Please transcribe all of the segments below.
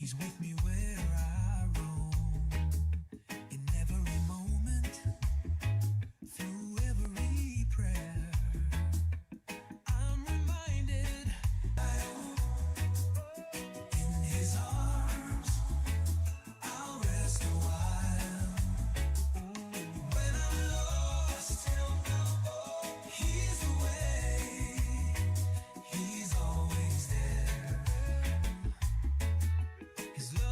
He's with me where I roam, in every moment, through every prayer. I'm reminded in his arms I'll rest a while. When I'm lost, he's the way, he's always there. His love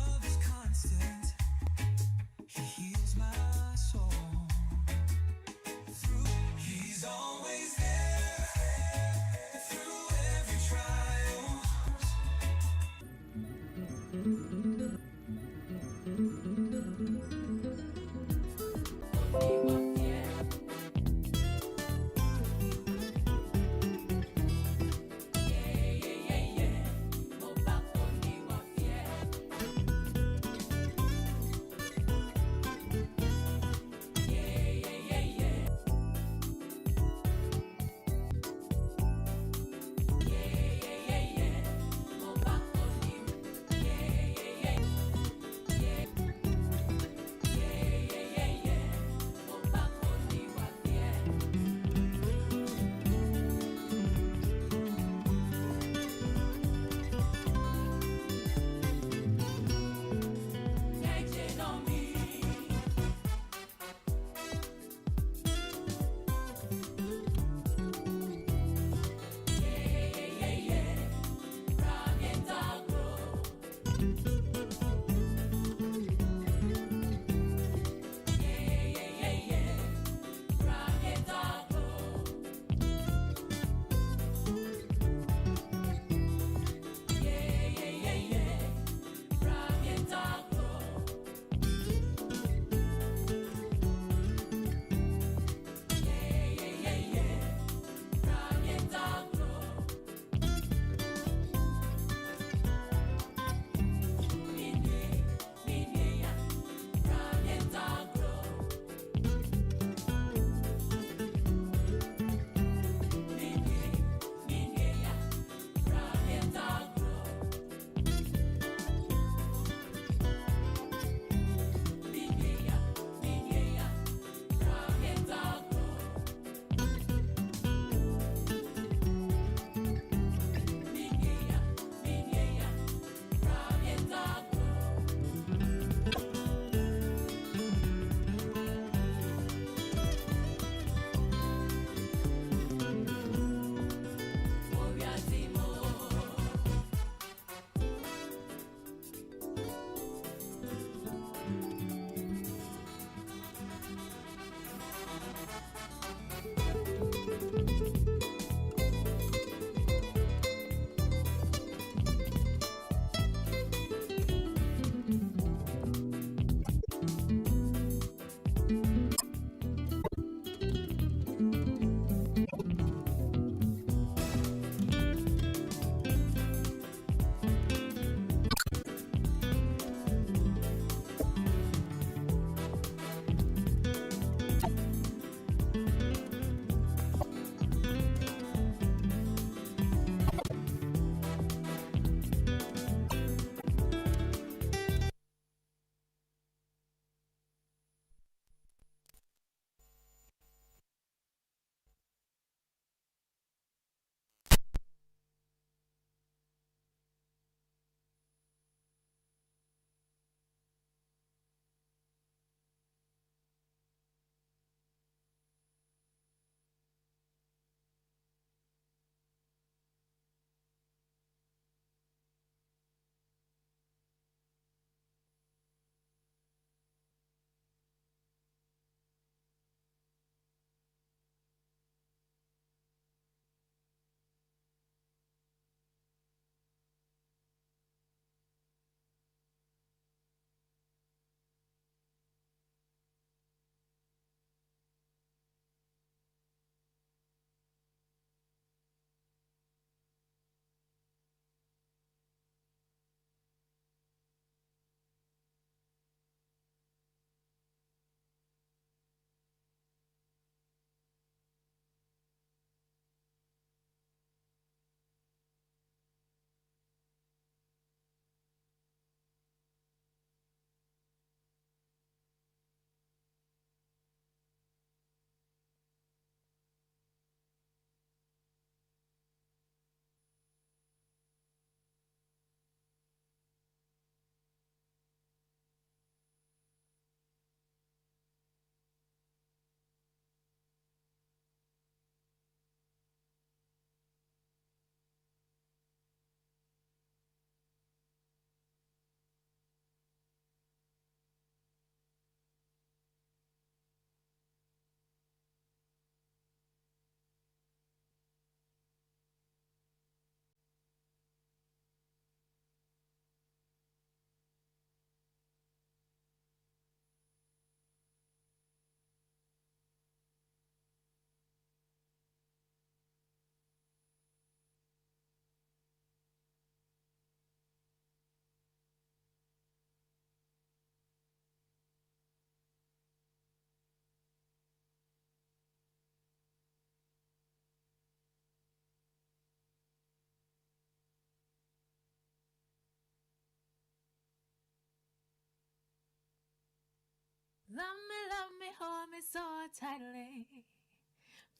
love me, hold me so tightly.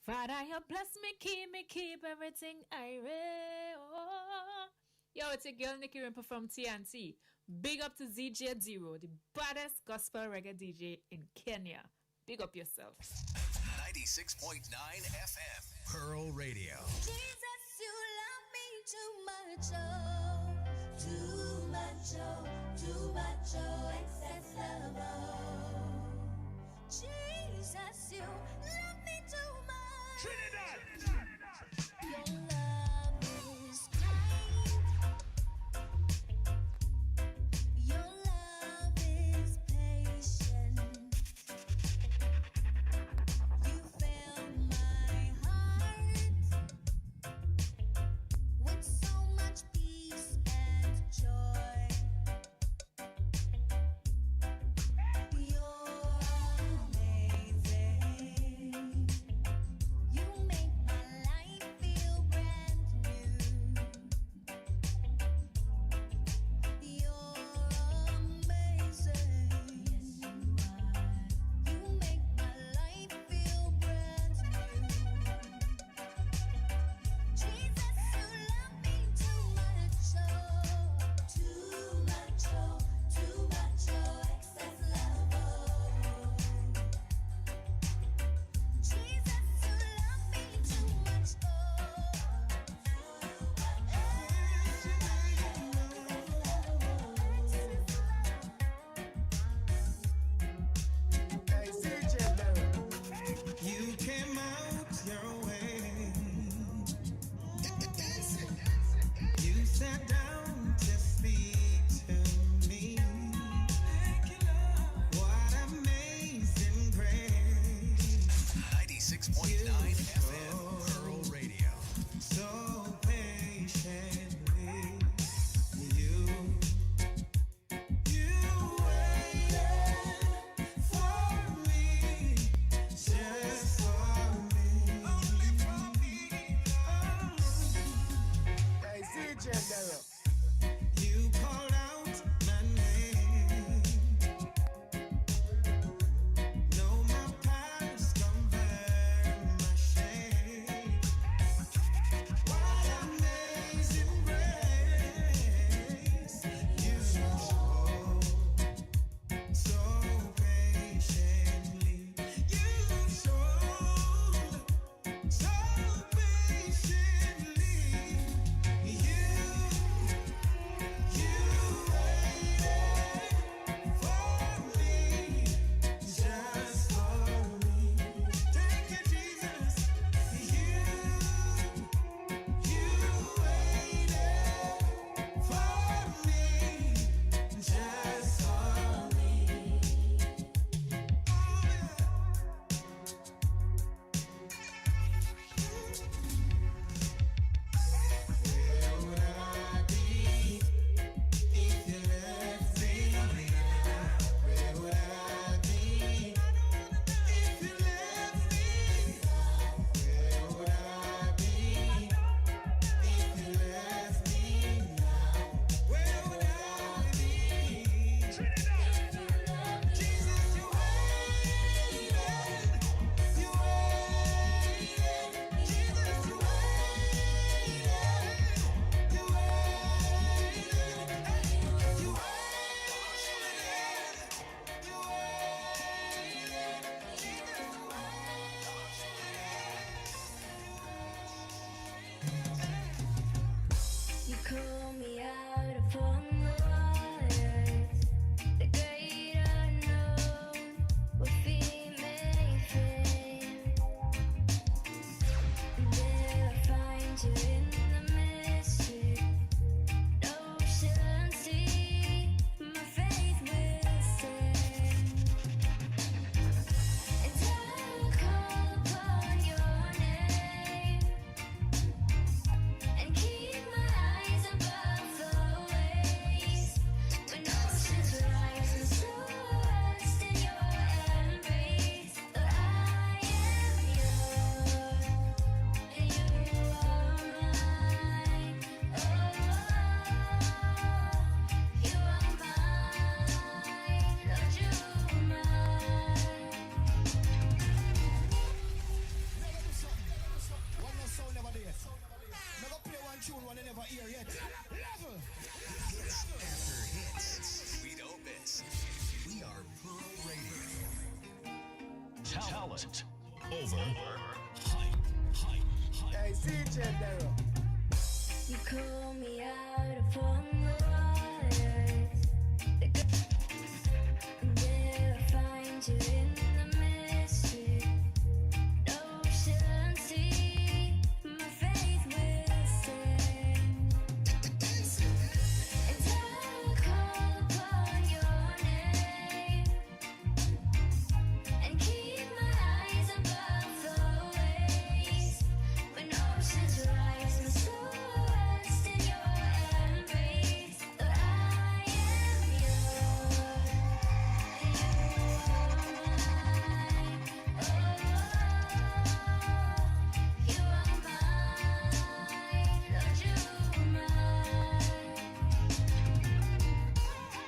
Father, you bless me, keep everything I read. Yo, it's your girl Nikki Rimper from TNT. Big up to ZJ Zero, the baddest gospel reggae DJ in Kenya. Big up yourself. 96.9 FM, Pearl Radio. Jesus, you love me too much, oh, too much, oh, too much, oh, excess love, oh. Jesus, you love me too much. Trinidad. Your love is kind. Your love is patient. You fill my heart with so much peace and joy. You're amazing. You make my life feel brand new. You're amazing. Yes, you are. You make my life feel brand new. Jesus, you love me too much, oh, too much, oh, too much, oh, excess love, oh. Jesus, you love me too much, You came out your way. You sat down to speak to me. What amazing grace. 96.9 FM, Pearl Radio. So patiently. You waited for me. Just for me. Only for me. Hey, CJ, you called out my name. No, my past confirm my shame. What amazing grace you show so patiently. You showed so patiently. You waited for me, just for me. Thank you, Jesus. You waited for me, just for me. Where would I be if you left me? Where would I be if you left me? Where would I be if you left me now? Where would I be? Jesus, you waited. You waited. Jesus, you waited. You waited. You you call me out upon the waters, the great unknown, where feet may fail. There I find you in the mystery, ocean sea, my faith will stand. And I will call upon your name and keep my eyes above never hear yet. Level. Hits after hits. We don't miss. We are Pearl Radio. Talent over hype. Hey, CJ Darrow. You call me out upon the waters. There I find you in the mystery. Ocean sea, my faith will sing. And I will call upon your name and keep my eyes above the waves. When oceans rise, my soul rests in your embrace. But I am yours, and you are mine. Oh, you are mine, Lord, you are mine.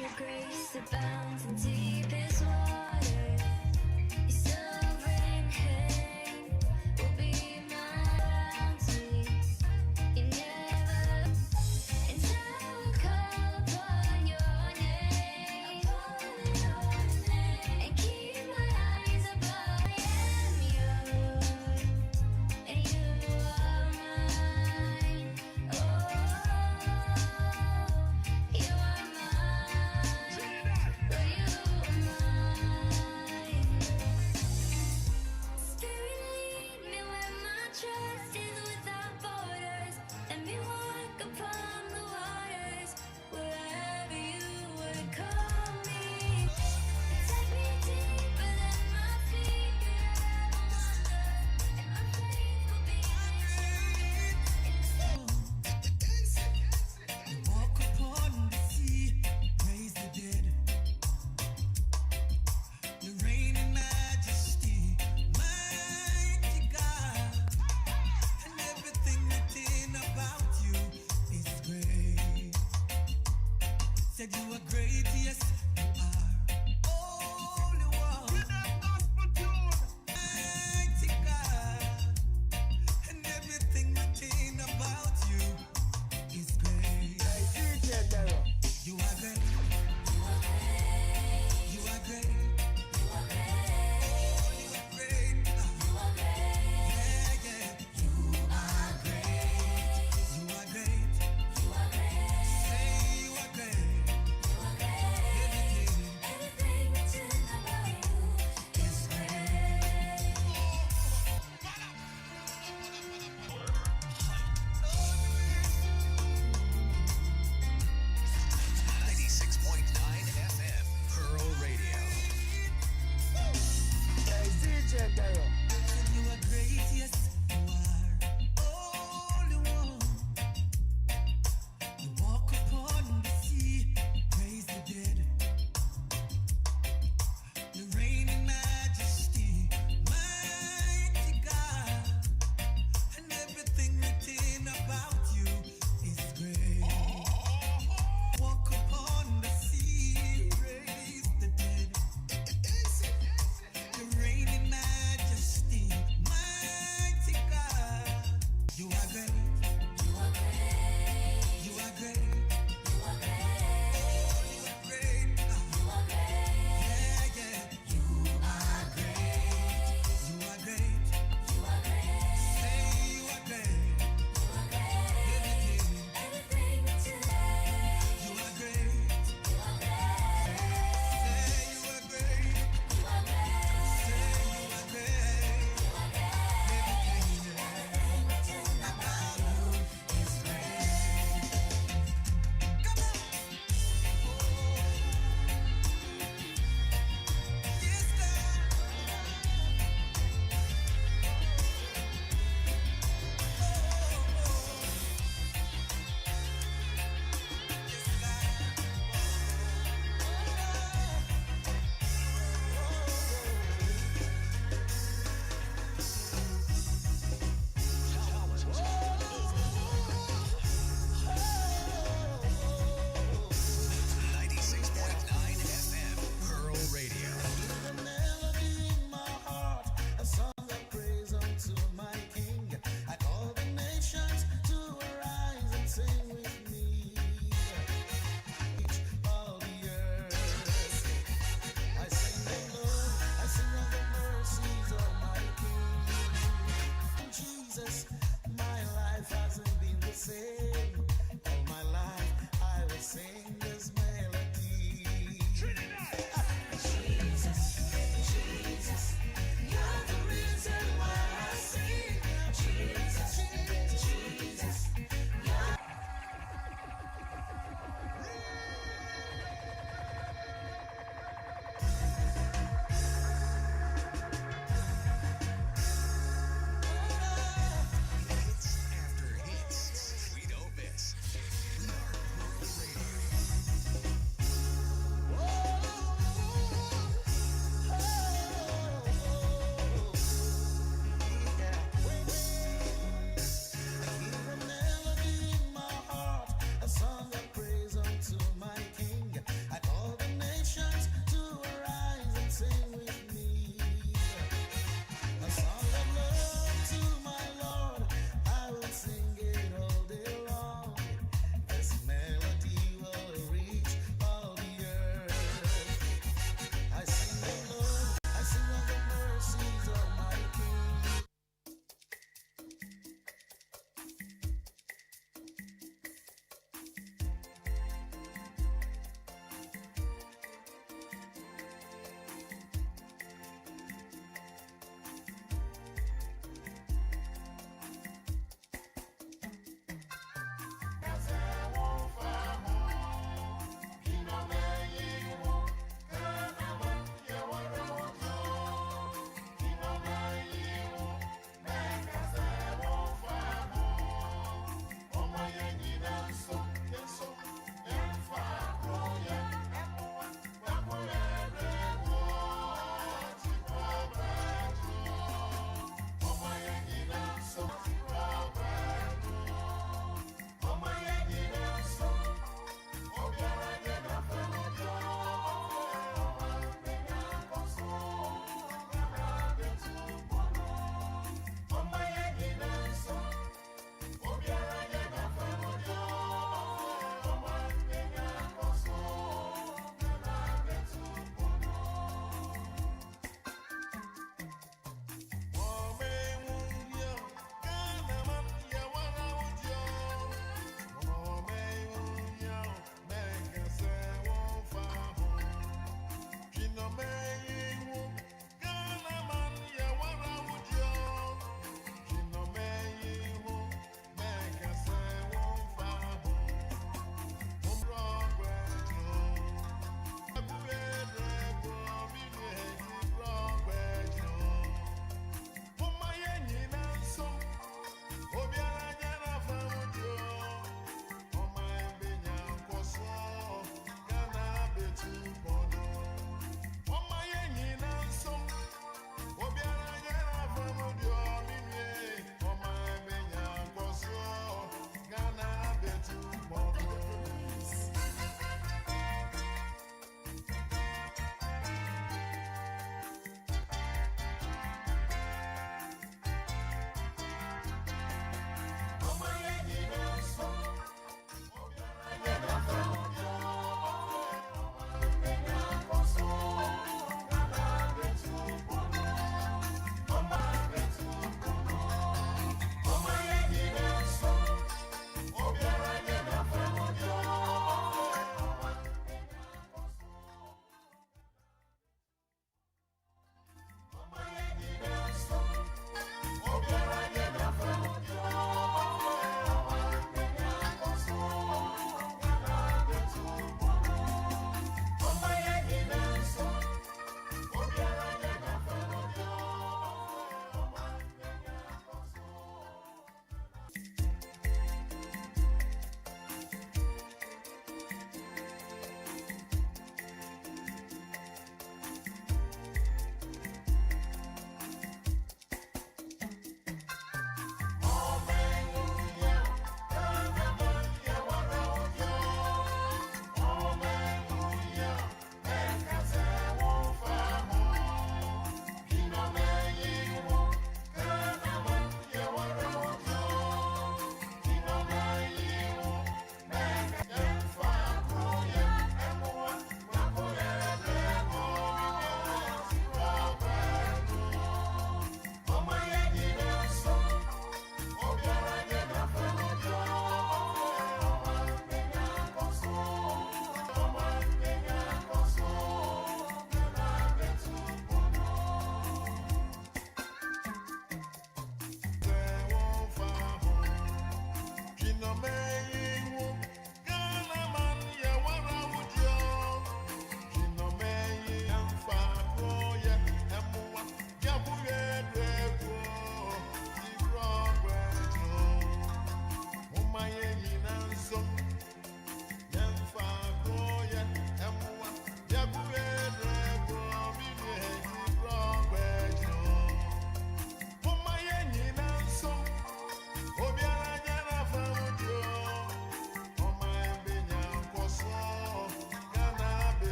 Your grace abounds in deepest waters. Your sovereign hand will be my bounty. You never, and I will call upon your name, and keep my eyes above. I am yours, and you are mine. Oh, you are mine, Lord, you are mine. Spirit, lead me where my trust is without borders. Let me walk upon the waters, wherever you would call me. Take me deeper than my feet could ever wander, and my faith will be Walk upon the sea, praise the dead. You reign in majesty, mighty God, and everything written about you is great. Said you are great, yes, you are. Holy One, mighty God, and everything written about you is great. Hey, DJ Darrow. You are great. You are great. You are great. Yeah, yeah. You are great. You are great. Say you are great.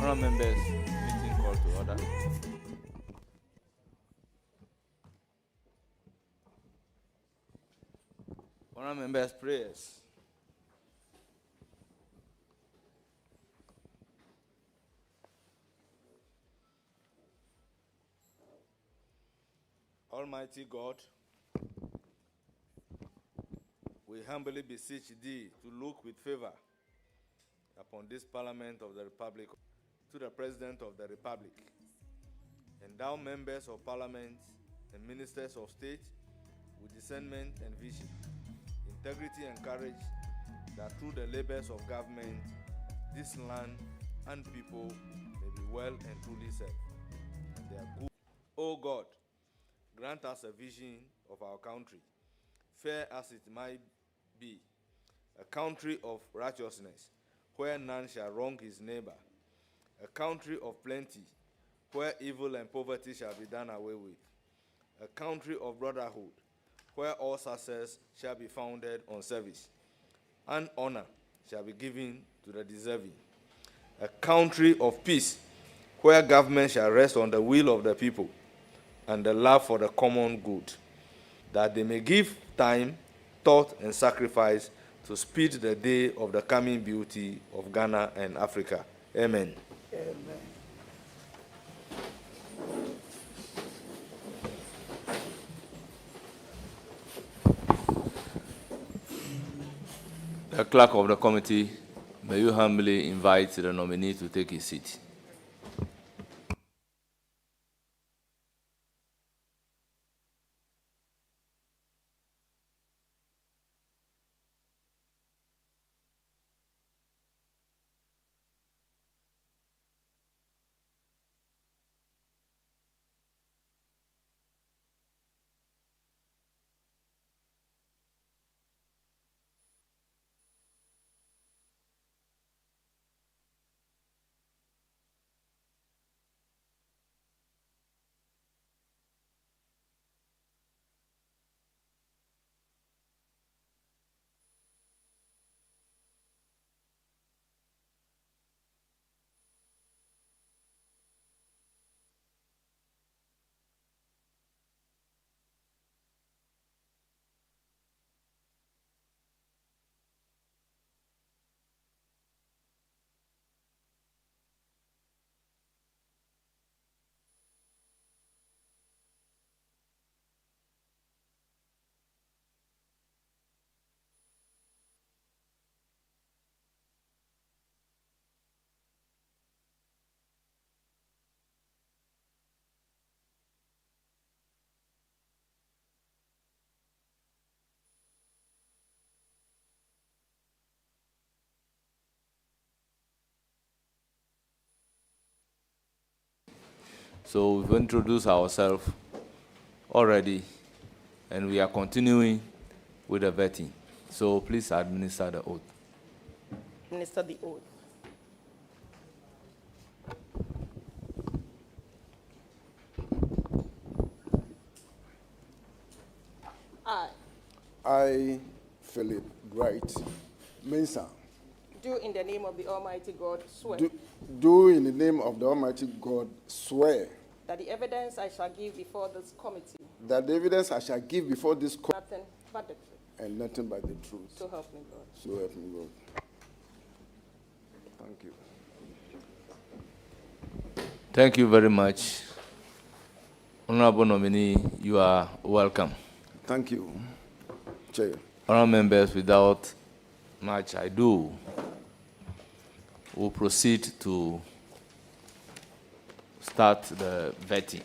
Honourable members, meeting call to order. Honourable members, prayers. Almighty God, we humbly beseech thee to look with favor upon this Parliament of the Republic, to the President of the Republic. Endow members of Parliament and ministers of state with discernment and vision, integrity and courage, that through the labors of government, this land and people may be well and truly served. And they are good. O God, grant us a vision of our country, fair as it might be, a country of righteousness, where none shall wrong his neighbor, a country of plenty, where evil and poverty shall be done away with, a country of brotherhood, where all success shall be founded on service, and honor shall be given to the deserving, a country of peace, where government shall rest on the will of the people and the love for the common good, that they may give time, thought, and sacrifice to speed the day of the coming beauty of Ghana and Africa. Amen. Amen. The clerk of the committee, may you humbly invite the nominee to take his seat. So we've introduced ourselves already, and we are continuing with the vetting. So please administer the oath. Minister the oath. I, Philip Wright Mensah, Do in the name of the Almighty God swear do in the name of the Almighty God swear that the evidence I shall give before this committee that the evidence I shall give before this court nothing but the truth. and nothing but the truth. So help me God. So help me God. Thank you. Thank you very much. Honorable nominee, you are welcome. Thank you, Chair. Honorable members, without much ado, we'll proceed to start the vetting.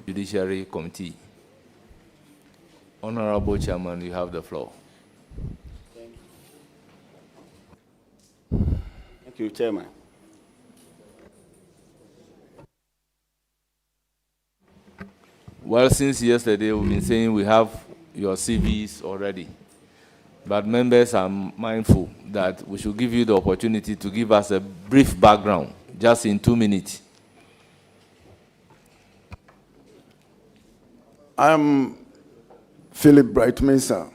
Judiciary Committee. Honorable Chairman, you have the floor. Thank you, Chairman. Well, since yesterday, we've been saying we have your CVs already. But members are mindful that we should give you the opportunity to give us a brief background, just in 2 minutes. I'm Philip Bright Mensah,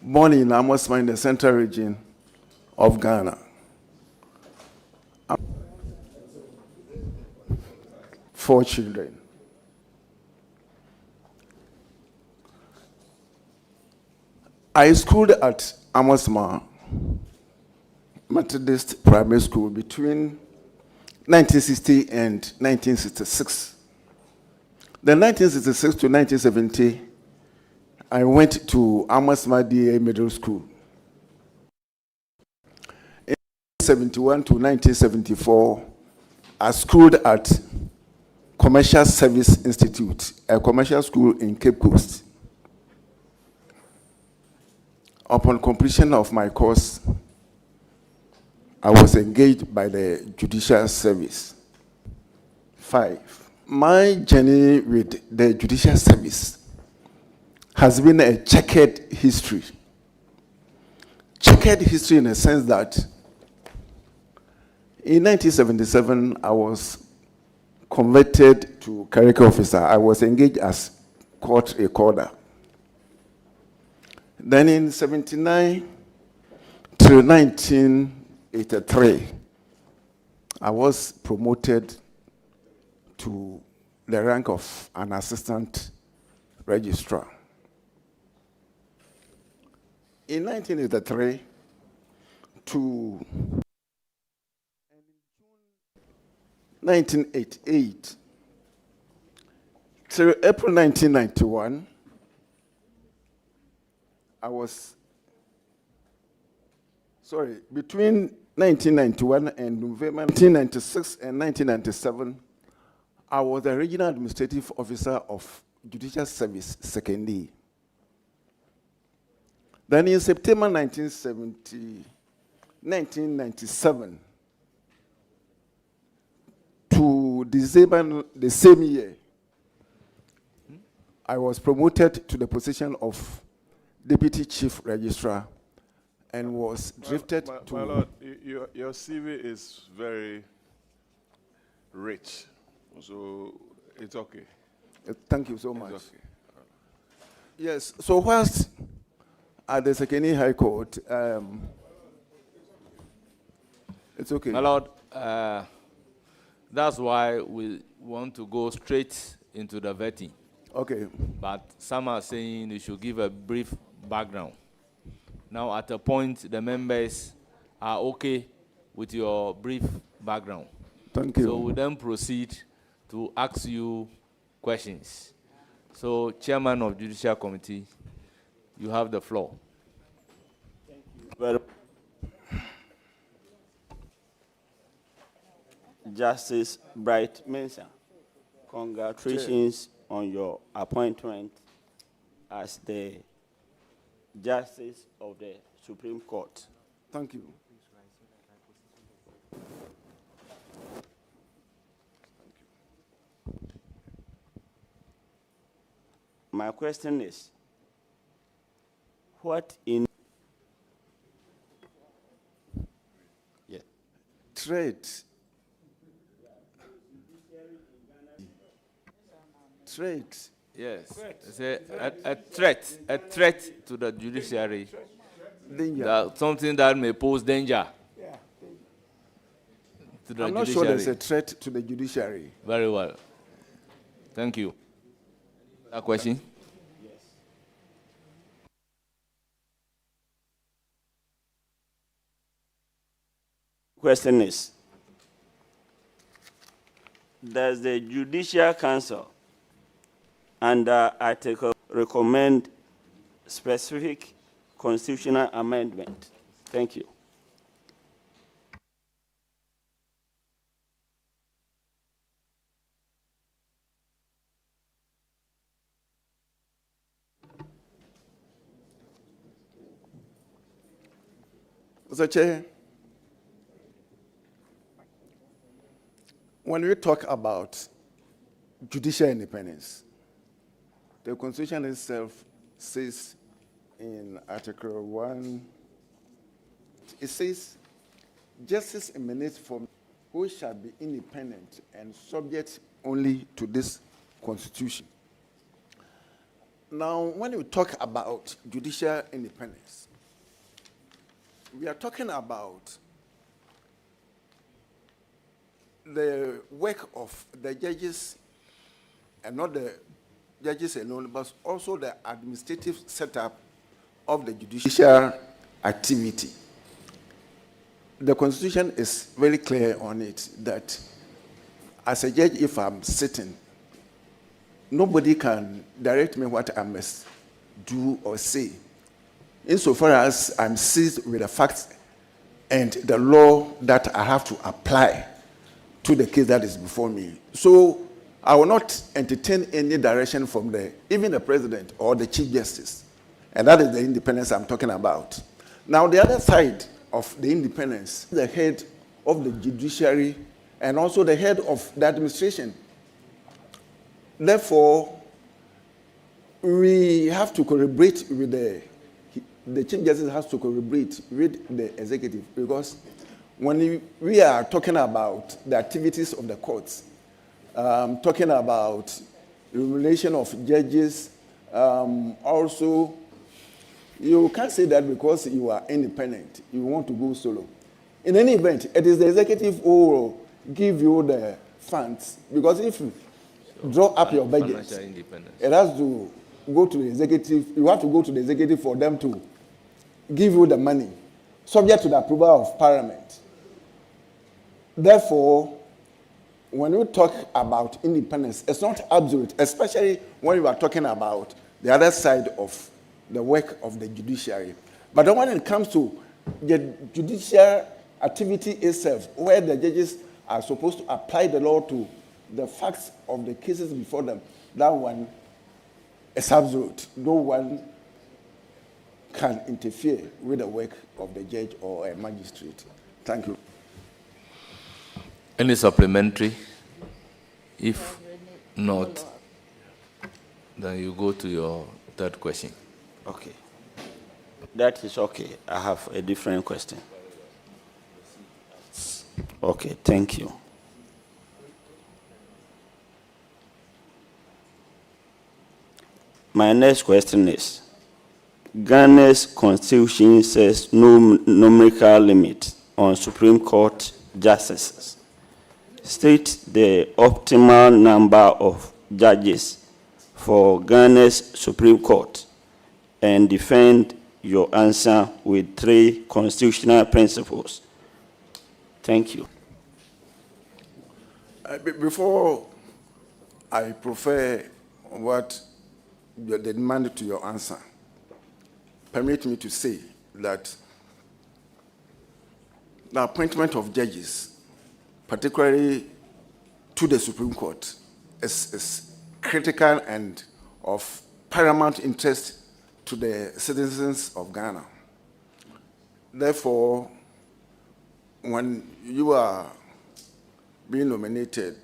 born in Amosma in the central region of Ghana. 4 children. I schooled at Amosma Methodist Primary School between 1960 and 1966. Then 1966 to 1970, I went to Amosma DA Middle School. In 1971 to 1974, I schooled at Commercial Service Institute, a commercial school in Cape Coast. Upon completion of my course, I was engaged by the Judicial Service. 5. My journey with the Judicial Service has been a checkered history. Checkered history in the sense that in 1977, I was converted to clerical officer. I was engaged as court recorder. Then in 79 to 1983, I was promoted to the rank of an assistant registrar. In 1983 to 1988, till April 1991, between 1991 and November 1996 and 1997, I was the regional administrative officer of Judicial Service, 2nd. Then in September 1997 to December the same year, I was promoted to the position of Deputy Chief Registrar and was drifted to... My Lord, your CV is very rich, so it's okay. Thank you so much. It's okay. Yes, so whilst at the Sekeni High Court, it's okay. My Lord, that's why we want to go straight into the vetting. Okay. But some are saying you should give a brief background. Now, at a point, the members are okay with your brief background. Thank you. So we then proceed to ask you questions. So, Chairman of Judicial Committee, you have the floor. Thank you very much. Justice Bright Mensah, congratulations on your appointment as the Justice of the Supreme Court. Thank you. My question is, what in trade? Trade. Yes. It's a threat to the judiciary. Danger. Something that may pose danger to the I'm not judiciary. sure there's a threat to the judiciary. Very well. Thank you. A question? Yes. Question is, does the Judicial Council under Article recommend specific constitutional amendment? Thank you. Mr. Chair, when we talk about judicial independence, the Constitution itself says in Article 1, it says, justice emanates from who shall be independent and subject only to this Constitution. Now, when we talk about judicial independence, we are talking about the work of the judges and not the judges alone, but also the administrative setup of the judicial activity. The Constitution is very clear on it that as a judge, if I'm sitting, nobody can direct me what I must do or say, insofar as I'm seized with the facts and the law that I have to apply to the case that is before me. So I will not entertain any direction from even the president or the chief justice. And that is the independence I'm talking about. Now, the other side of the independence, the head of the judiciary and also the head of the administration. Therefore, we have to collaborate with the chief justice has to collaborate with the executive, because when we are talking about the activities of the courts, talking about remuneration of judges, also, you can't say that because you are independent, you want to go solo. In any event, it is the executive who will give you the funds, because if you draw up your budget, it has to go to the executive. You have to go to the executive for them to give you the money, subject to the approval of Parliament. Therefore, when we talk about independence, it's not absolute, especially when you are talking about the other side of the work of the judiciary. But then when it comes to the judicial activity itself, where the judges are supposed to apply the law to the facts of the cases before them, that one is absolute. No one can interfere with the work of the judge or a magistrate. Thank you. Any supplementary? If not, then you go to your third question. Okay. That is okay. I have a different question. Okay, thank you. My next question is, Ghana's constitution says no numerical limit on Supreme Court justices. State the optimal number of judges for Ghana's Supreme Court and defend your answer with 3 constitutional principles. Thank you. Before I prefer what the demand to your answer, permit me to say that the appointment of judges, particularly to the Supreme Court, is critical and of paramount interest to the citizens of Ghana. Therefore, when you are being nominated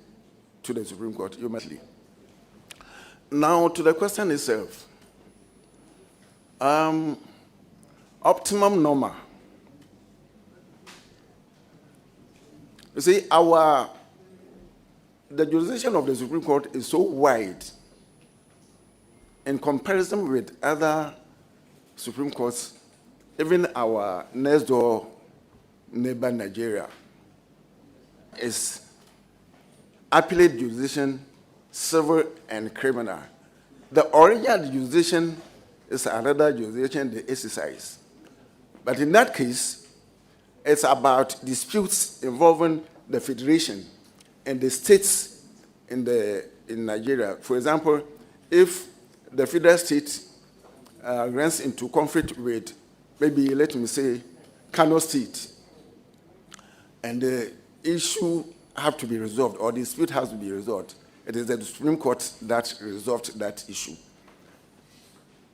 to the Supreme Court, you must leave. Now, to the question itself, optimum number. You see, the jurisdiction of the Supreme Court is so wide in comparison with other Supreme Courts, even our next door neighbor Nigeria, is appellate jurisdiction, civil and criminal. The original jurisdiction is another jurisdiction they exercise. But in that case, it's about disputes involving the federation and the states in Nigeria. For example, if the federal state runs into conflict with, maybe let me say, Kano State, and the issue have to be resolved, or the dispute has to be resolved, it is the Supreme Court that resolved that issue.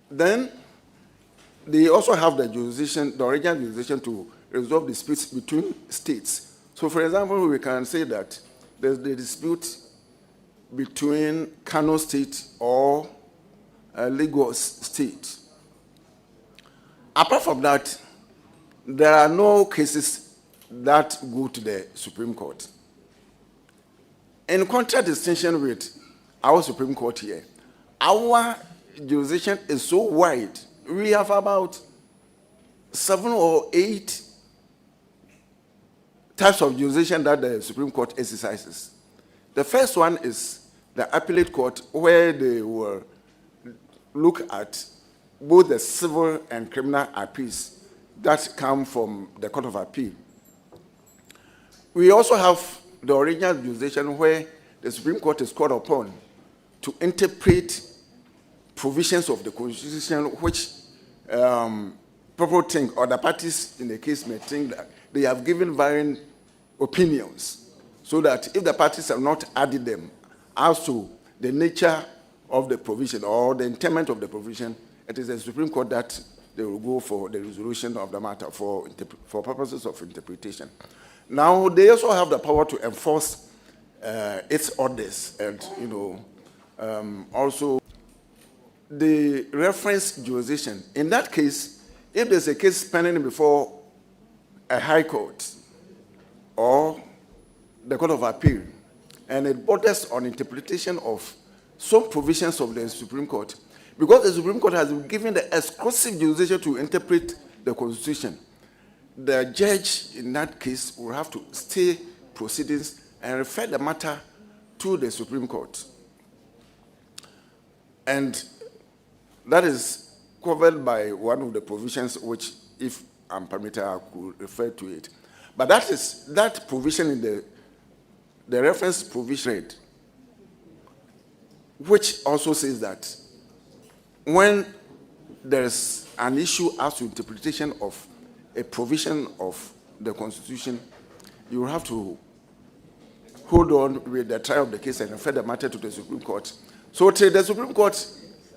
Then they also have the jurisdiction, the original jurisdiction, to resolve disputes between states. So, for example, we can say that there's the dispute between Kano State or Lagos State. Apart from that, there are no cases that go to the Supreme Court. In contradistinction with our Supreme Court here, our jurisdiction is so wide. We have about 7 or 8 types of jurisdiction that the Supreme Court exercises. The first one is the appellate court, where they will look at both the civil and criminal appeals that come from the Court of Appeal. We also have the original jurisdiction where the Supreme Court is called upon to interpret provisions of the Constitution which people think, or the parties in the case may think that they have given varying opinions, so that if the parties have not added them as to the nature of the provision or the intent of the provision, it is the Supreme Court that they will go for the resolution of the matter for purposes of interpretation. Now, they also have the power to enforce its orders, and also the reference jurisdiction. In that case, if there's a case pending before a high court or the Court of Appeal, and it borders on interpretation of some provisions of the Supreme Court, because the Supreme Court has been given the exclusive jurisdiction to interpret the Constitution, the judge in that case will have to stay proceedings and refer the matter to the Supreme Court. And that is covered by one of the provisions which, if I'm permitted, I could refer to it. But that provision in the reference provision, which also says that when there's an issue as to interpretation of a provision of the Constitution, you have to hold on with the trial of the case and refer the matter to the Supreme Court. So till the Supreme Court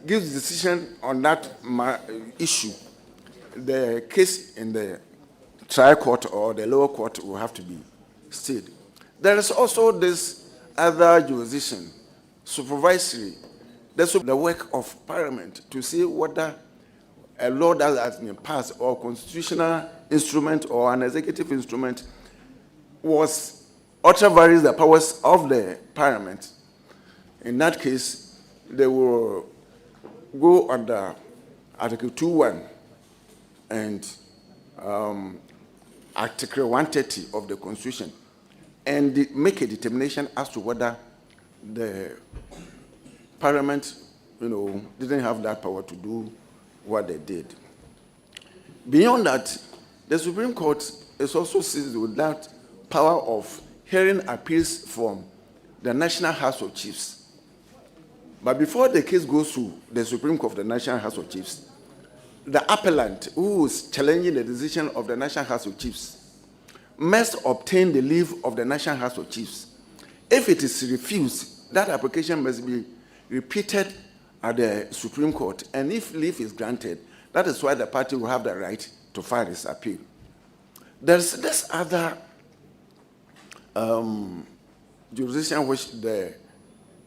gives decision on that issue, the case in the trial court or the lower court will have to be stayed. There is also this other jurisdiction, supervisory. That's the work of Parliament to see whether a law that has been passed or constitutional instrument or an executive instrument varies the powers of the Parliament. In that case, they will go under Article 2.1 and Article 130 of the Constitution and make a determination as to whether the Parliament, didn't have that power to do what they did. Beyond that, the Supreme Court is also seized with that power of hearing appeals from the National House of Chiefs. But before the case goes to the Supreme Court of the National House of Chiefs, the appellant who is challenging the decision of the National House of Chiefs must obtain the leave of the National House of Chiefs. If it is refused, that application must be repeated at the Supreme Court, and if leave is granted, that is why the party will have the right to file its appeal. There's this other jurisdiction which the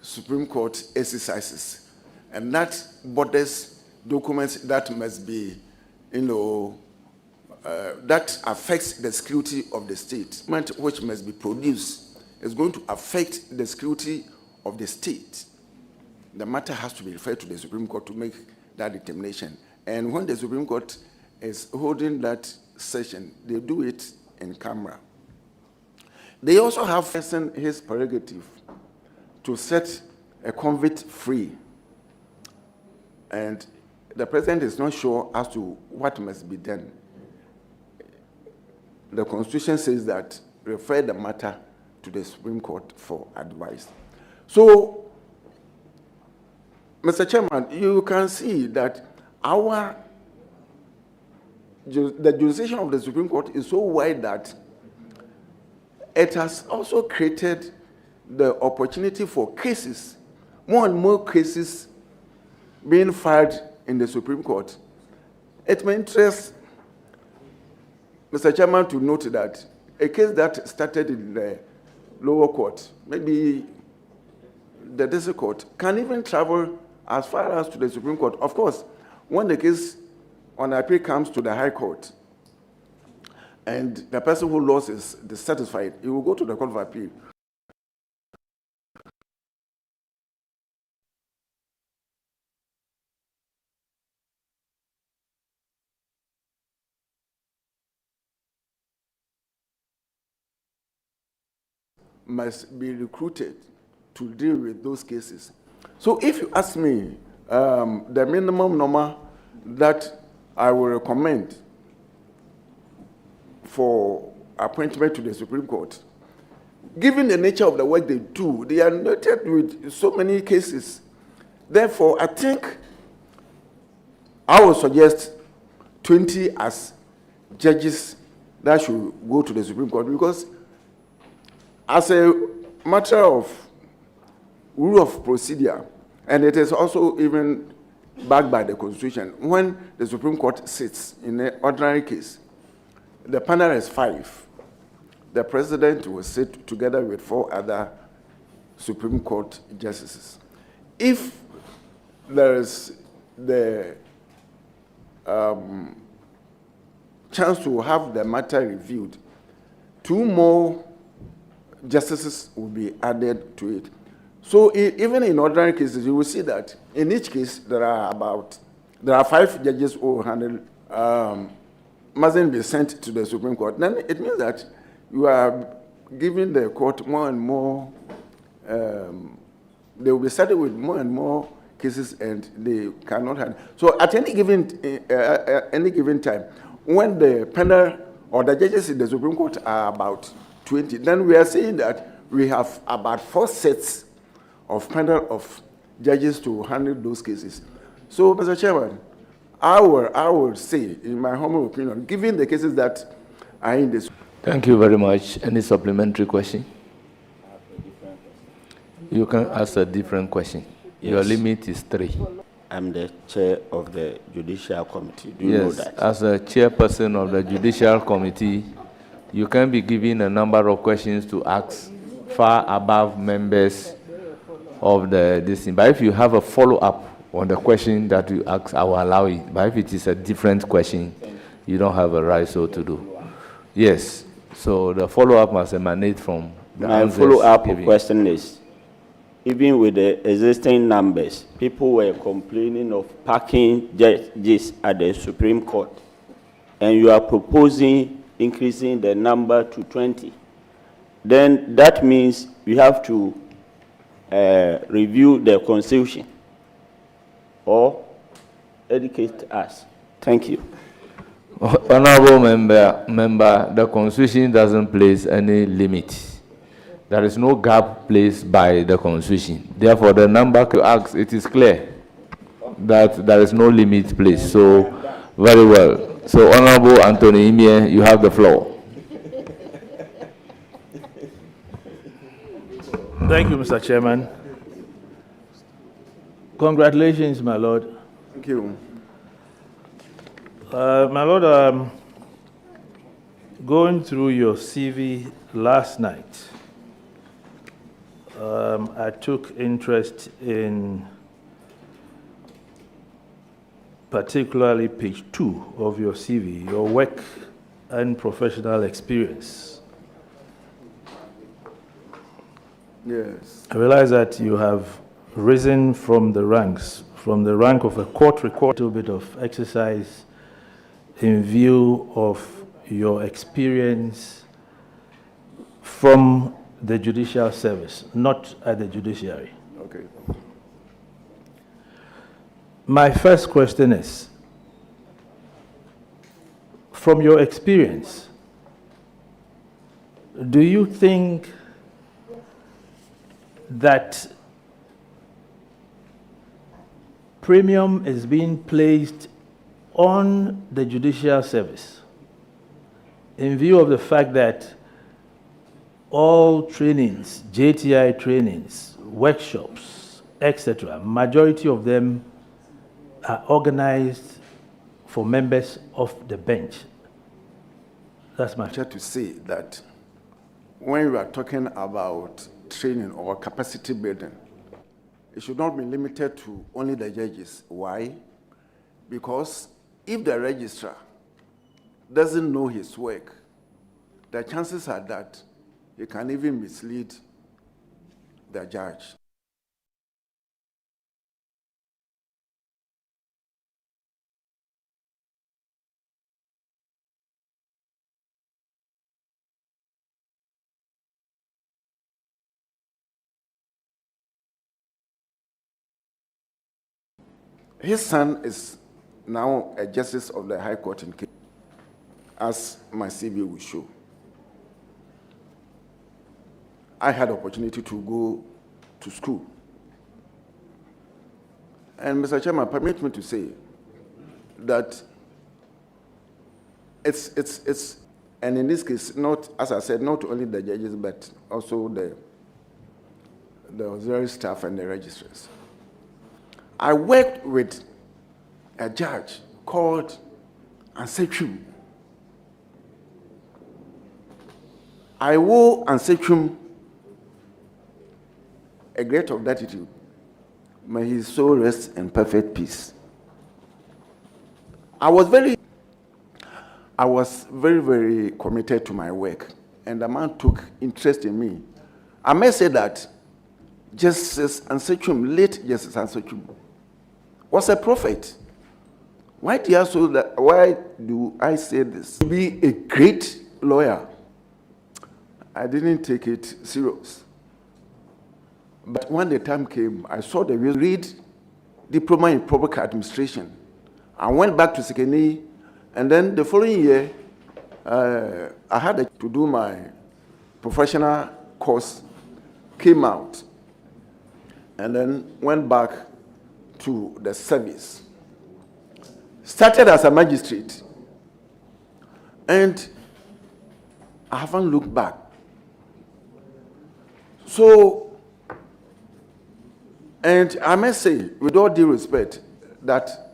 Supreme Court exercises, and that borders documents that must be, that affects the security of the state. Which must be produced is going to affect the security of the state. The matter has to be referred to the Supreme Court to make that determination. And when the Supreme Court is holding that session, they do it in camera. They also have his prerogative to set a convict free. And the president is not sure as to what must be done. The Constitution says that refer the matter to the Supreme Court for advice. So, Mr. Chairman, you can see that the jurisdiction of the Supreme Court is so wide that it has also created the opportunity for cases, more and more cases being filed in the Supreme Court. It may interest Mr. Chairman to note that a case that started in the lower court, maybe the district court, can even travel as far as to the Supreme Court. Of course, when the case on appeal comes to the High Court, and the person who lost is dissatisfied, he will go to the Court of Appeal. Must be recruited to deal with those cases. So if you ask me, the minimum number that I will recommend for appointment to the Supreme Court, given the nature of the work they do, they are noted with so many cases. Therefore, I think I would suggest 20 as judges that should go to the Supreme Court, because as a matter of rule of procedure, and it is also even backed by the Constitution, when the Supreme Court sits in an ordinary case, the panel is 5. The president will sit together with 4 other Supreme Court justices. If there is the chance to have the matter reviewed, 2 more justices will be added to it. So even in ordinary cases, you will see that in each case there are 5 judges who handle mustn't be sent to the Supreme Court. Then it means that you are giving the court more and more. They will be started with more and more cases, and they cannot handle. So at any given time, when the panel or the judges in the Supreme Court are about 20, then we are saying that we have about 4 sets of panel of judges to handle those cases. So, Mr. Chairman, I would say, in my humble opinion, given the cases that are in this. Thank you very much. Any supplementary question? You can ask a different question. Yes. Your limit is 3. I'm the chair of the Judicial Committee. Do you know that? As a chairperson of the Judicial Committee, you can be given a number of questions to ask far above members of this thing. But if you have a follow-up on the question that you ask, I will allow it. But if it is a different question, you don't have a right so to do. Yes. So the follow-up must emanate from the My follow-up question is, even with the existing numbers, people were complaining of packing judges at the Supreme Court, and you are proposing increasing the number to 20. Then that means you have to review the Constitution or educate us. Thank you. Honorable member, the Constitution doesn't place any limit. There is no gap placed by the Constitution. Therefore, the number you ask, it is clear that there is no limit placed. So, very well. So, Honorable Anthony Imie, you have the floor. Thank you, Mr. Chairman. Congratulations, my Lord. Thank you. My Lord, going through your CV last night, I took interest in particularly page 2 of your CV, your work and professional experience. Yes. I realize that you have risen from the ranks, from the rank of a court recorder, a little bit of exercise in view of your experience from the judicial service, not at the judiciary. Okay. My first question is, from your experience, do you think that premium is being placed on the judicial service in view of the fact that all trainings, JTI trainings, workshops, etc., majority of them are organized for members of the bench? That's my question. To say that when we are talking about training or capacity building, it should not be limited to only the judges. Why? Because if the registrar doesn't know his work, the chances are that he can even mislead the judge. His son is now a justice of the High Court in Kenya, as my CV will show. I had the opportunity to go to school. And Mr. Chairman, permit me to say that it's and in this case, not, as I said, not only the judges, but also the auxiliary staff and the registrars. I worked with a judge called Ansechum. I owe Ansechum a great of gratitude. May his soul rest in perfect peace. I was very, very committed to my work, and the man took interest in me. I may say that Justice Ansechum, late Justice Ansechum, was a prophet. Why do I say this? To be a great lawyer, I didn't take it serious. But when the time came, I saw the read diploma in public administration. I went back to Sekeni, and then the following year, I had to do my professional course, came out, and then went back to the service. Started as a magistrate, and I haven't looked back. So, and I must say, with all due respect, that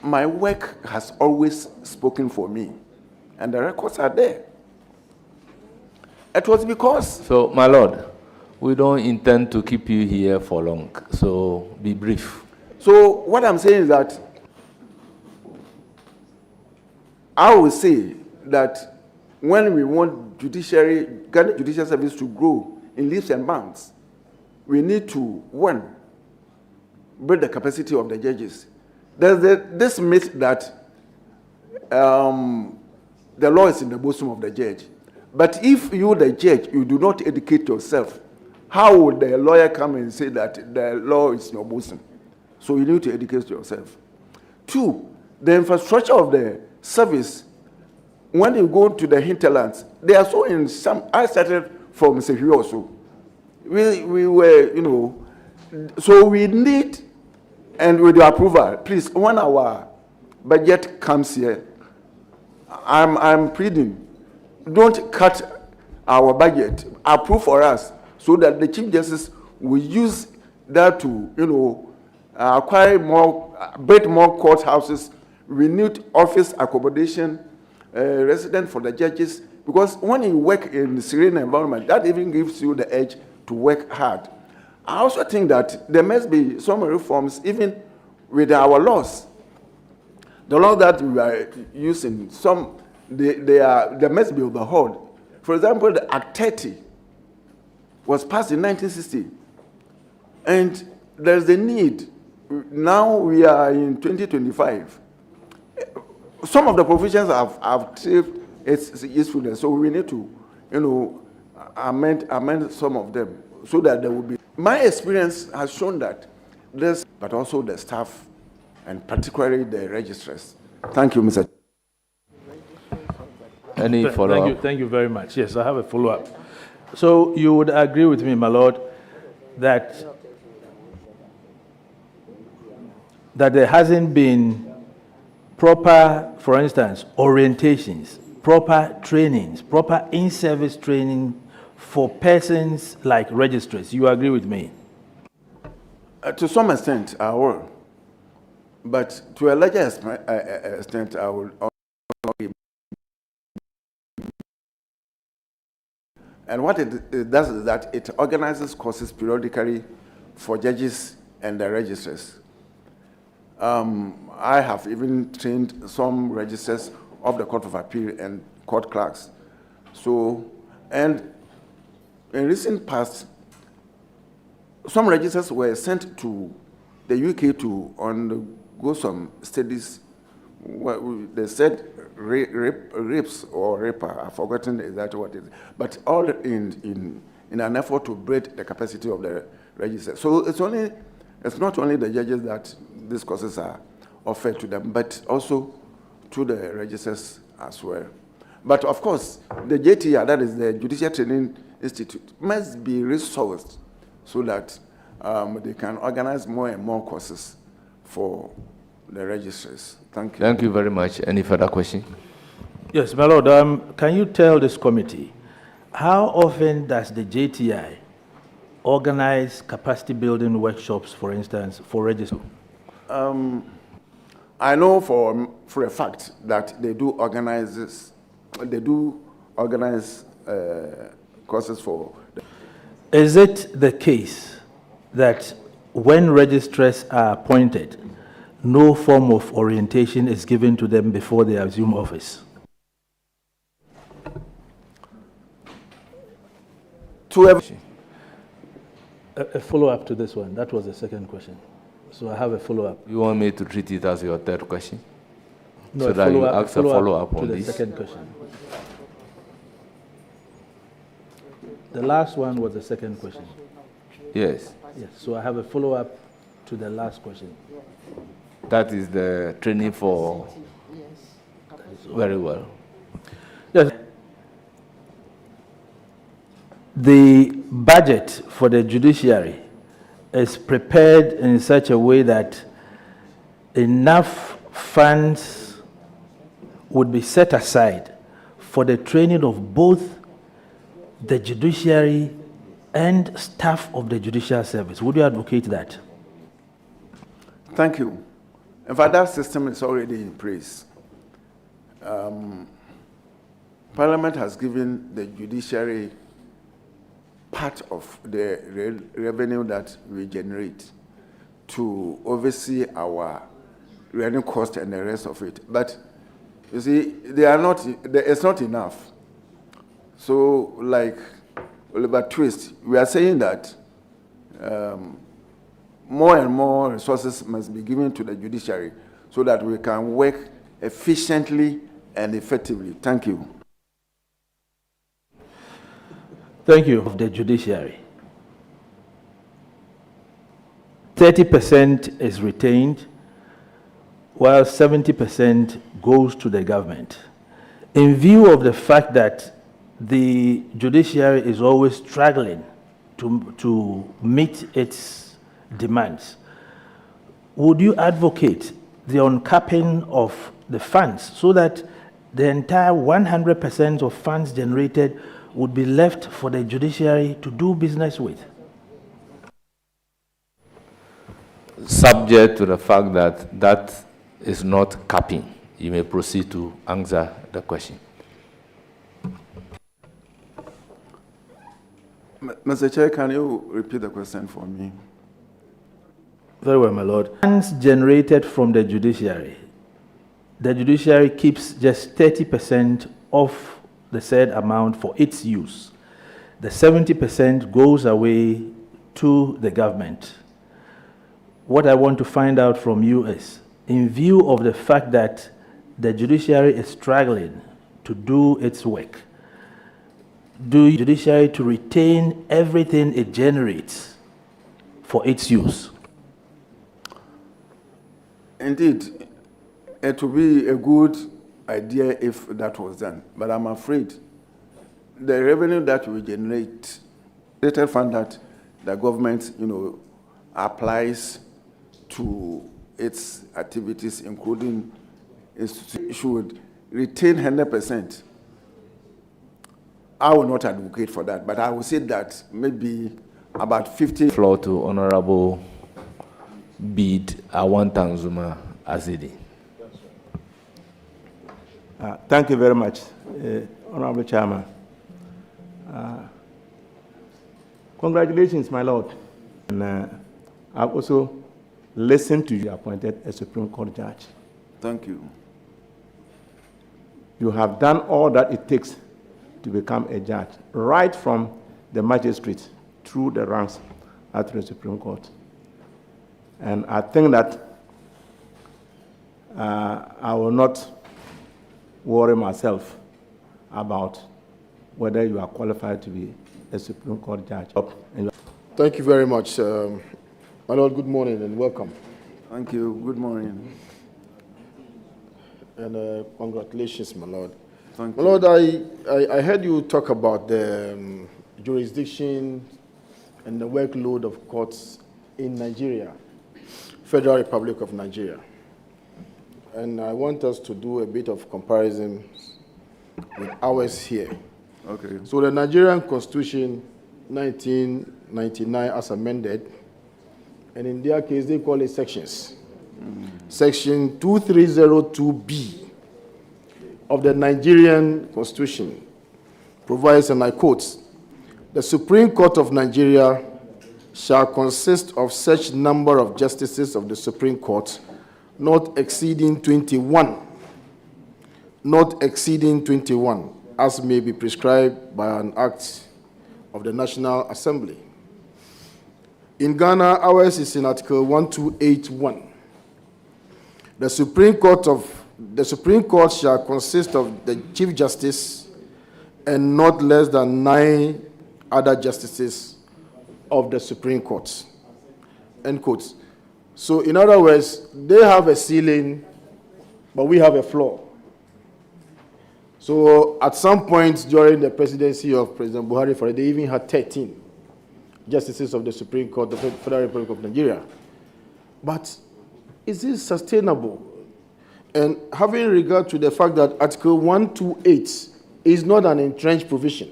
my work has always spoken for me, and the records are there. It was because... So, my lord, we don't intend to keep you here for long, so be brief. So, what I'm saying is that I will say that when we want Ghana judicial service to grow in leaps and bounds, we need to, one, build the capacity of the judges. There's this myth that the law is in the bosom of the judge. But if you, the judge, you do not educate yourself, how would the lawyer come and say that the law is in your bosom? So you need to educate yourself. Two, the infrastructure of the service, when you go to the hinterlands, they are so in some... I started from Sehui also. We were, so we need, and with your approval, please, when our budget comes here, I'm pleading, don't cut our budget, approve for us, so that the Chief Justice will use that to, acquire more, build more courthouses, renewed office accommodation, resident for the judges, because when you work in a serene environment, that even gives you the edge to work hard. I also think that there must be some reforms even with our laws. The laws that we are using, they must be overhauled. For example, the Act 30 was passed in 1960, and there's the need. Now we are in 2025. Some of the provisions have achieved its usefulness, so we need to, amend some of them so that there will be. My experience has shown that this, but also the staff, and particularly the registrars. Thank you, Mr. Any follow-up? Thank you very much. Yes, I have a follow-up. So you would agree with me, my lord, that there hasn't been proper, for instance, orientations, proper trainings, proper in-service training for persons like registrars. You agree with me? To some extent, I will. But to a larger extent, I will also. And what it does is that it organizes courses periodically for judges and the registrars. I have even trained some registrars of the Court of Appeal and court clerks. So, and in recent past, some registrars were sent to the UK to undergo some studies. They said rapes or raper. I've forgotten exactly what it is. But all in an effort to build the capacity of the register. So it's not only the judges that these courses are offered to them, but also to the registers as well. But of course, the JTR, that is the Judicial Training Institute, must be resourced so that they can organize more and more courses for the registrars. Thank you. Thank you very much. Any further question? Yes, my Lord, can you tell this committee how often does the JTI organize capacity building workshops, for instance, for registrars? I know for a fact that they do organize this. They do organize courses for. Is it the case that when registrars are appointed, no form of orientation is given to them before they assume office? A follow-up to this one. That was the second question. So I have a follow-up. You want me to treat it as your third question? No, so that you ask a follow-up on this? The second question. The last one was the second question. Yes. Yes, so I have a follow-up to the last question. That is the training for... Very well. Yes. The budget for the judiciary is prepared in such a way that enough funds would be set aside for the training of both the judiciary and staff of the judicial service. Would you advocate that? Thank you. In fact, that system is already in place. Parliament has given the judiciary part of the revenue that we generate to oversee our running cost and the rest of it. But you see, it's not enough. So, like Oliver Twist, we are saying that more and more resources must be given to the judiciary so that we can work efficiently and effectively. Thank you. Thank you. Of the judiciary, 30% is retained, while 70% goes to the government. In view of the fact that the judiciary is always struggling to meet its demands, would you advocate the uncapping of the funds so that the entire 100% of funds generated would be left for the judiciary to do business with? Subject to the fact that that is not capping, you may proceed to answer the question. Mr. Chair, can you repeat the question for me? Very well, my Lord. Funds generated from the judiciary keeps just 30% of the said amount for its use. The 70% goes away to the government. What I want to find out from you is, in view of the fact that the judiciary is struggling to do its work, do the judiciary to retain everything it generates for its use? Indeed, it would be a good idea if that was done, but I'm afraid the revenue that we generate, the fund that the government, applies to its activities, including should retain 100%. I will not advocate for that, but I will say that maybe about 50. Floor to Honorable Bid Awantanzuma Azidi. Thank you very much, Honorable Chairman. Congratulations, my Lord. And I've also listened to you appointed a Supreme Court judge. Thank you. You have done all that it takes to become a judge, right from the magistrate through the ranks at the Supreme Court. And I think that I will not worry myself about whether you are qualified to be a Supreme Court judge. Thank you very much. My Lord, good morning and welcome. Thank you. Good morning. And congratulations, my lord. Thank My you. lord, I heard you talk about the jurisdiction and the workload of courts in Nigeria, Federal Republic of Nigeria. And I want us to do a bit of comparison with ours here. Okay. So the Nigerian Constitution, 1999 as amended, and in their case, they call it sections. Section 2302B of the Nigerian Constitution provides, and I quote, "The Supreme Court of Nigeria shall consist of such number of justices of the Supreme Court not exceeding 21, as may be prescribed by an act of the National Assembly." In Ghana, ours is in Article 1281. The Supreme Court shall consist of the Chief Justice and not less than 9 other justices of the Supreme Court. End quote. So, in other words, they have a ceiling, but we have a floor. So, at some point during the presidency of President Buhari, they even had 13 justices of the Supreme Court, the Federal Republic of Nigeria. But is this sustainable? And having regard to the fact that Article 128 is not an entrenched provision.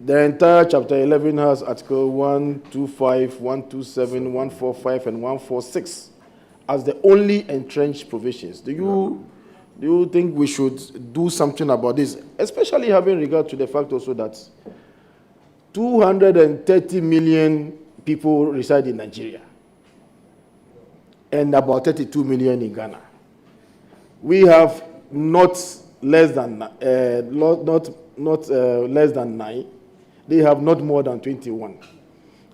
The entire Chapter 11 has Article 125, 127, 145, and 146 as the only entrenched provisions. Do you think we should do something about this, especially having regard to the fact also that 230 million people reside in Nigeria and about 32 million in Ghana? We have not less than 9. They have not more than 21.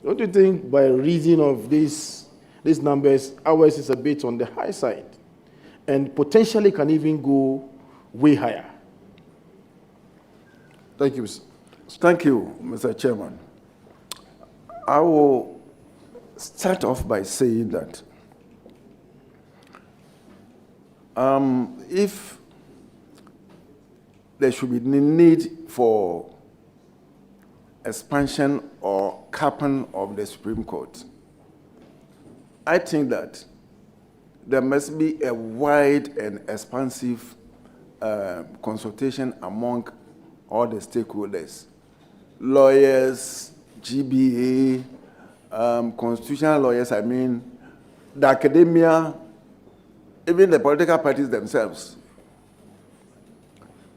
Don't you think by reason of these numbers, ours is a bit on the high side and potentially can even go way higher? Thank you. Thank you, Mr. Chairman. I will start off by saying that if there should be the need for expansion or capping of the Supreme Court, I think that there must be a wide and expansive consultation among all the stakeholders, lawyers, GBA, constitutional lawyers, the academia, even the political parties themselves,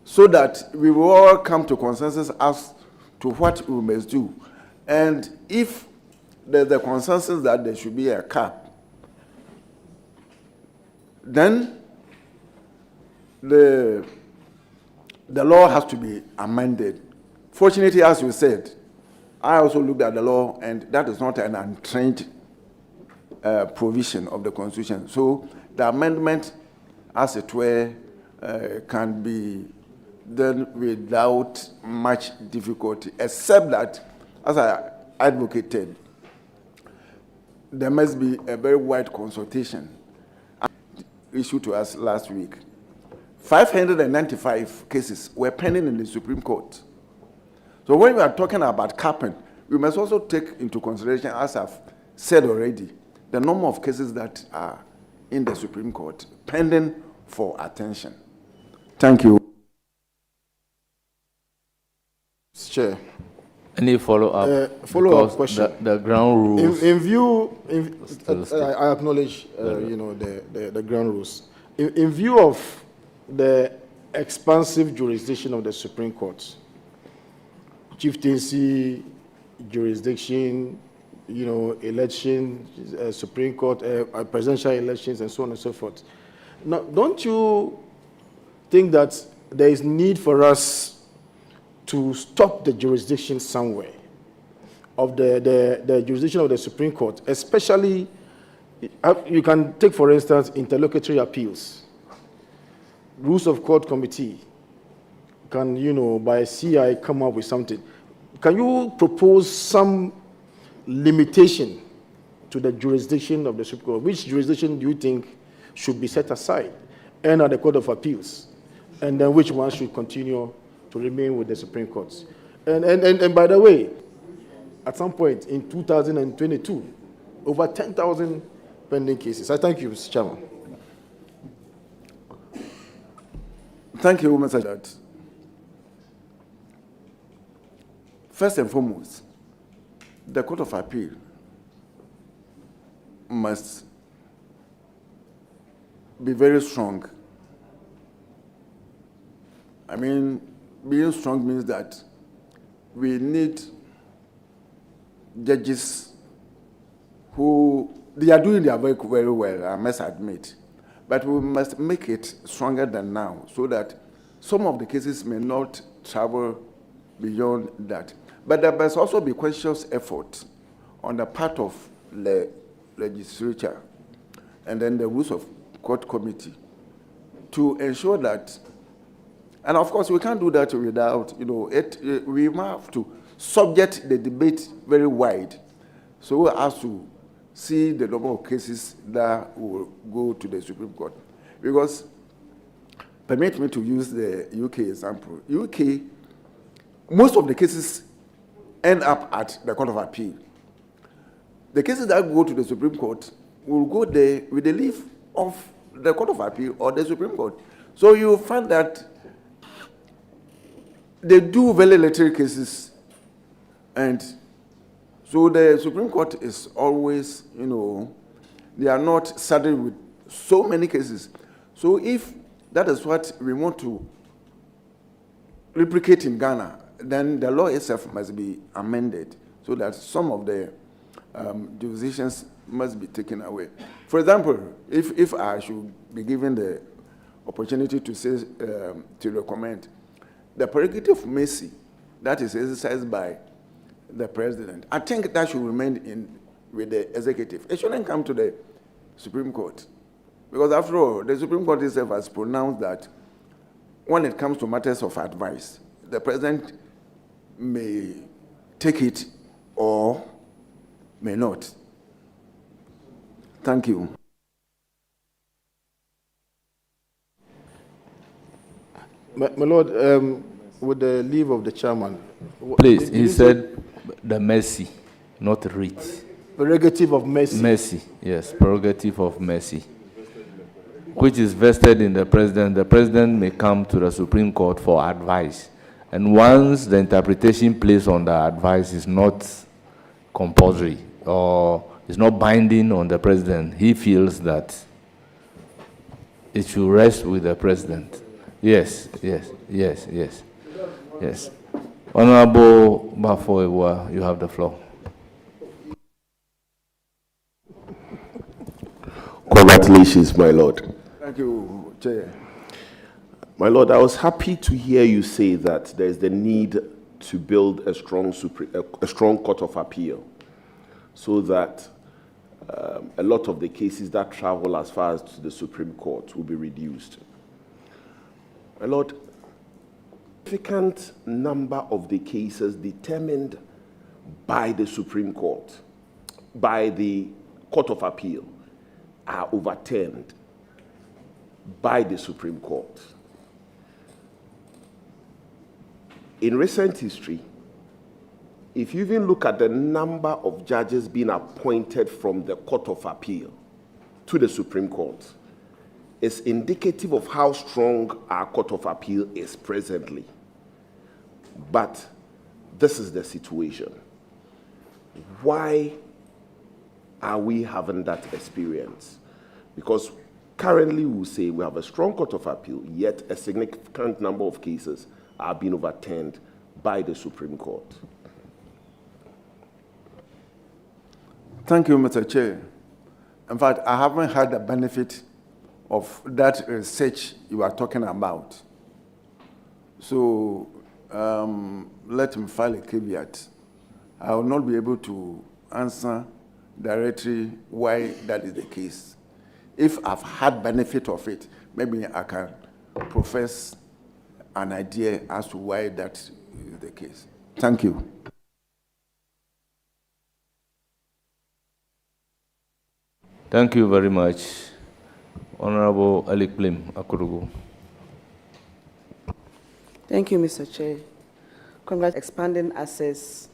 so that we will all come to consensus as to what we must do. And if there's a consensus that there should be a cap, then the law has to be amended. Fortunately, as you said, I also looked at the law, and that is not an untrained provision of the Constitution. So the amendment, as it were, can be done without much difficulty, except that, as I advocated, there must be a very wide consultation issued to us last week. 595 cases were pending in the Supreme Court. So when we are talking about capping, we must also take into consideration, as I've said already, the number of cases that are in the Supreme Court pending for attention. Thank you. Chair. Any follow-up? Follow-up question. The ground rules. I acknowledge, the ground rules. In view of the expansive jurisdiction of the Supreme Court, chieftaincy, jurisdiction, election, Supreme Court, presidential elections, and so on and so forth. Now, don't you think that there is need for us to stop the jurisdiction somewhere of the jurisdiction of the Supreme Court, especially, you can take, for instance, interlocutory appeals. Rules of Court Committee can, by CI, come up with something. Can you propose some limitation to to the jurisdiction of the Supreme Court? Which jurisdiction do you think should be set aside and at the Court of Appeals? And then which ones should continue to remain with the Supreme Court? And by the way, at some point in 2022, over 10,000 pending cases. I thank you, Mr. Chairman. Thank you, Mr. Judge. First and foremost, the Court of Appeal must be very strong. I mean, being strong means that we need judges who, they are doing their work very well, I must admit. But we must make it stronger than now so that some of the cases may not travel beyond that. But there must also be conscious effort on the part of the legislature and then the rules of court committee to ensure that, and of course we can't do that without, we have to subject the debate very wide so as to see the number of cases that will go to the Supreme Court. Because, permit me to use the UK example. UK, most of the cases end up at the Court of Appeal. The cases that go to the Supreme Court will go there with the leave of the Court of Appeal or the Supreme Court. So you find that they do very little cases, and so the Supreme Court is always, they are not saddled with so many cases. So if that is what we want to replicate in Ghana, then the law itself must be amended so that some of the jurisdictions must be taken away. For example, if I should be given the opportunity to say, to recommend, the prerogative of mercy that is exercised by the president, I think that should remain with the executive. It shouldn't come to the Supreme Court. Because after all, the Supreme Court itself has pronounced that when it comes to matters of advice, the president may take it or may not. Thank you. My Lord, with the leave of the chairman. Please, he said the mercy, not writ. Prerogative of mercy. Mercy, yes, prerogative of mercy, which is vested in the president. The president may come to the Supreme Court for advice. And once the interpretation placed on the advice is not compulsory or is not binding on the president, he feels that it should rest with the president. Yes. Honorable Bafo, you have the floor. Congratulations, my Lord. Thank you, Chair. My Lord, I was happy to hear you say that there is the need to build a strong Court of Appeal so that a lot of the cases that travel as far as to the Supreme Court will be reduced. My Lord, a significant number of the cases determined by the Supreme Court, by the Court of Appeal, are overturned by the Supreme Court. In recent history, if you even look at the number of judges being appointed from the Court of Appeal to the Supreme Court, it's indicative of how strong our Court of Appeal is presently. But this is the situation. Why are we having that experience? Because currently we say we have a strong Court of Appeal, yet a significant number of cases are being overturned by the Supreme Court. Thank you, Mr. Chair. In fact, I haven't had the benefit of that research you are talking about. So let me file a caveat. I will not be able to answer directly why that is the case. If I've had benefit of it, maybe I can profess an idea as to why that is the case. Thank you. Thank you very much. Honorable Alec Blim Akurugu. Thank you, Mr. Chair. Congrats expanding access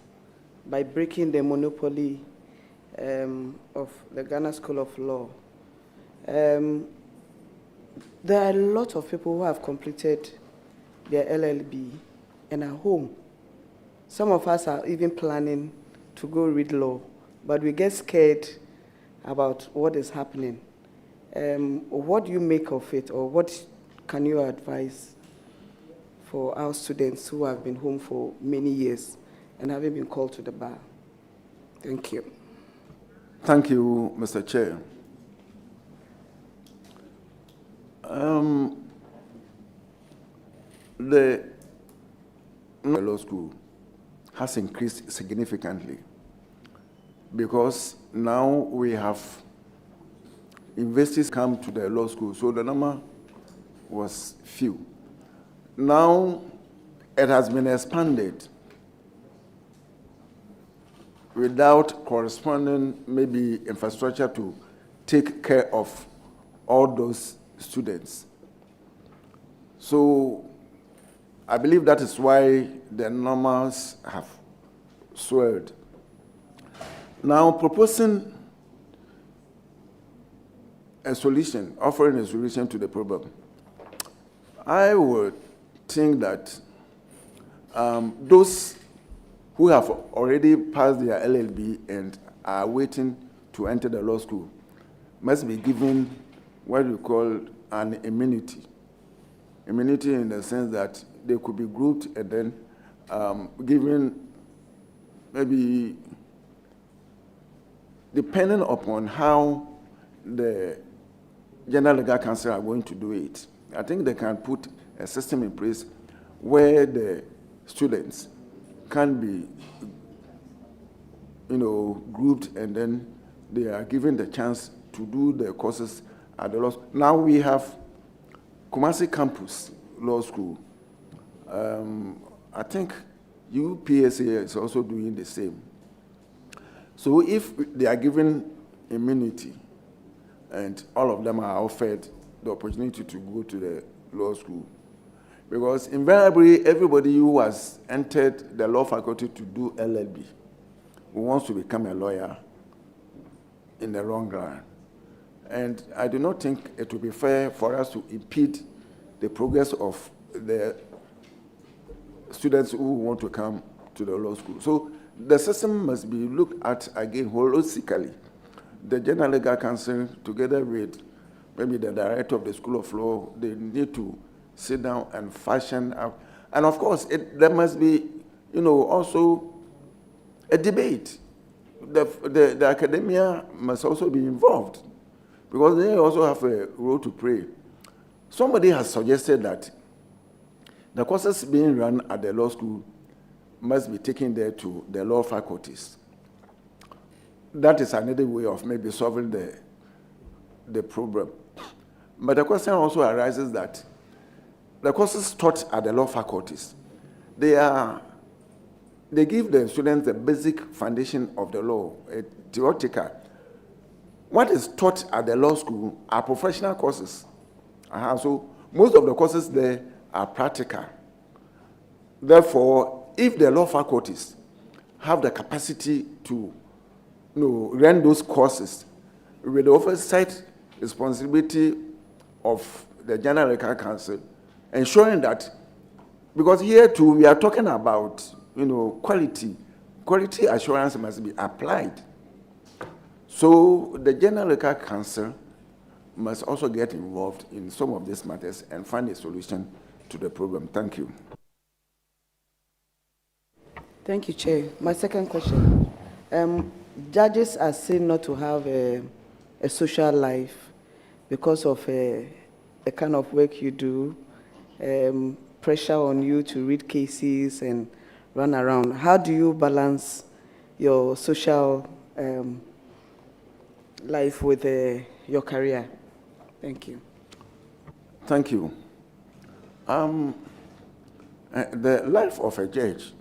by breaking the monopoly of the Ghana School of Law. There are a lot of people who have completed their LLB and are home. Some of us are even planning to go read law, but we get scared about what is happening. What do you make of it, or what can you advise for our students who have been home for many years and haven't been called to the bar? Thank you. Thank you, Mr. Chair. The law school has increased significantly because now we have universities come to the law school, so the number was few. Now it has been expanded without corresponding maybe infrastructure to take care of all those students. So I believe that is why the numbers have swelled. Now proposing a solution, offering a solution to the problem, I would think that those who have already passed their LLB and are waiting to enter the law school must be given what we call an immunity. Immunity in the sense that they could be grouped and then given maybe depending upon how the General Legal Council are going to do it. I think they can put a system in place where the students can be, grouped, and then they are given the chance to do the courses at the law school. Now we have Kumasi Campus Law School. I think UPSA is also doing the same. So if they are given immunity and all of them are offered the opportunity to go to the law school, because invariably everybody who has entered the law faculty to do LLB who wants to become a lawyer in the long run. And I do not think it would be fair for us to impede the progress of the students who want to come to the law school. So the system must be looked at again holistically. The General Legal Council, together with maybe the director of the School of Law, they need to sit down and fashion out. And of course, there must be, also a debate. The academia must also be involved because they also have a role to play. Somebody has suggested that the courses being run at the law school must be taken there to the law faculties. That is another way of maybe solving the problem. But the question also arises that the courses taught at the law faculties, they give the students the basic foundation of the law, theoretical. What is taught at the law school are professional courses. So most of the courses there are practical. Therefore, if the law faculties have the capacity to run those courses with the oversight responsibility of the General Legal Council, ensuring that, because here too we are talking about quality assurance must be applied. So the General Legal Council must also get involved in some of these matters and find a solution to the problem. Thank you. Thank you, Chair. My second question. Judges are seen not to have a social life because of the kind of work you do, pressure on you to read cases and run around. How do you balance your social life with your career? Thank you. Thank you. The life of a judge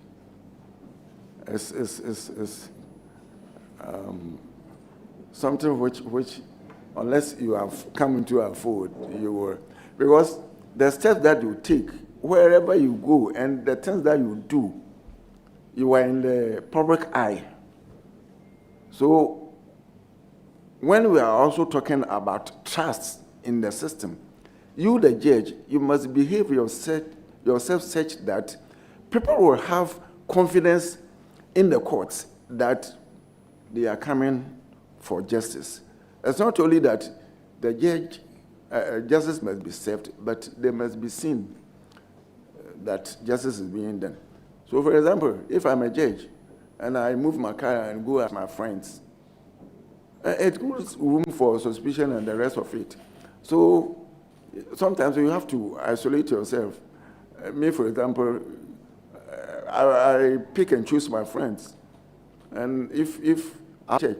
is something which unless you have come into our fold, you will. Because the steps that you take, wherever you go, and the things that you do, you are in the public eye. So when we are also talking about trust in the system, you, the judge, you must behave yourself such that people will have confidence in the courts that they are coming for justice. It's not only that the justice must be served, but they must be seen that justice is being done. So, for example, if I'm a judge and I move my car and go at my friends, it gives room for suspicion and the rest of it. So sometimes you have to isolate yourself. Me, for example, I pick and choose my friends. And if I check,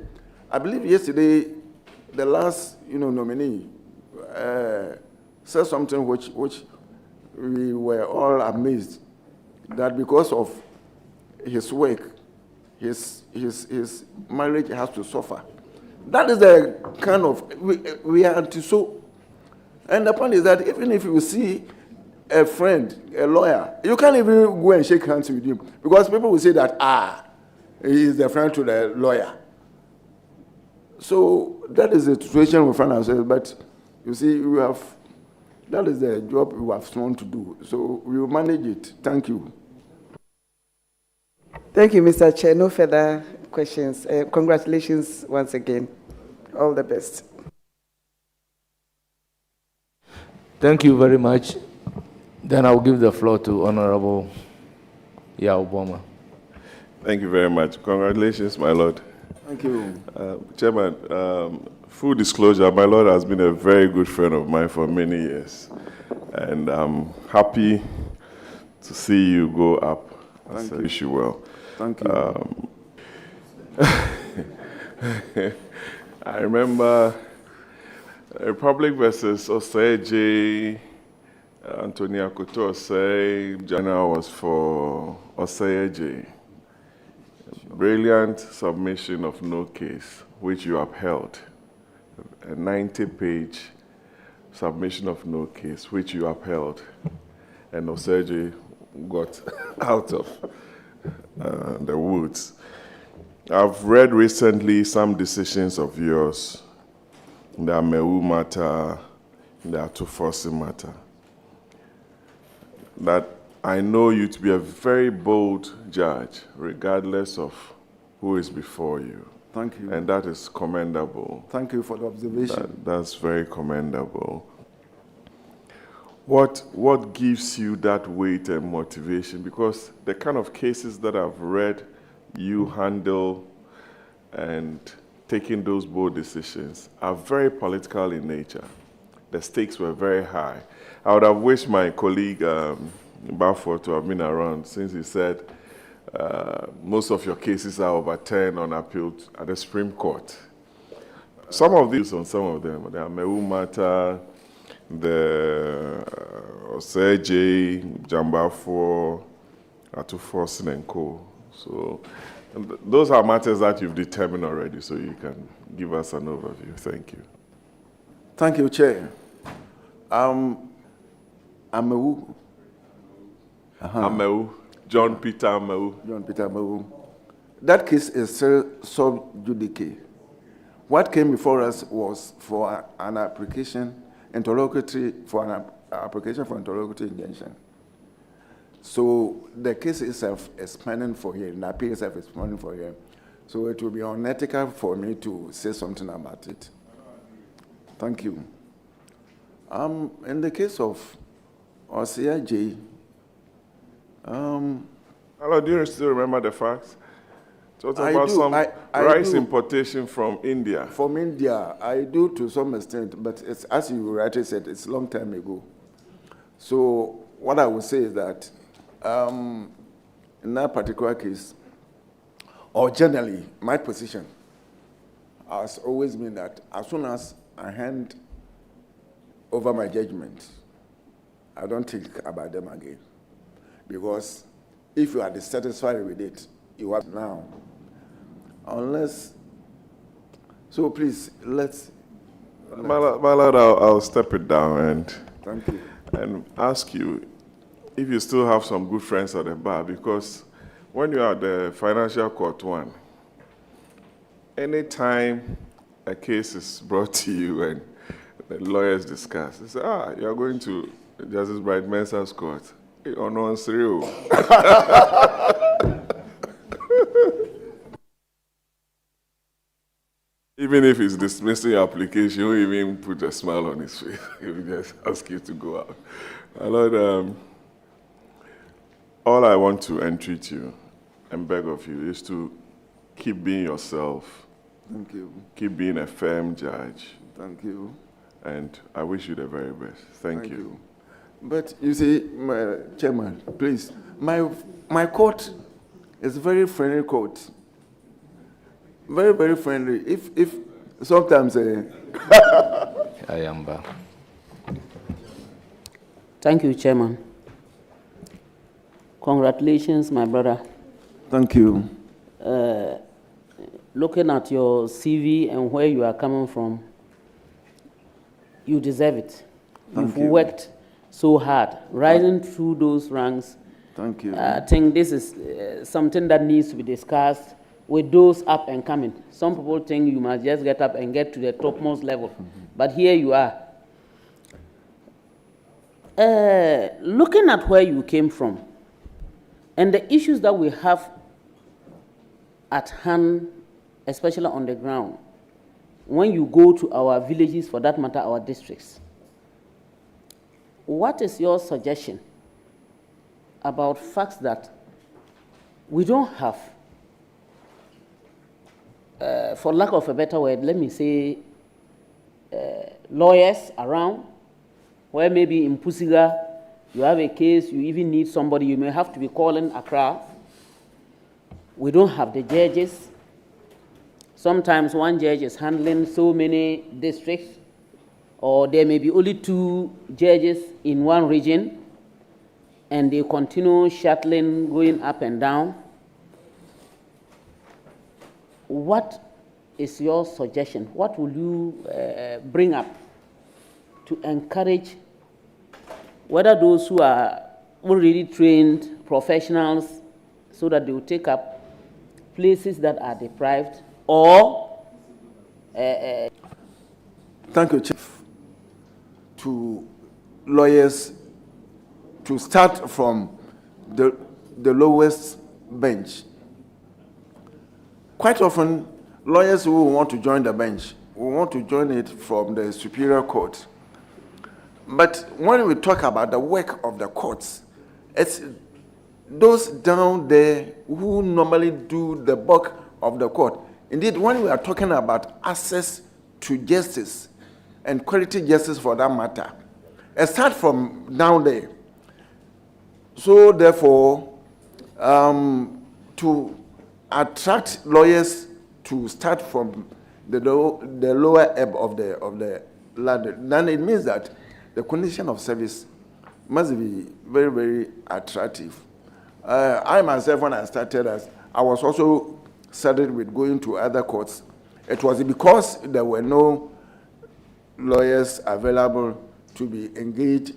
I believe yesterday, the last nominee said something which we were all amazed that because of his work, his marriage has to suffer. That is the kind of we are to so. And the point is that even if you see a friend, a lawyer, you can't even go and shake hands with him because people will say that he is the friend to the lawyer. So that is the situation we find ourselves. But you see, that is the job we have sworn to do. So we will manage it. Thank you. Thank you, Mr. Chair. No further questions. Congratulations once again. All the best. Thank you very much. Then I'll give the floor to Honorable Yaoboma. Thank you very much. Congratulations, my Lord. Thank you. Chairman, full disclosure, my Lord has been a very good friend of mine for many years. And I'm happy to see you go up. I wish you well. Thank you. I remember Republic versus Osei Antonia Koto Osei. Jana was for Osei. Brilliant submission of no case, which you upheld. A 90-page submission of no case, which you upheld. And Osei got out of the woods. I've read recently some decisions of yours, the Amewu matter, the Atufosi matter, that I know you to be a very bold judge, regardless of who is before you. Thank you. And that is commendable. Thank you for the observation. That's very commendable. What gives you that weight and motivation? Because the kind of cases that I've read you handle and taking those bold decisions are very political in nature. The stakes were very high. I would have wished my colleague Balfour to have been around, since he said most of your cases are overturned on appeal at the Supreme Court. Some of these, on some of them, the Amewu matter, the Osei, Jambafor, Atufosi and Co. So those are matters that you've determined already, so you can give us an overview. Thank you. Thank you, Chair. Amewu. Amewu. John Peter Amewu. John Peter Amewu. That case is still sub judice. What came before us was for an application, interlocutory, for an application for interlocutory injunction. So the case itself is pending for hearing. The appeal itself is pending for hearing. So it will be unethical for me to say something about it. Thank you. In the case of Osei, hello, do you still remember the facts? Talking about some rice importation from India. From India, I do to some extent, but it's, as you rightly said, it's a long time ago. So what I would say is that in that particular case, or generally, my position has always been that as soon as I hand over my judgment, I don't think about them again. Because if you are dissatisfied with it, you have now. Unless, so please, let's My lord, I'll step it down and Thank you. And ask you if you still have some good friends at the bar, because when you are at the financial court one, anytime a case is brought to you and the lawyers discuss, they say, you are going to Justice Bright Mensah's court. Hey, oh, no, it's real. Even if he's dismissing your application, he'll even put a smile on his face. He'll just ask you to go out. My Lord, all I want to entreat you and beg of you is to keep being yourself. Thank you. Keep being a firm judge. Thank you. And I wish you the very best. Thank you. But you see, my chairman, please, my court is a very friendly court. Very, very friendly. If sometimes I am back. Thank you, Chairman. Congratulations, my brother. Thank you. Looking at your CV and where you are coming from, you deserve it. You've worked so hard, rising through those ranks. Thank you. I think this is something that needs to be discussed with those up and coming. Some people think you must just get up and get to the topmost level, but here you are. Looking at where you came from and the issues that we have at hand, especially on the ground, when you go to our villages, for that matter, our districts, what is your suggestion about facts that we don't have, for lack of a better word, let me say, lawyers around, where maybe in Pusiga, you have a case, you even need somebody, you may have to be calling Accra. We don't have the judges. Sometimes one judge is handling so many districts, or there may be only 2 judges in one region, and they continue shuttling, going up and down. What is your suggestion? What will you bring up to encourage whether those who are already trained professionals so that they will take up places that are deprived, or Thank you, Chief. To lawyers to start from the lowest bench. Quite often, lawyers who want to join the bench will want to join it from the superior court. But when we talk about the work of the courts, it's those down there who normally do the bulk of the court. Indeed, when we are talking about access to justice and quality justice for that matter, it starts from down there. So therefore, to attract lawyers to start from the lower ebb of the ladder, then it means that the condition of service must be very, very attractive. I myself, when I started, I was also started with going to other courts. It was because there were no lawyers available to be engaged.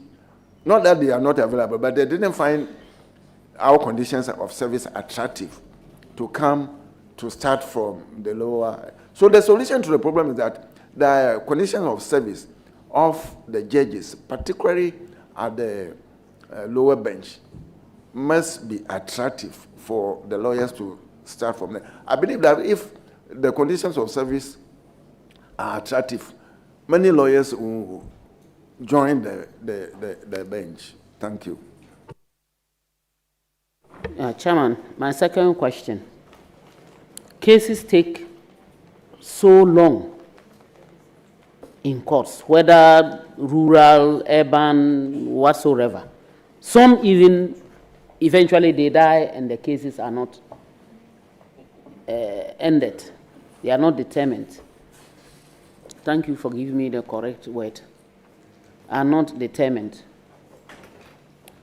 Not that they are not available, but they didn't find our conditions of service attractive to come to start from the lower. So the solution to the problem is that the conditions of service of the judges, particularly at the lower bench, must be attractive for the lawyers to start from there. I believe that if the conditions of service are attractive, many lawyers will join the bench. Thank you. Chairman, my second question. Cases take so long in courts, whether rural, urban, whatsoever. Some even, eventually they die and the cases are not ended. They are not determined. Thank you for giving me the correct word. Are not determined.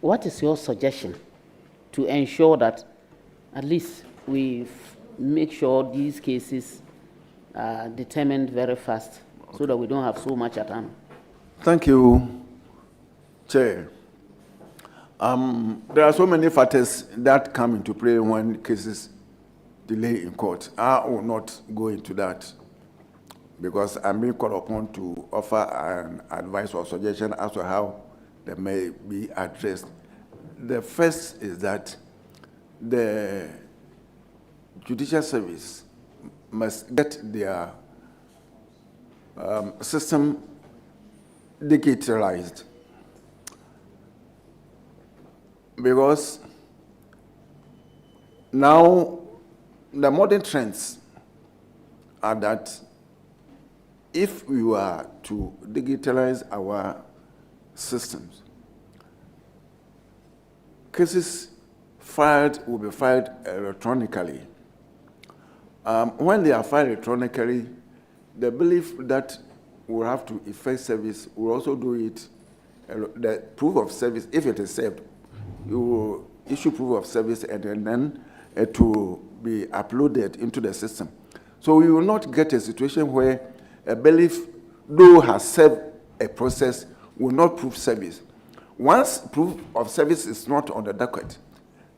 What is your suggestion to ensure that at least we make sure these cases are determined very fast? so that we don't have so much at hand. Thank you, Chair. There are so many factors that come into play when cases delay in court. I will not go into that because I'm being called upon to offer an advice or suggestion as to how they may be addressed. The first is that the judicial service must get their system digitalized, because now the modern trends are that if we were to digitalize our systems, cases filed will be filed electronically. When they are filed electronically, the belief that we'll have to effect service, we'll also do it, the proof of service, if it is served, you will issue proof of service and then it will be uploaded into the system. So we will not get a situation where a bailiff, though has served a process, will not prove service. Once proof of service is not on the docket,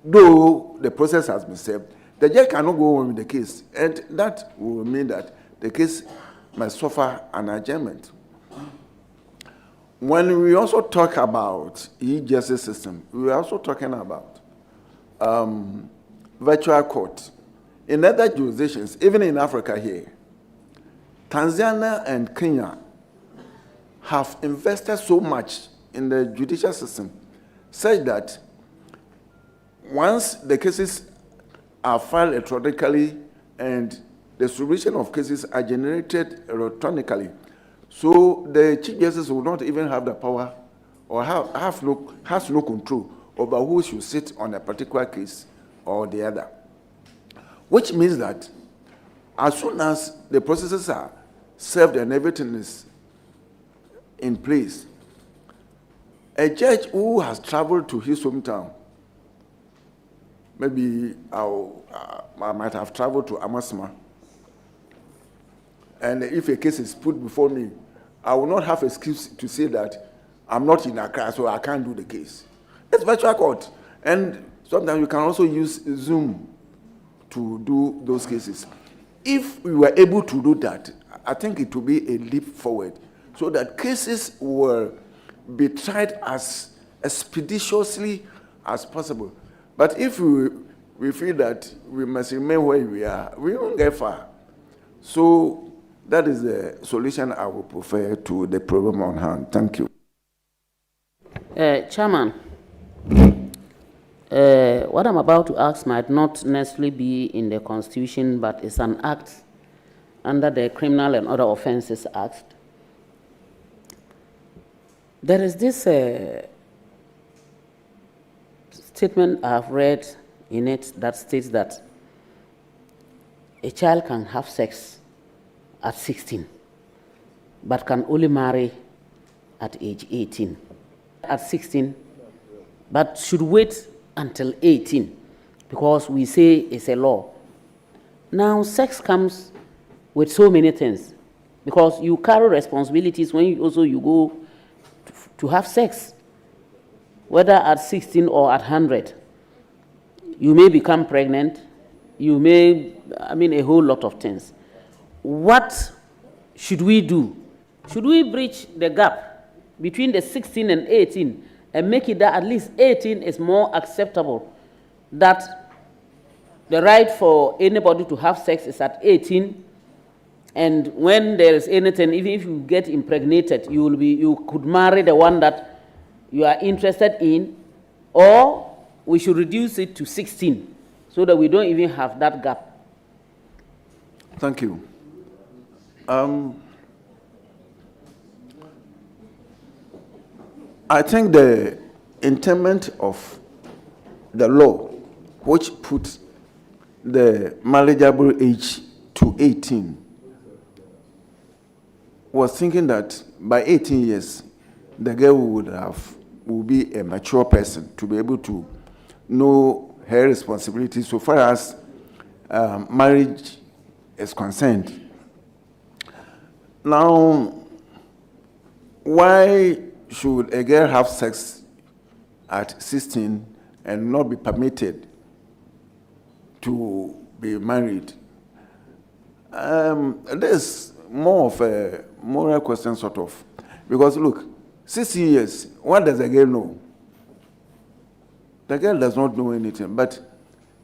though the process has been served, the judge cannot go on with the case, and that will mean that the case must suffer an adjournment. When we also talk about e-justice system, we are also talking about virtual court. In other jurisdictions, even in Africa here, Tanzania and Kenya have invested so much in the judicial system, such that once the cases are filed electronically and the submission of cases are generated electronically, so the Chief Justice will not even have the power or has no control over who should sit on a particular case or the other. Which means that as soon as the processes are served and everything is in place, a judge who has traveled to his hometown, maybe I might have traveled to Amasma, and if a case is put before me, I will not have an excuse to say that I'm not in Accra, so I can't do the case. It's virtual court. And sometimes you can also use Zoom to do those cases. If we were able to do that, I think it will be a leap forward, so that cases will be tried as expeditiously as possible. But if we feel that we must remain where we are, we won't get far. So that is the solution I would prefer to the problem on hand. Thank you. Chairman, what I'm about to ask might not necessarily be in the Constitution, but it's an act under the Criminal and Other Offences Act. There is this statement I've read in it that states that a child can have sex at 16, but can only marry at age 18. At 16, but should wait until 18, because we say it's a law. Now, sex comes with so many things, because you carry responsibilities when you go to have sex, whether at 16 or at 100. You may become pregnant, you may, a whole lot of things. What should we do? Should we bridge the gap between the 16 and 18 and make it that at least 18 is more acceptable, that the right for anybody to have sex is at 18, and when there is anything, even if you get impregnated, you could marry the one that you are interested in, or we should reduce it to 16 so that we don't even have that gap? Thank you. I think the interment of the law, which put the marriageable age to 18, was thinking that by 18 years, the girl would be a mature person to be able to know her responsibilities so far as marriage is concerned. Now, why should a girl have sex at 16 and not be permitted to be married? There's more of a moral question, sort of. Because look, 16 years, what does a girl know? The girl does not know anything. But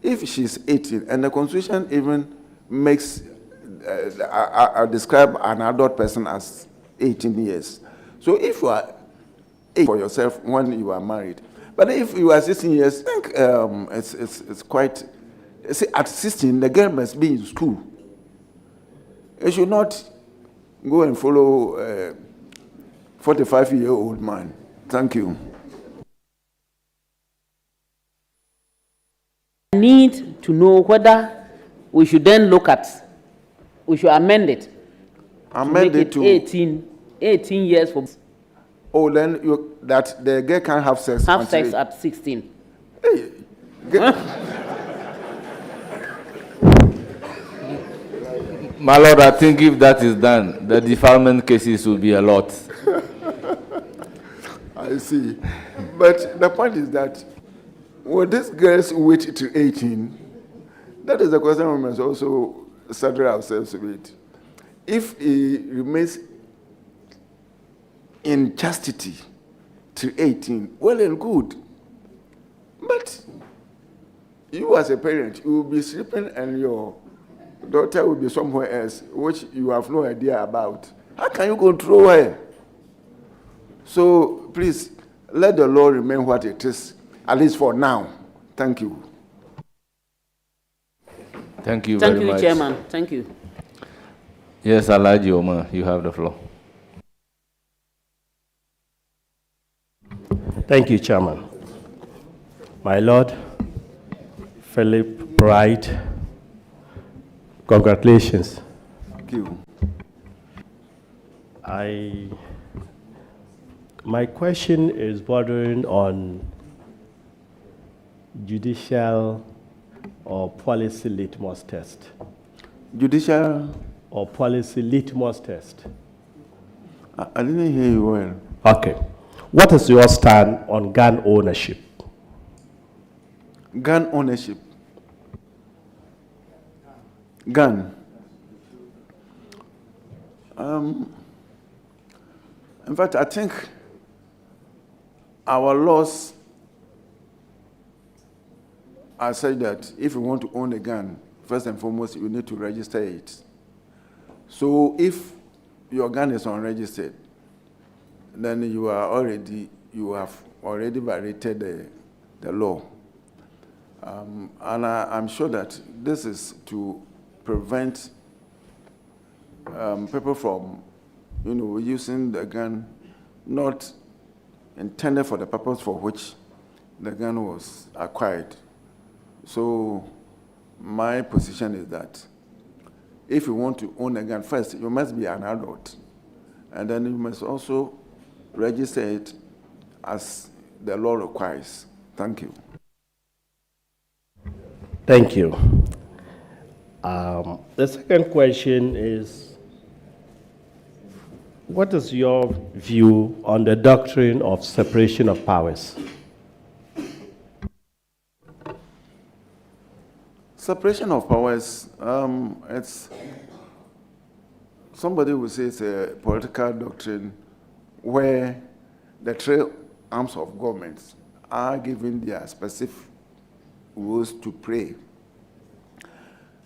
if she's 18, and the Constitution even makes, describe an adult person as 18 years. So if you are 8 for yourself when you are married, but if you are 16 years, I think it's quite. See, at 16, the girl must be in school. You should not go and follow a 45-year-old man. Thank you. I need to know whether we should then look at, we should amend it. Amend it to 18 years for. Oh, then that the girl can't have sex. Have sex at 16. Hey, My Lord, I think if that is done, the defilement cases will be a lot. I see. But the point is that when these girls wait to 18, that is the question we must also settle ourselves with. If he remains in chastity to 18, well and good. But you as a parent, you will be sleeping and your daughter will be somewhere else, which you have no idea about. How can you control her? So please, let the law remain what it is, at least for now. Thank you. Thank you very much. Thank you, Chairman. Thank you. Yes, Alhaji Omar, you have the floor. Thank you, Chairman. My Lord, Philip Bright, congratulations. Thank you. My question is bordering on judicial or policy litmus test. Judicial or policy litmus test. I didn't hear you well. Okay. What is your stand on gun ownership? Gun ownership. Gun. In fact, I think our laws are such that if you want to own a gun, first and foremost, you need to register it. So if your gun is unregistered, then you have already violated the law. And I'm sure that this is to prevent people from, using the gun not intended for the purpose for which the gun was acquired. So my position is that if you want to own a gun, first you must be an adult, and then you must also register it as the law requires. Thank you. Thank you. The second question is, what is your view on the doctrine of separation of powers? Separation of powers, it's, somebody will say it's a political doctrine where the three arms of government are given their specific rules to play.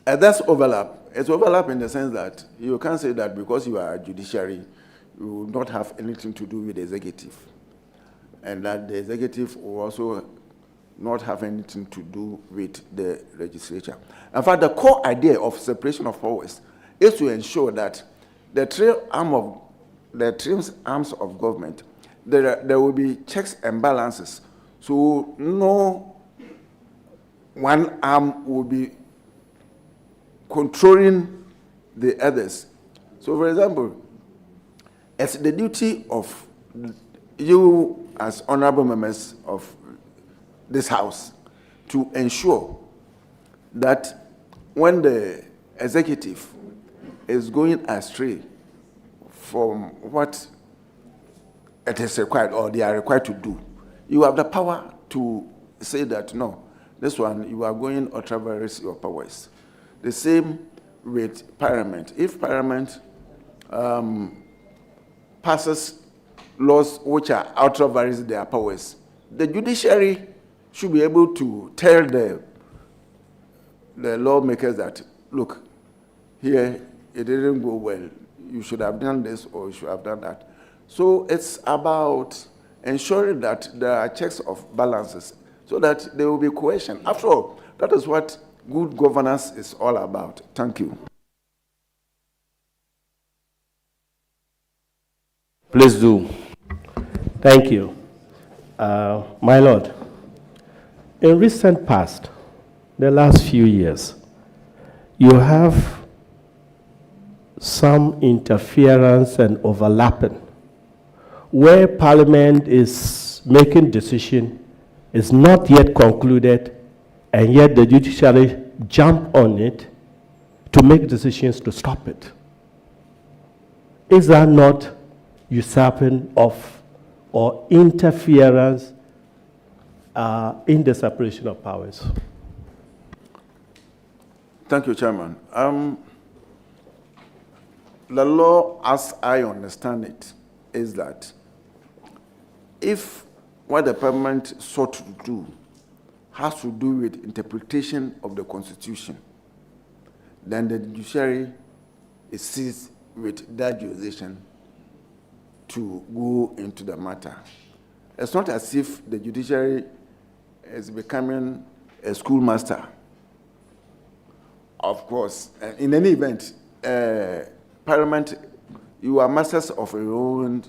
And that's overlap. It's overlap in the sense that you can't say that because you are a judiciary, you will not have anything to do with the executive. And that the executive will also not have anything to do with the legislature. In fact, the core idea of separation of powers is to ensure that the three arms of government, there will be checks and balances. So no one arm will be controlling the others. So for example, it's the duty of you as honorable members of this house to ensure that when the executive is going astray from what it is required or they are required to do, you have the power to say that, no, this one, you are going ultra vires your powers. The same with Parliament. If Parliament passes laws which are ultra vires their powers, the judiciary should be able to tell the lawmakers that, look, here it didn't go well. You should have done this or you should have done that. So it's about ensuring that there are checks of balances so that there will be cohesion. After all, that is what good governance is all about. Thank you. Please do. Thank you. My Lord, in recent past, the last few years, you have some interference and overlapping where Parliament is making decision, is not yet concluded, and yet the judiciary jump on it to make decisions to stop it. Is that not usurping of or interference in the separation of powers? Thank you, Chairman. The law, as I understand it, is that if what the Parliament sought to do has to do with interpretation of the Constitution, then the judiciary is seized with that jurisdiction to go into the matter. It's not as if the judiciary is becoming a schoolmaster. Of course, in any event, Parliament, you are masters of your own,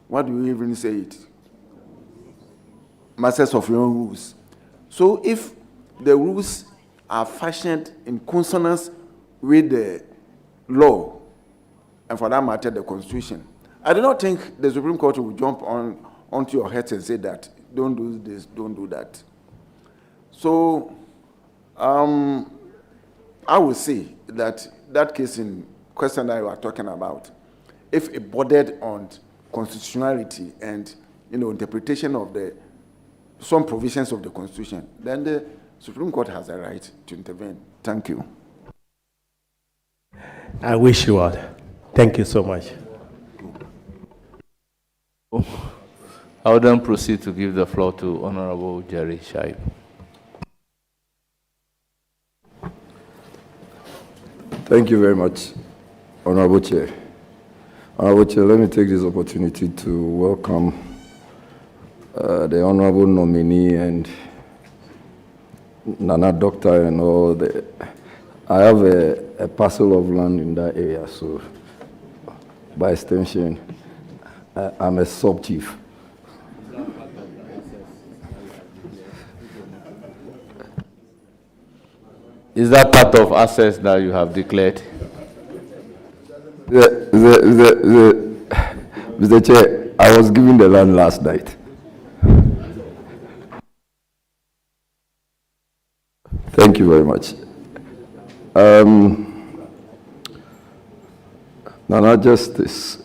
what do you even say it? Masters of your own rules. So if the rules are fashioned in consonance with the law, and for that matter, the Constitution, I do not think the Supreme Court will jump onto your head and say that, don't do this, don't do that. So I would say that that case in question that you are talking about, if it bordered on constitutionality and interpretation of some provisions of the Constitution, then the Supreme Court has a right to intervene. Thank you. I wish you all. Thank you so much. I will then proceed to give the floor to Honorable Jerry Shaib. Thank you very much, Honorable Chair. Honorable Chair, let me take this opportunity to welcome the Honorable Nominee and Nana Doctor and all the... I have a parcel of land in that area, so by extension, I'm a sub-chief. Is that part of assets that you have declared? Mr. Chair, I was given the land last night. Thank you very much. Nana Justice,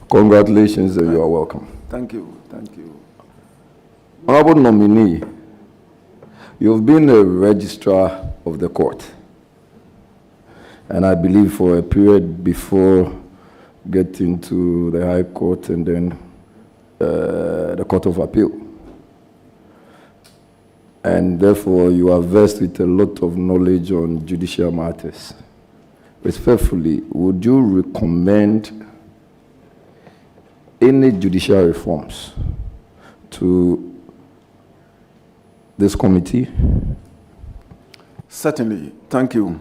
congratulations and you are welcome. Thank you, thank you. Honorable Nominee, you've been a registrar of the court, and I believe for a period before getting to the High Court and then the Court of Appeal. And therefore, you are versed with a lot of knowledge on judicial matters. Respectfully, would you recommend any judicial reforms to this committee? Certainly. Thank you.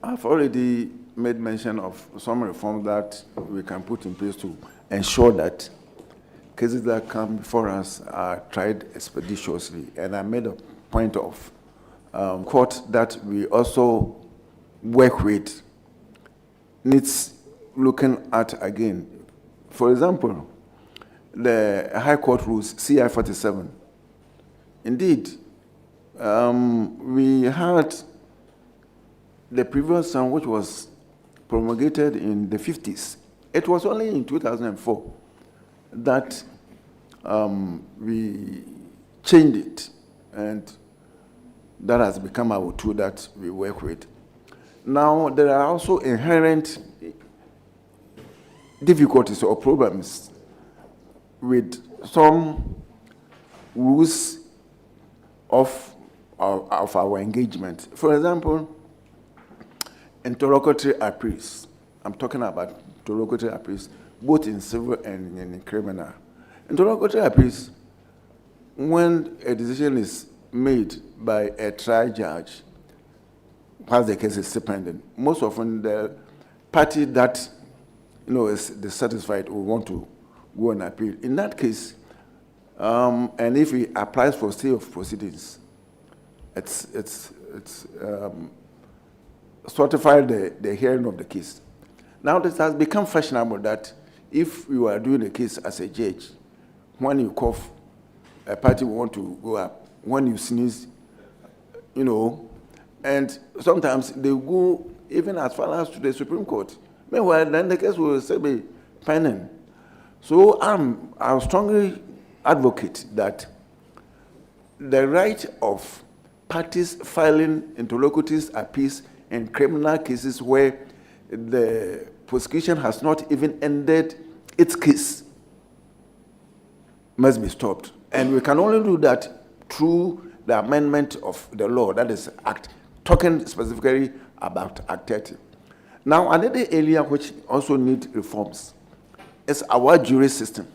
I've already made mention of some reforms that we can put in place to ensure that cases that come before us are tried expeditiously. And I made a point of court that we also work with needs looking at again. For example, the High Court rules, CI 47. Indeed, we had the previous one, which was promulgated in the 50s. It was only in 2004 that we changed it, and that has become our tool that we work with. Now, there are also inherent difficulties or problems with some rules of our engagement. For example, interlocutory appeals. I'm talking about interlocutory appeals, both in civil and in criminal. Interlocutory appeals, when a decision is made by a trial judge, while the case is pending, most often the party that is dissatisfied will want to go on appeal. In that case, and if he applies for stay of proceedings, it's certify the hearing of the case. Now, this has become fashionable that if you are doing a case as a judge, when you cough, a party will want to go up. When you sneeze, and sometimes they go even as far as to the Supreme Court. Meanwhile, then the case will still be pending. So I strongly advocate that the right of parties filing interlocutory appeals in criminal cases where the prosecution has not even ended its case must be stopped. And we can only do that through the amendment of the law, that is Act, talking specifically about Act 30. Now, another area which also needs reforms is our jury system.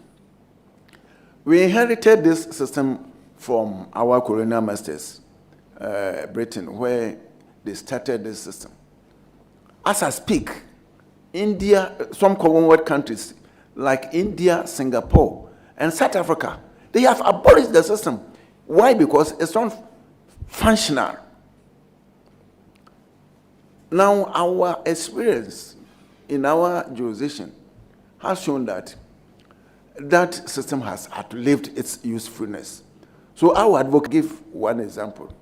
We inherited this system from our colonial masters, Britain, where they started this system. As I speak, India, some Commonwealth countries like India, Singapore, and South Africa, they have abolished the system. Why? Because it's not functional. Now, our experience in our jurisdiction has shown that that system has outlived its usefulness. So I would give one example.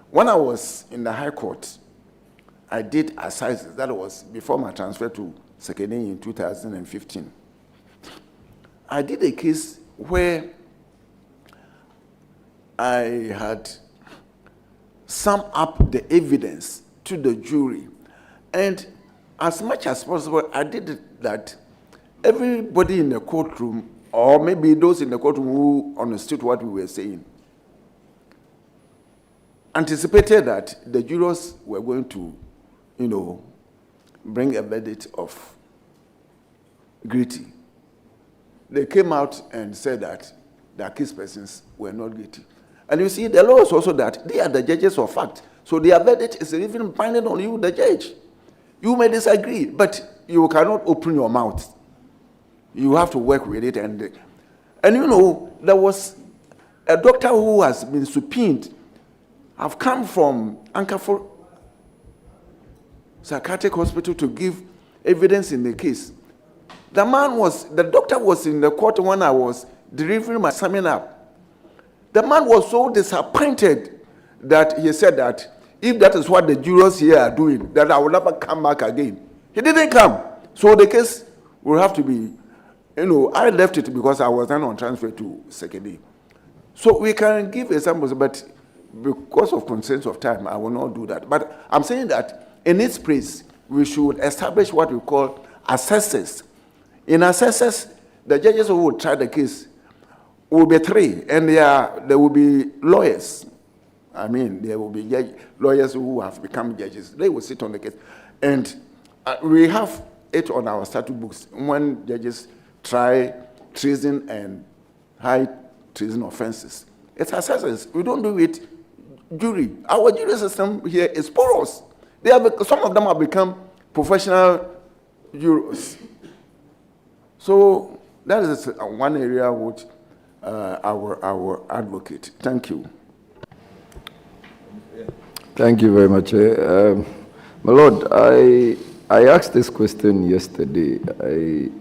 When I was in the High Court, I did assizes. That was before my transfer to Sekene in 2015. I did a case where I had summed up the evidence to the jury. And as much as possible, I did it that everybody in the courtroom, or maybe those in the courtroom who understood what we were saying, anticipated that the jurors were going to, bring a verdict of guilty. They came out and said that the accused persons were not guilty. And you see, the law is also that they are the judges of fact. So their verdict is even binding on you, the judge. You may disagree, but you cannot open your mouth. You have to work with it. And there was a doctor who has been subpoenaed, have come from Ankafor Psychiatric Hospital to give evidence in the case. The doctor was in the court when I was delivering my seminar. The man was so disappointed that he said that if that is what the jurors here are doing, that I will never come back again. He didn't come. So the case will have to be, I left it because I was then on transfer to Sekene. So we can give examples, but because of constraints of time, I will not do that. But I'm saying that in its place, we should establish what we call assessors. In assessors, the judges who will try the case will be 3, and there will be lawyers. There will be lawyers who have become judges. They will sit on the case. And we have it on our statute books when judges try treason and high treason offenses. It's assessors. We don't do it jury. Our jury system here is porous. Some of them have become professional jurors. So that is one area which our advocate. Thank you. Thank you very much. My Lord, I asked this question yesterday.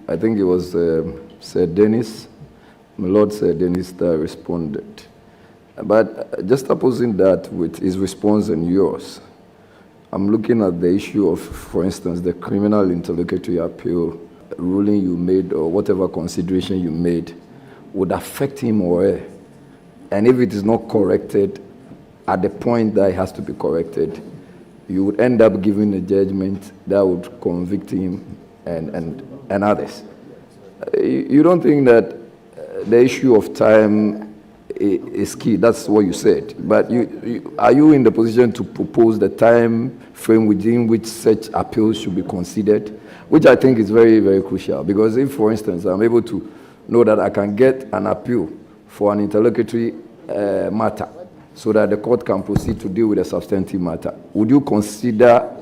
I think it was Sir Dennis, my Lord Sir Dennis, that responded. But just opposing that with his response and yours, I'm looking at the issue of, for instance, the criminal interlocutory appeal ruling you made or whatever consideration you made would affect him or her. And if it is not corrected at the point that it has to be corrected, you would end up giving a judgment that would convict him and others. You don't think that the issue of time is key? That's what you said. But are you in the position to propose the time frame within which such appeals should be considered? Which I think is very, very crucial. Because if, for instance, I'm able to know that I can get an appeal for an interlocutory matter so that the court can proceed to deal with a substantive matter, would you consider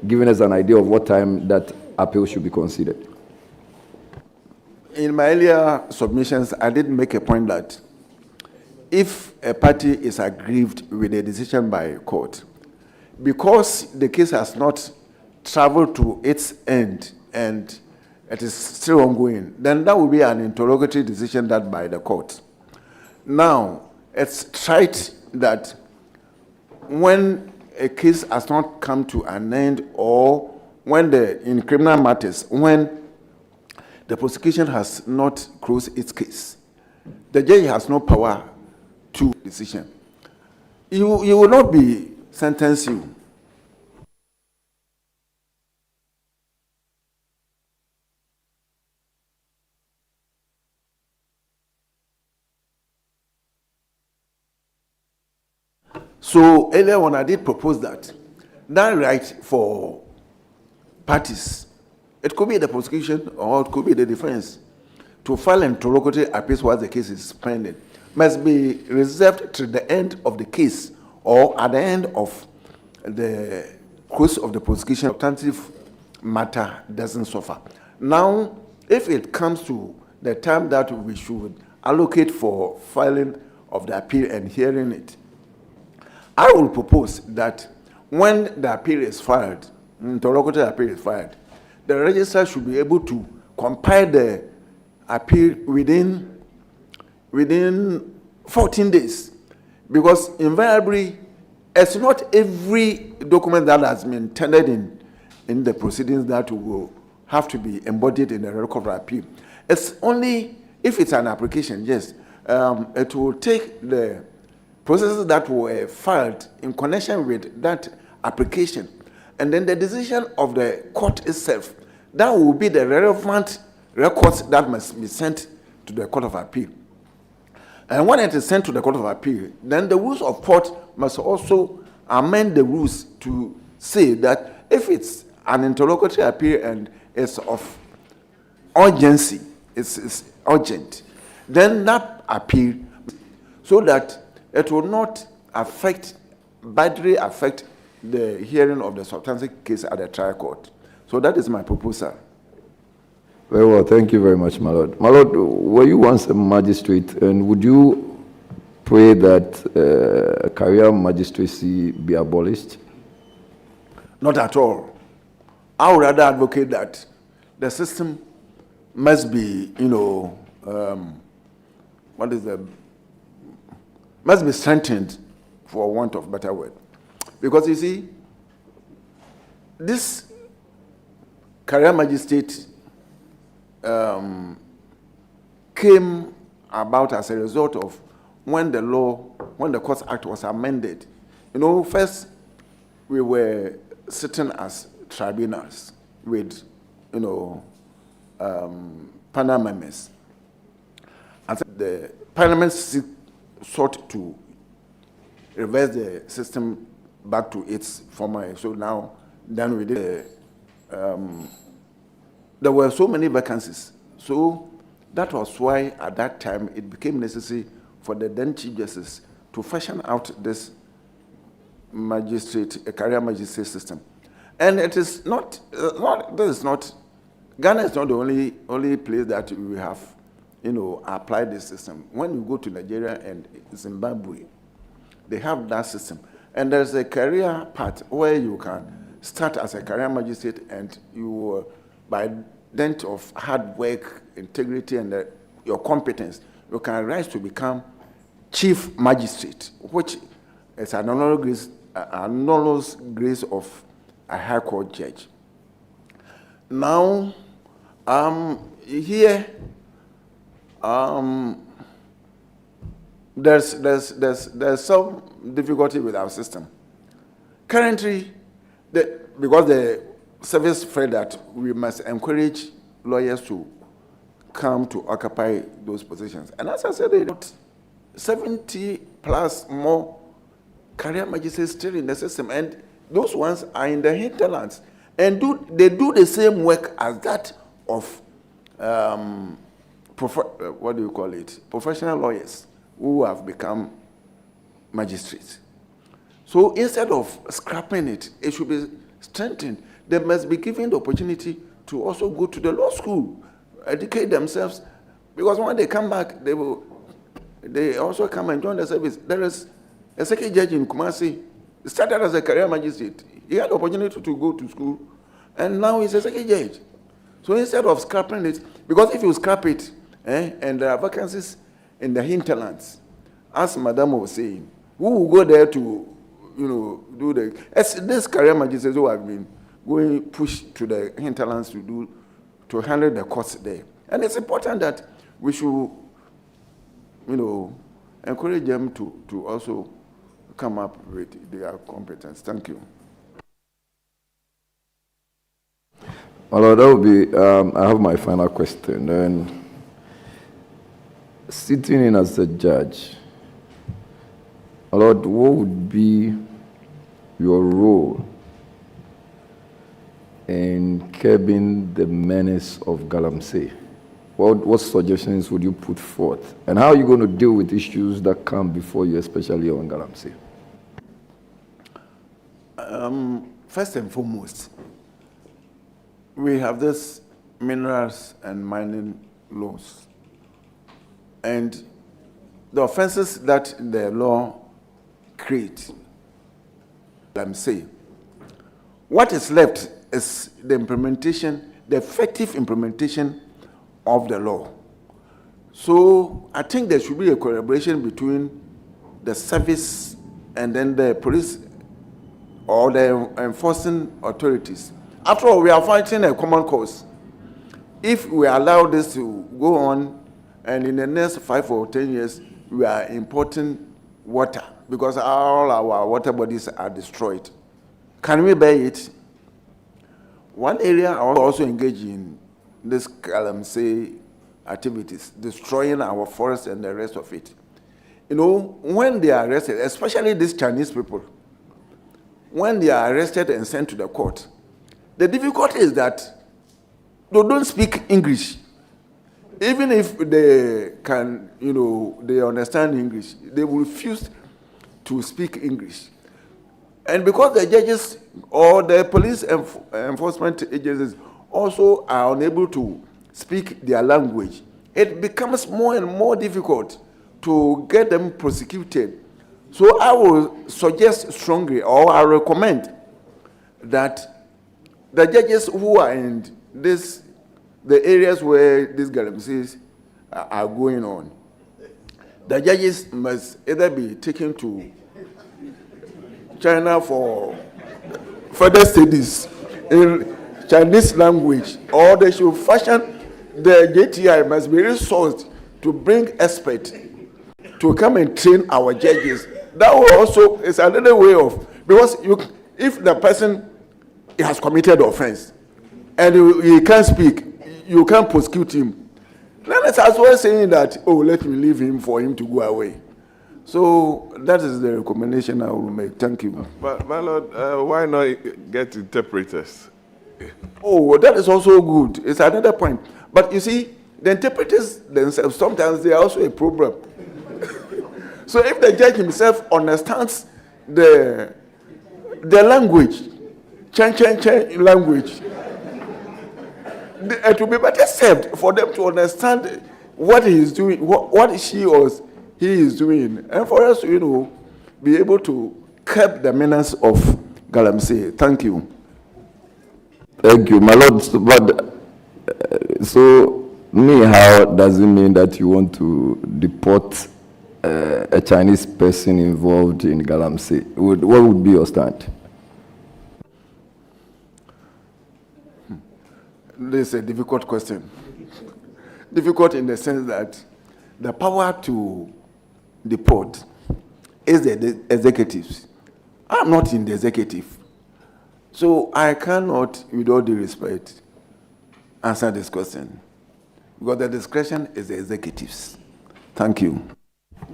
giving us an idea of what time that appeal should be considered? In my earlier submissions, I did make a point that if a party is aggrieved with a decision by a court, because the case has not traveled to its end and it is still ongoing, then that will be an interlocutory decision that by the court. Now, it's tried that when a case has not come to an end, or when in criminal matters, when the prosecution has not closed its case, the judge has no power to decision. You will not be sentencing. So earlier on, I did propose that right for parties, it could be the prosecution or it could be the defense, to file interlocutory appeals while the case is pending, must be reserved to the end of the case or at the end of the course of the prosecution. Substantive matter doesn't suffer. Now, if it comes to the time that we should allocate for filing of the appeal and hearing it, I will propose that when the appeal is filed, interlocutory appeal is filed, the registrar should be able to compile the appeal within 14 days. Because invariably, it's not every document that has been tendered in the proceedings that will have to be embodied in the record of appeal. It's only if it's an application, yes, it will take the processes that were filed in connection with that application, and then the decision of the court itself, that will be the relevant records that must be sent to the Court of Appeal. And when it is sent to the Court of Appeal, then the rules of court must also amend the rules to say that if it's an interlocutory appeal and it's of urgency, it's urgent, then that appeal, so that it will not badly affect the hearing of the substantive case at the trial court. So that is my proposal. Very well, thank you very much, my lord. My lord, were you once a magistrate, and would you pray that career magistracy be abolished? Not at all. I would rather advocate that the system must be, must be strengthened, for want of a better word. Because you see, this career magistrate came about as a result of when the Courts Act was amended. First we were sitting as tribunals with, panel members. And the Parliament sought to reverse the system back to its former. So now, then we did. There were so many vacancies. So that was why at that time it became necessary for the then Chief Justice to fashion out this career magistrate system. And it is not, Ghana is not the only place that we have, applied this system. When you go to Nigeria and Zimbabwe, they have that system. And there's a career part where you can start as a career magistrate, and you, by dint of hard work, integrity, and your competence, you can rise to become chief magistrate, which is an enormous grace of a High Court judge. Now, here, there's some difficulty with our system. Currently, because the service felt that we must encourage lawyers to come to occupy those positions. And as I said, they got 70 plus more career magistrates still in the system, and those ones are in the hinterlands. And they do the same work as that of, what do you call it, professional lawyers who have become magistrates. So instead of scrapping it, it should be strengthened. They must be given the opportunity to also go to the law school, educate themselves, because when they come back, they also come and join the service. There is a second judge in Kumasi, started as a career magistrate. He had the opportunity to go to school, and now he's a second judge. So instead of scrapping it, because if you scrap it, and there are vacancies in the hinterlands, as Madam was saying, who will go there to, do these career magistrates who have been going push to the hinterlands to handle the courts there. And it's important that we should, encourage them to also come up with their competence. Thank you. Well, that will be, I have my final question. And sitting in as a judge, Lord, what would be your role in curbing the menace of Galamsey? What suggestions would you put forth? And how are you going to deal with issues that come before you, especially on Galamsey? First and foremost, we have this minerals and mining laws. And the offenses that the law creates, Galamsey, what is left is the implementation, the effective implementation of the law. So I think there should be a collaboration between the service and then the police or the enforcing authorities. After all, we are fighting a common cause. If we allow this to go on, and in the next 5 or 10 years, we are importing water because all our water bodies are destroyed. Can we bear it? One area I also engage in this Galamsey activities, destroying our forests and the rest of it. When they are arrested, especially these Chinese people, when they are arrested and sent to the court, the difficulty is that they don't speak English. Even if they can, they understand English, they will refuse to speak English. And because the judges or the police enforcement agencies also are unable to speak their language, it becomes more and more difficult to get them prosecuted. So I will suggest strongly, or I recommend, that the judges who are in the areas where these Galamseys are going on, the judges must either be taken to China for further studies in Chinese language, or they should fashion, the JTI must be resourced to bring experts to come and train our judges. That will also is another way of, because if the person has committed offense and he can't speak, you can't prosecute him. Then it's as well saying that, let me leave him for him to go away. So that is the recommendation I will make. Thank you. But my Lord, why not get interpreters? That is also good. It's another point. But you see, the interpreters themselves, sometimes they are also a problem. So if the judge himself understands the language, language, it will be better served for them to understand what he is doing, what she or he is doing, and for us to, be able to curb the menace of Galamsey. Thank you. Thank you, my Lord. But so, how does it mean that you want to deport a Chinese person involved in Galamsey? What would be your stand? This is a difficult question. Difficult in the sense that the power to deport is the executives. I'm not in the executive. So I cannot, with all due respect, answer this question. Because the discretion is the executives. Thank you.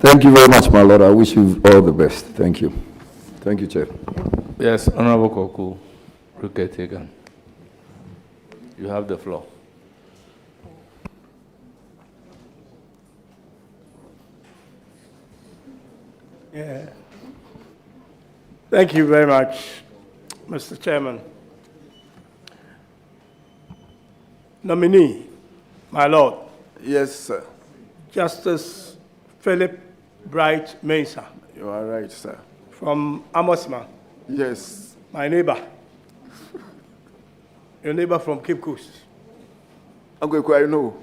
Thank you very much, my lord. I wish you all the best. Thank you. Thank you, Chair. Yes, Honorable Koku Ruketegan. You have the floor. Yeah. Thank you very much, Mr. Chairman. Nominee, my lord. Yes, sir. Justice Philip Bright Mensah. You are right, sir. From Amosma. Yes. My neighbor. Your neighbor from Cape Coast. Uncle, I know.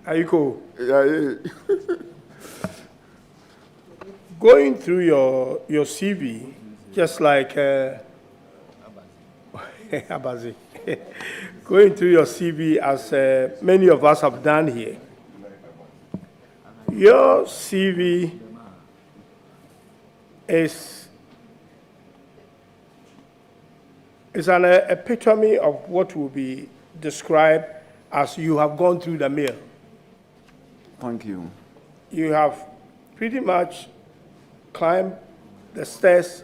Are you cool? Yeah. Going through your CV, just like Abazi, going through your CV as many of us have done here, your CV is an epitome of what will be described as you have gone through the mill. Thank you. You have pretty much climbed the stairs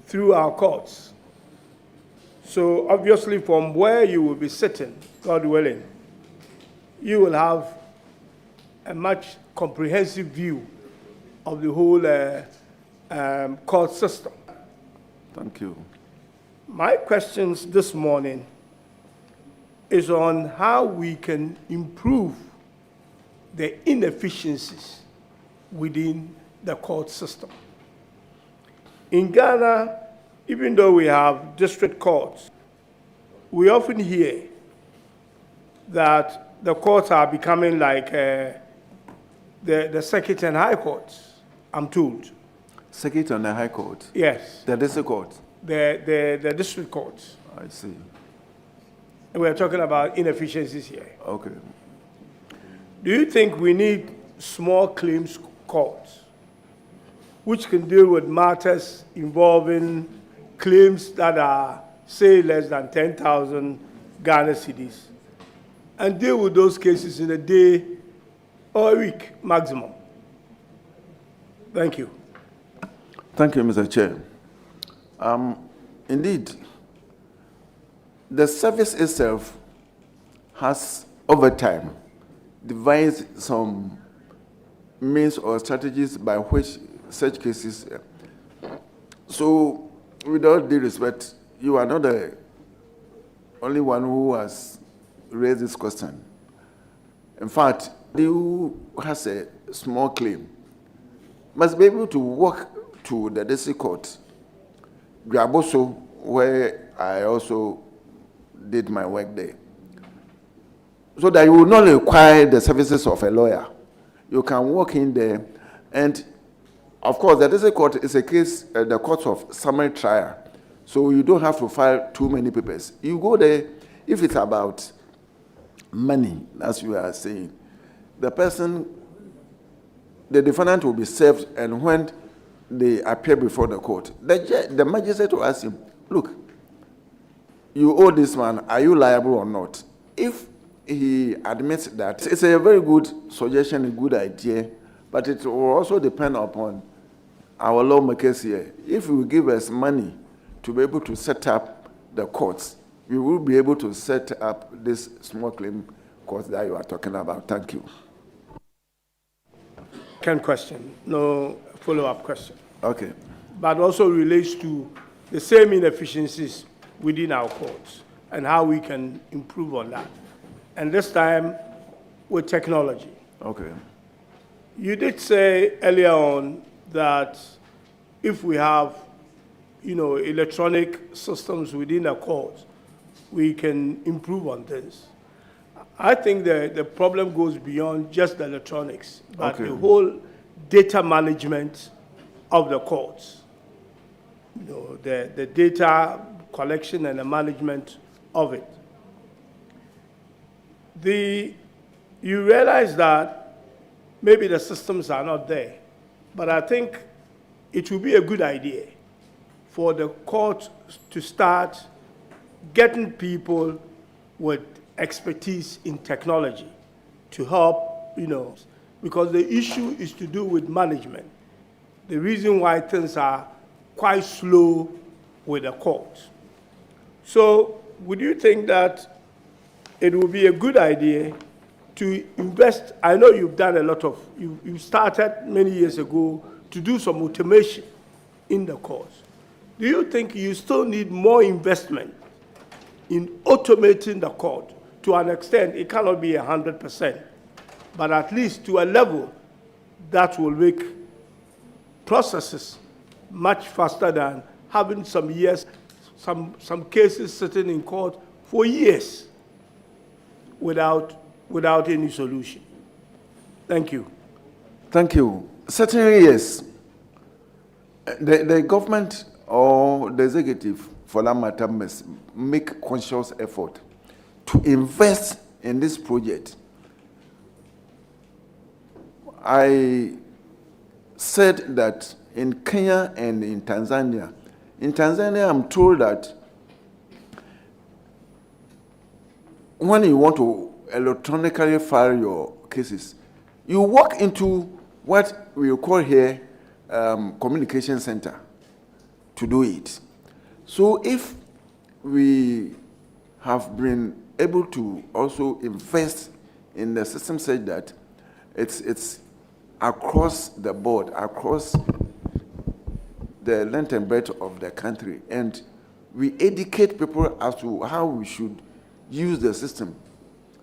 through our courts. So obviously from where you will be sitting, God willing, you will have a much comprehensive view of the whole court system. Thank you. My questions this morning is on how we can improve the inefficiencies within the court system. In Ghana, even though we have district courts, we often hear that the courts are becoming like the circuit and high courts, I'm told. Circuit and the high court? Yes. The district court? The district courts. I see. And we're talking about inefficiencies here. Okay. Do you think we need small claims courts which can deal with matters involving claims that are, say, less than 10,000 Ghana cedis, and deal with those cases in a day or a week maximum? Thank you. Thank you, Mr. Chair. Indeed, the service itself has, over time, devised some means or strategies by which such cases. So, with all due respect, you are not the only one who has raised this question. In fact, who has a small claim must be able to walk to the district court, Graboso, where I also did my work there, so that you will not require the services of a lawyer. You can walk in there, and of course, the district court is a case, the court of summary trial, so you don't have to file too many papers. You go there, if it's about money, as you are saying, the defendant will be served, and when they appear before the court, the magistrate will ask him, look, you owe this man, are you liable or not? If he admits that, it's a very good suggestion, a good idea, but it will also depend upon our lawmakers here. If you give us money to be able to set up the courts, we will be able to set up this small claim court that you are talking about. Thank you. Second question, no follow-up question. Okay. But also relates to the same inefficiencies within our courts and how we can improve on that. And this time with technology. Okay. You did say earlier on that if we have, electronic systems within a court, we can improve on this. I think the problem goes beyond just the electronics, but Okay. the whole data management of the courts. The data collection and the management of it. You realize that maybe the systems are not there, but I think it would be a good idea for the court to start getting people with expertise in technology to help, because the issue is to do with management. The reason why things are quite slow with the court. So would you think that it would be a good idea to invest? I know you've done a lot of, you started many years ago to do some automation in the courts. Do you think you still need more investment in automating the court? To an extent, it cannot be 100%, but at least to a level that will make processes much faster than having some years, some cases sitting in court for years without any solution. Thank you. Thank you. Certainly, yes. The government or the executive, for that matter, must make conscious effort to invest in this project. I said that in Kenya and in Tanzania, I'm told that when you want to electronically file your cases, you walk into what we call here communication center to do it. So if we have been able to also invest in the system such that it's across the board, across the length and breadth of the country, and we educate people as to how we should use the system,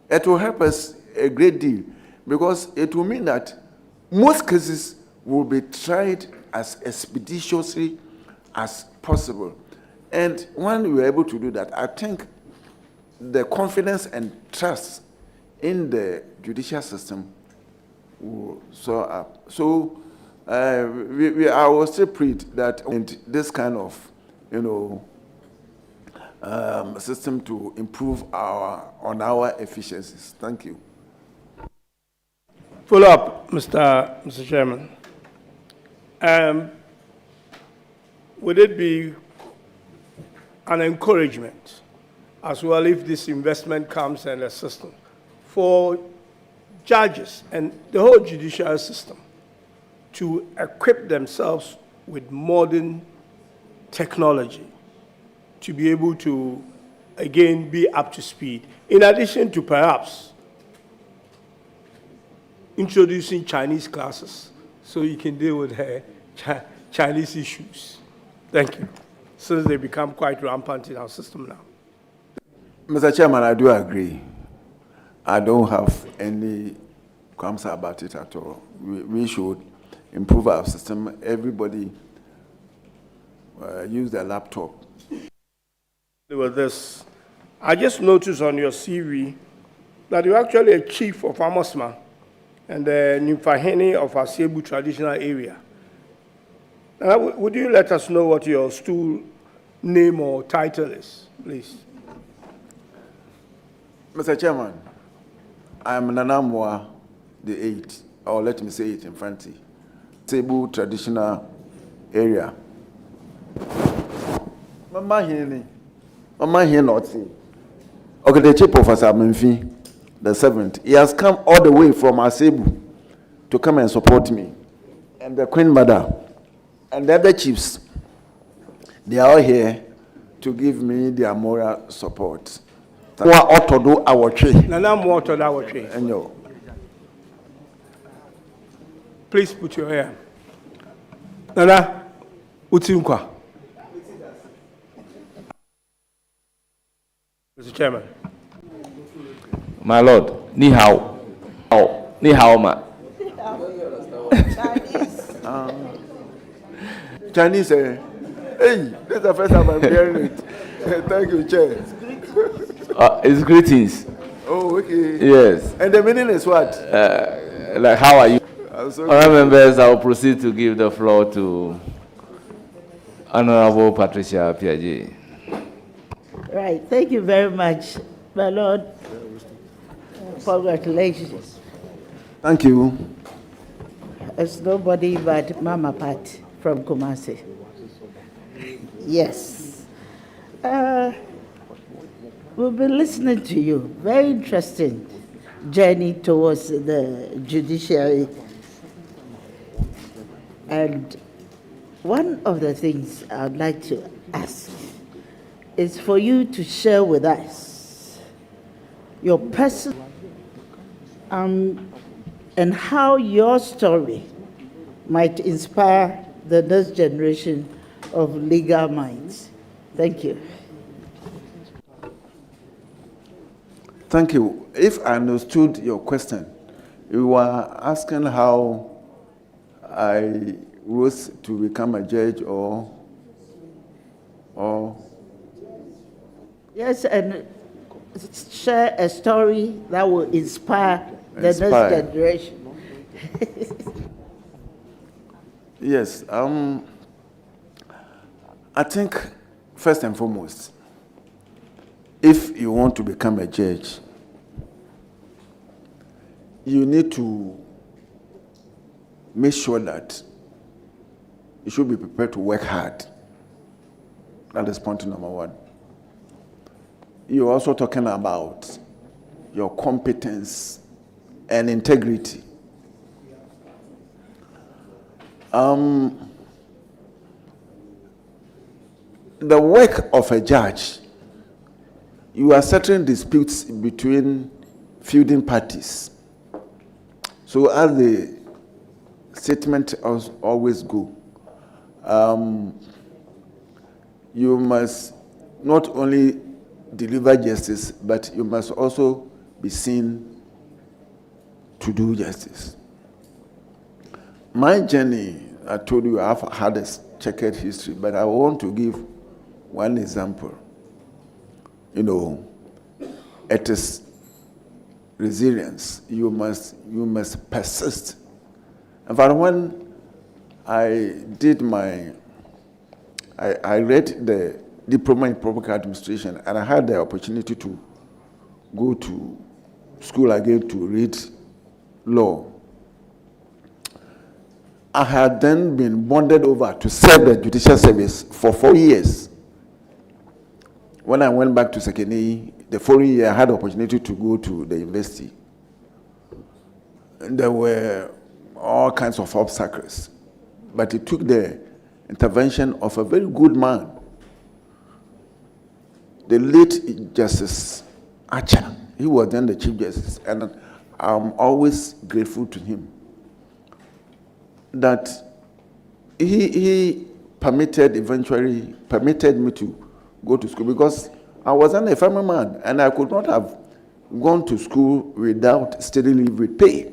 it will help us a great deal, because it will mean that most cases will be tried as expeditiously as possible. And when we are able to do that, I think the confidence and trust in the judicial system will soar up. So I was still pleased that this kind of, system to improve on our efficiencies. Thank you. Follow up, Mr. Chairman. Would it be an encouragement as well if this investment comes and a system for judges and the whole judicial system to equip themselves with modern technology to be able to, again, be up to speed, in addition to perhaps introducing Chinese classes so you can deal with Chinese issues? Thank you. Since they become quite rampant in our system now. Mr. Chairman, I do agree. I don't have any qualms about it at all. We should improve our system. Everybody use their laptop. With this, I just noticed on your CV that you're actually a chief of Amosma and the Nyumfahene of Asebu traditional area. Would you let us know what your stool name or title is, please? Mr. Chairman, I am Nanamwa the 8th, or let me say it in Fanti, Asebu traditional area. Mama here not see. Okay, the chief of Asabenfi, the 7th, he has come all the way from Asebu to come and support me. And the Queen Mother and the other chiefs, they are all here to give me their moral support. Please put your hand. Nana, Utinkwa. Mr. Chairman. My Lord, ni hao. Ni hao ma. Chinese, hey, this is the first time I'm hearing it. Thank you, Chair. It's greetings. Oh, okay. Yes. And the meaning is what? Like, how are you? So Honourable members, I will proceed to give the floor to Honourable Patricia Piaget. Right. Thank you very much, my Lord. Congratulations. Thank you. It's nobody but Mama Pat from Kumasi. Yes. We'll be listening to you. Very interesting journey towards the judiciary. And one of the things I'd like to ask is for you to share with us your personal and how your story might inspire the next generation of legal minds. Thank you. Thank you. If I understood your question, you were asking how I rose to become a judge or Yes, and share a story that will inspire the next generation. Yes, I think first and foremost, if you want to become a judge, you need to make sure that you should be prepared to work hard. That is point number one. You're also talking about your competence and integrity. The work of a judge, you are settling disputes between feuding parties. So as the statement always go, you must not only deliver justice, but you must also be seen to do justice. My journey, I told you, I've had a checkered history, but I want to give one example. You know, it is resilience. You must persist. In fact, when I did I read the diploma in public administration, and I had the opportunity to go to school again to read law. I had then been bonded over to serve the judicial service for 4 years. When I went back to Sekeni, the following year, I had the opportunity to go to the university. And there were all kinds of obstacles. But it took the intervention of a very good man, the late Justice Archer. He was then the Chief Justice, and I'm always grateful to him that he eventually permitted me to go to school, because I wasn't a family man and I could not have gone to school without steady leave with pay.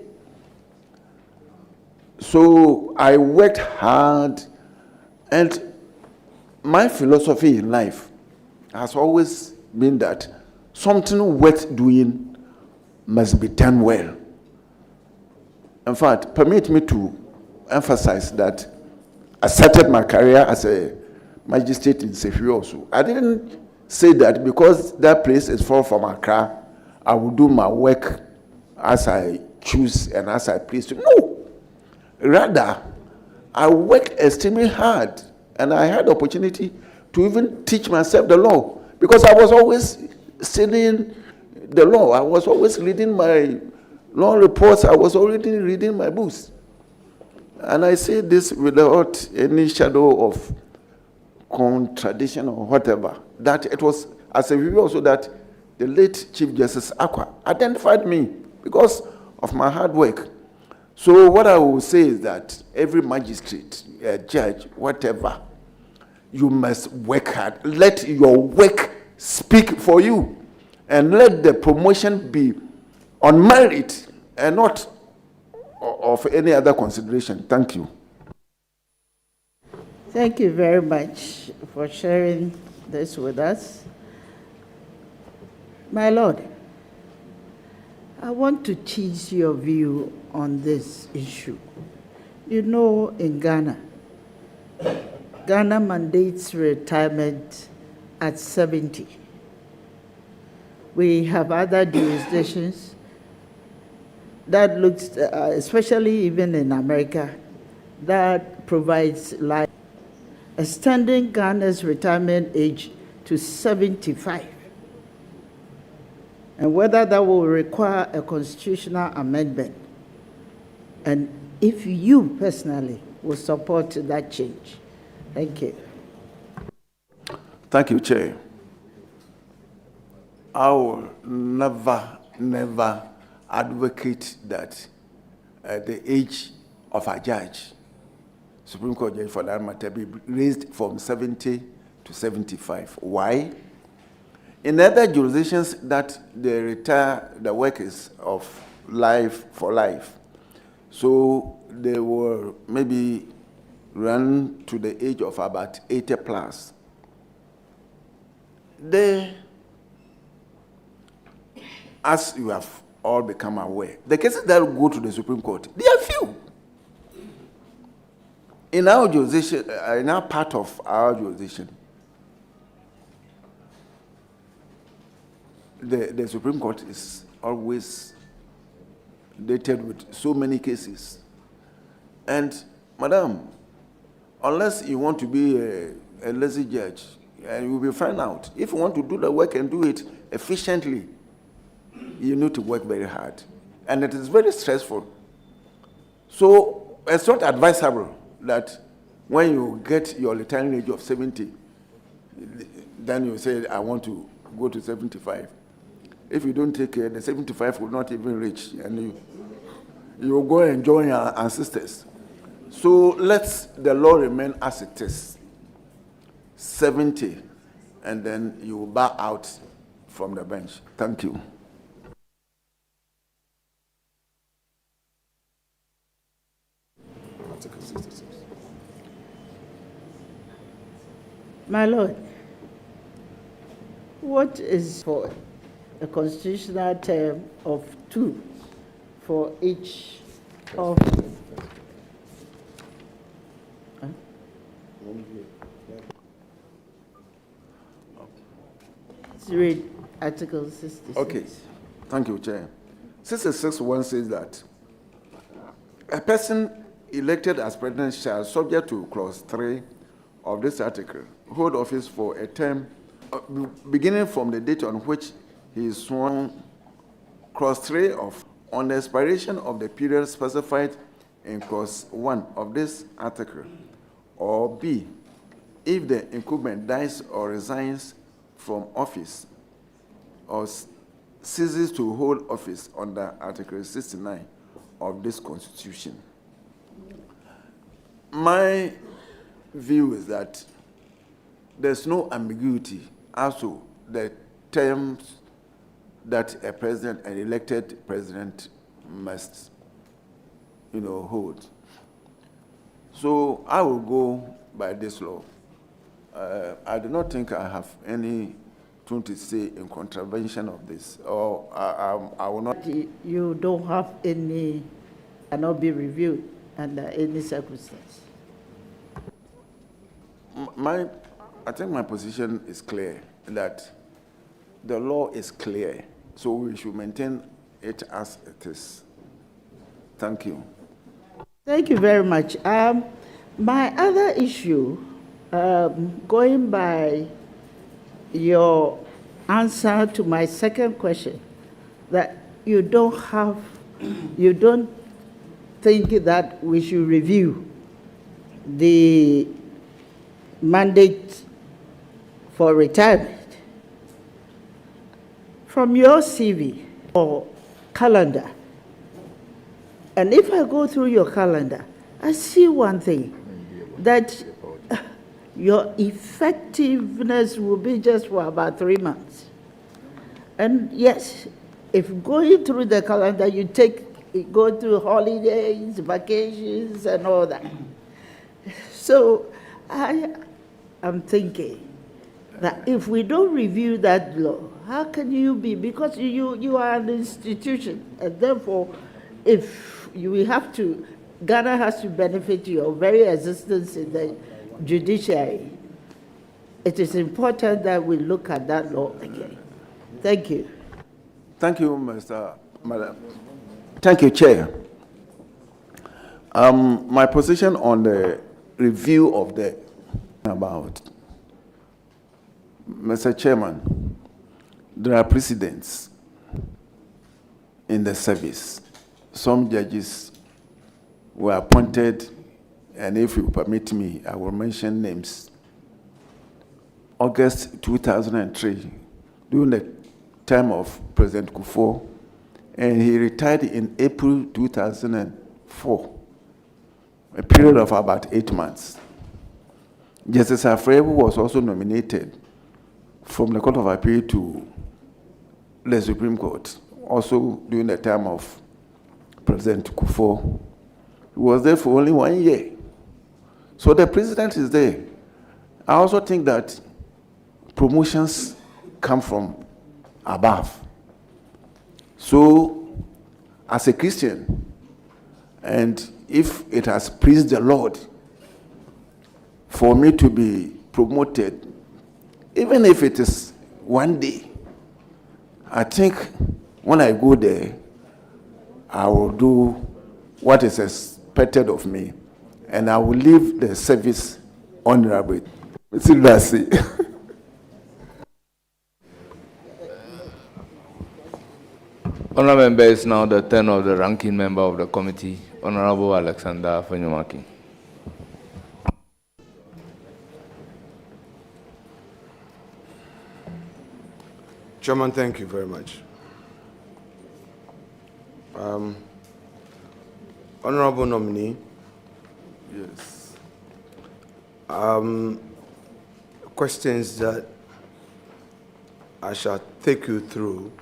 So I worked hard, and my philosophy in life has always been that something worth doing must be done well. In fact, permit me to emphasize that I started my career as a magistrate in Sefi also. I didn't say that because that place is far from Accra, I will do my work as I choose and as I please to. No! Rather, I worked extremely hard, and I had the opportunity to even teach myself the law, because I was always studying the law. I was always reading my law reports. I was already reading my books. And I say this without any shadow of contradiction or whatever, that it was as a review also that the late Chief Justice Akwa identified me because of my hard work. So what I will say is that every magistrate, judge, whatever, you must work hard. Let your work speak for you, and let the promotion be on merit and not of any other consideration. Thank you. Thank you very much for sharing this with us. My Lord, I want to tease your view on this issue. You know, in Ghana mandates retirement at 70. We have other jurisdictions that looks, especially even in America, that provides life, extending Ghana's retirement age to 75. And whether that will require a constitutional amendment, and if you personally will support that change. Thank you. Thank you, Chair. I will never advocate that the age of a judge, Supreme Court judge for that matter, be raised from 70 to 75. Why? In other jurisdictions that they retire the workers of life for life, so they will maybe run to the age of about 80 plus. They, as you have all become aware, the cases that go to the Supreme Court, they are few. In our jurisdiction, in our part of our jurisdiction, the Supreme Court is always dated with so many cases. And, Madam, unless you want to be a lazy judge, and you will find out, if you want to do the work and do it efficiently, you need to work very hard. And it is very stressful. So it's not advisable that when you get your retirement age of 70, then you say, I want to go to 75. If you don't take care, the 75 will not even reach, and you will go and join your ancestors. So let the law remain as it is, 70, and then you will bow out from the bench. Thank you. My Lord, what is for a constitutional term of 2 for each of... Read Article 66. Okay. Thank you, Chair. 66(1) says that a person elected as president shall, subject to clause 3 of this article, hold office for a term beginning from the date on which he is sworn. Clause 3 of, on the expiration of the period specified in clause 1 of this article, or B, if the incumbent dies or resigns from office or ceases to hold office under Article 69 of this Constitution. My view is that there's no ambiguity as to the terms that a president, an elected president, must, hold. So I will go by this law. I do not think I have anything to say in contravention of this, or I will not. You don't have any, cannot be reviewed under any circumstance. I think my position is clear, that the law is clear, so we should maintain it as it is. Thank you. Thank you very much. My other issue, going by your answer to my second question, that you don't think that we should review the mandate for retirement. From your CV or calendar, and if I go through your calendar, I see one thing, that your effectiveness will be just for about 3 months. And yes, if going through the calendar, you go through holidays, vacations, and all that. So I am thinking that if we don't review that law, how can you be, because you are an institution, and therefore, if you have to, Ghana has to benefit your very existence in the judiciary. It is important that we look at that law again. Thank you. Thank you, Madam. Thank you, Chair. My position on the review of the about, Mr. Chairman, there are precedents in the service. Some judges were appointed, and if you permit me, I will mention names. August 2003, during the time of President Kufuor, and he retired in April 2004, a period of about 8 months. Justice Afrebu was also nominated from the Court of Appeal to the Supreme Court, also during the time of President Kufuor. He was there for only 1 year. So the president is there. I also think that promotions come from above. So, as a Christian, and if it has pleased the Lord for me to be promoted, even if it is 1 day, I think when I go there, I will do what is expected of me, and I will leave the service honorably. Honourable member is now the turn of the ranking member of the committee, Honourable Alexander Fanyomaki. Chairman, thank you very much. Honourable nominee. Yes. Questions that I shall take you through,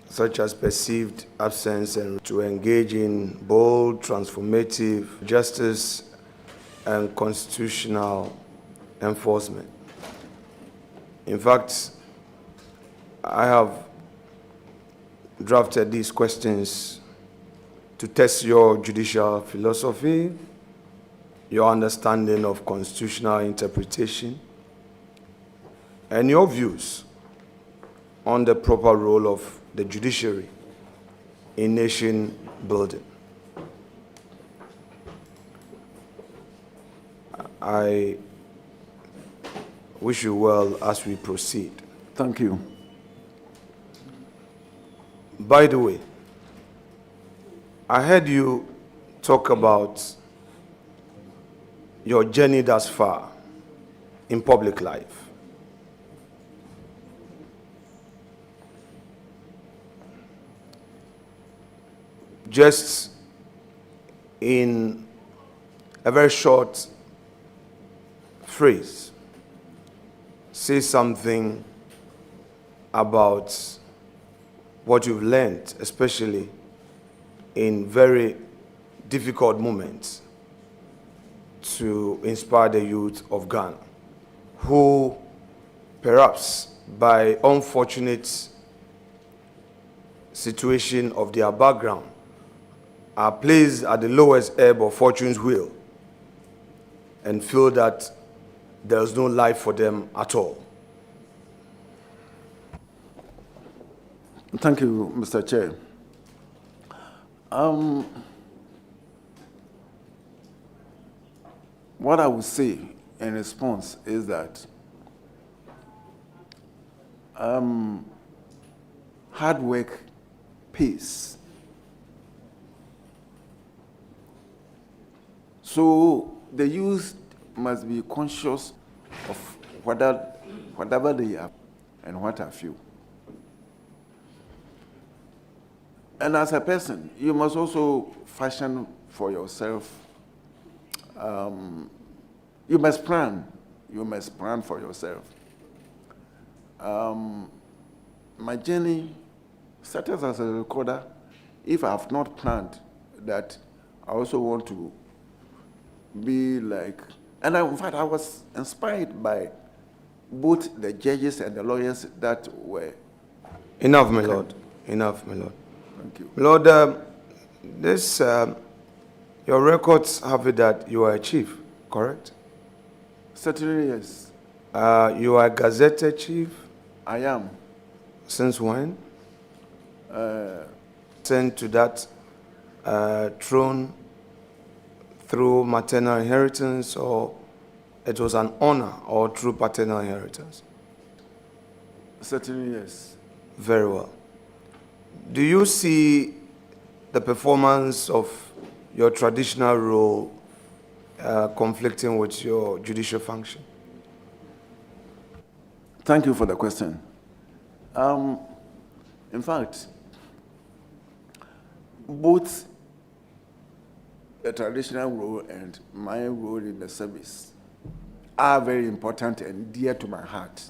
such as perceived absence and to engage in bold, transformative justice and constitutional enforcement. In fact, I have drafted these questions to test your judicial philosophy, your understanding of constitutional interpretation, and your views on the proper role of the judiciary in nation building. I wish you well as we proceed. Thank you. By the way, I heard you talk about your journey thus far in public life. Just in a very short phrase, say something about what you've learned, especially in very difficult moments, to inspire the youth of Ghana, who perhaps by unfortunate situation of their background are placed at the lowest ebb of fortune's wheel and feel that there's no life for them at all. Thank you, Mr. Chair. What I would say in response is that hard work pays. So the youth must be conscious of whatever they have and what have you. And as a person, you must also fashion for yourself. You must plan. You must plan for yourself. My journey started as a recorder. If I have not planned that, I also want to be like, and in fact, I was inspired by both the judges and the lawyers that were. Enough, my lord. Enough, my lord. Thank you. Lord, your records have it that you are a chief, correct? Certainly, yes. You are a gazetted chief? I am. Since when? Sent to that throne through maternal inheritance, or it was an honor, or through paternal inheritance? Certainly, yes. Very well. Do you see the performance of your traditional role conflicting with your judicial function? Thank you for the question. In fact, both the traditional role and my role in the service are very important and dear to my heart.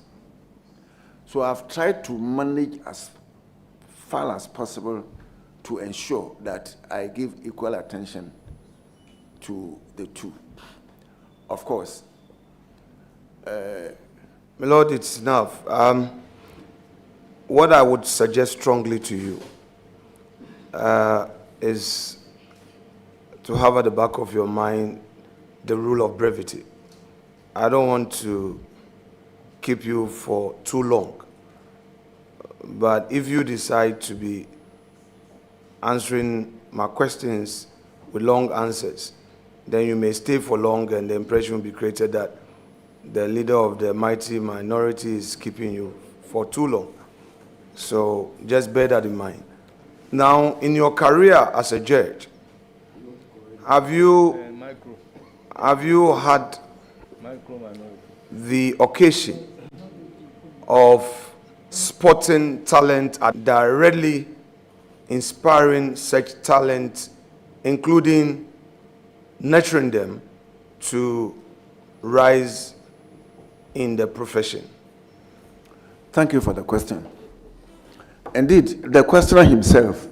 So I've tried to manage as far as possible to ensure that I give equal attention to the two. Of course. My Lord, it's enough. What I would suggest strongly to you is to have at the back of your mind the rule of brevity. I don't want to keep you for too long, but if you decide to be answering my questions with long answers, then you may stay for long and the impression will be created that the leader of the mighty minority is keeping you for too long. So just bear that in mind. Now, in your career as a judge, have you had the occasion of spotting talent and directly inspiring such talent, including nurturing them to rise in the profession? Thank you for the question. Indeed, the questioner himself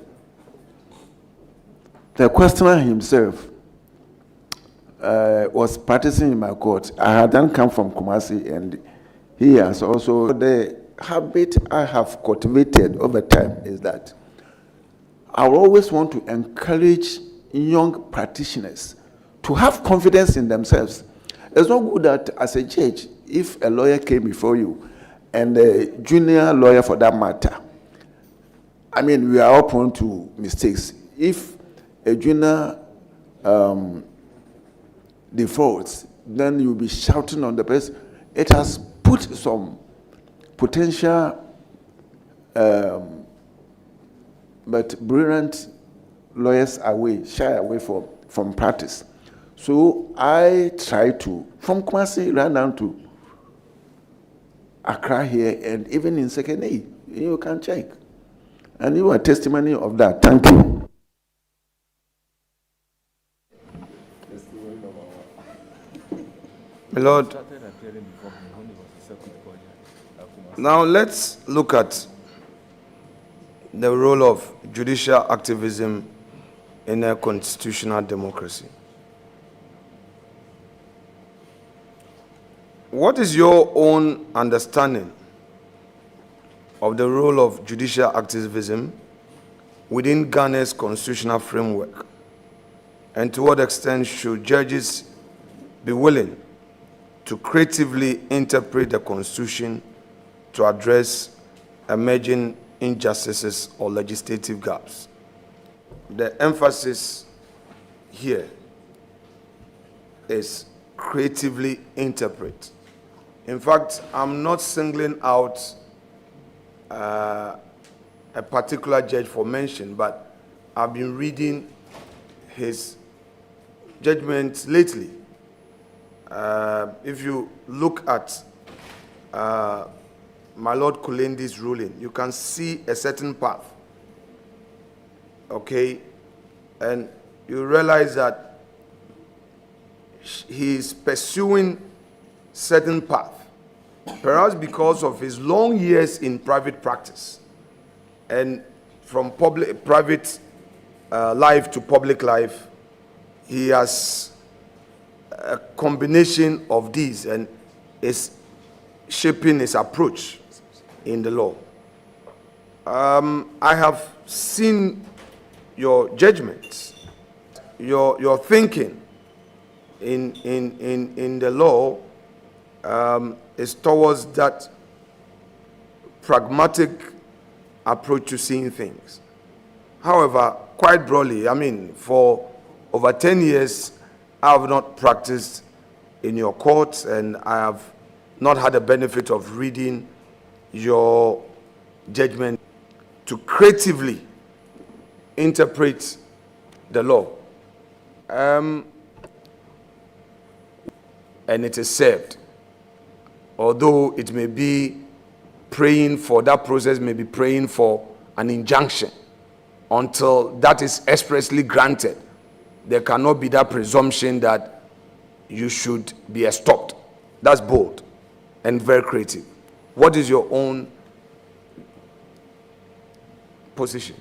was practicing in my court. I had then come from Kumasi, and he has also, the habit I have cultivated over time is that I always want to encourage young practitioners to have confidence in themselves. It's not good that as a judge, if a lawyer came before you, and a junior lawyer for that matter, I mean, we are open to mistakes. If a junior defaults, then you'll be shouting on the person. It has put some potential but brilliant lawyers shy away from practice. So I try to, from Kumasi right down to Accra here, and even in Second A, you can check. And you are testimony of that. Thank you. My Lord, now let's look at the role of judicial activism in a constitutional democracy. What is your own understanding of the role of judicial activism within Ghana's constitutional framework? And to what extent should judges be willing to creatively interpret the Constitution to address emerging injustices or legislative gaps? The emphasis here is creatively interpret. In fact, I'm not singling out a particular judge for mention, but I've been reading his judgments lately. If you look at my Lord Kulendi's ruling, you can see a certain path, okay? And you realize that he is pursuing certain path, perhaps because of his long years in private practice, and from private life to public life, he has a combination of these and is shaping his approach in the law. I have seen your judgments, your thinking in the law is towards that pragmatic approach to seeing things. However, quite broadly, I mean, for over 10 years, I have not practiced in your court, and I have not had the benefit of reading your judgment to creatively interpret the law. And it is served. Although it may be praying for, that process may be praying for an injunction. Until that is expressly granted, there cannot be that presumption that you should be stopped. That's bold and very creative. What is your own position?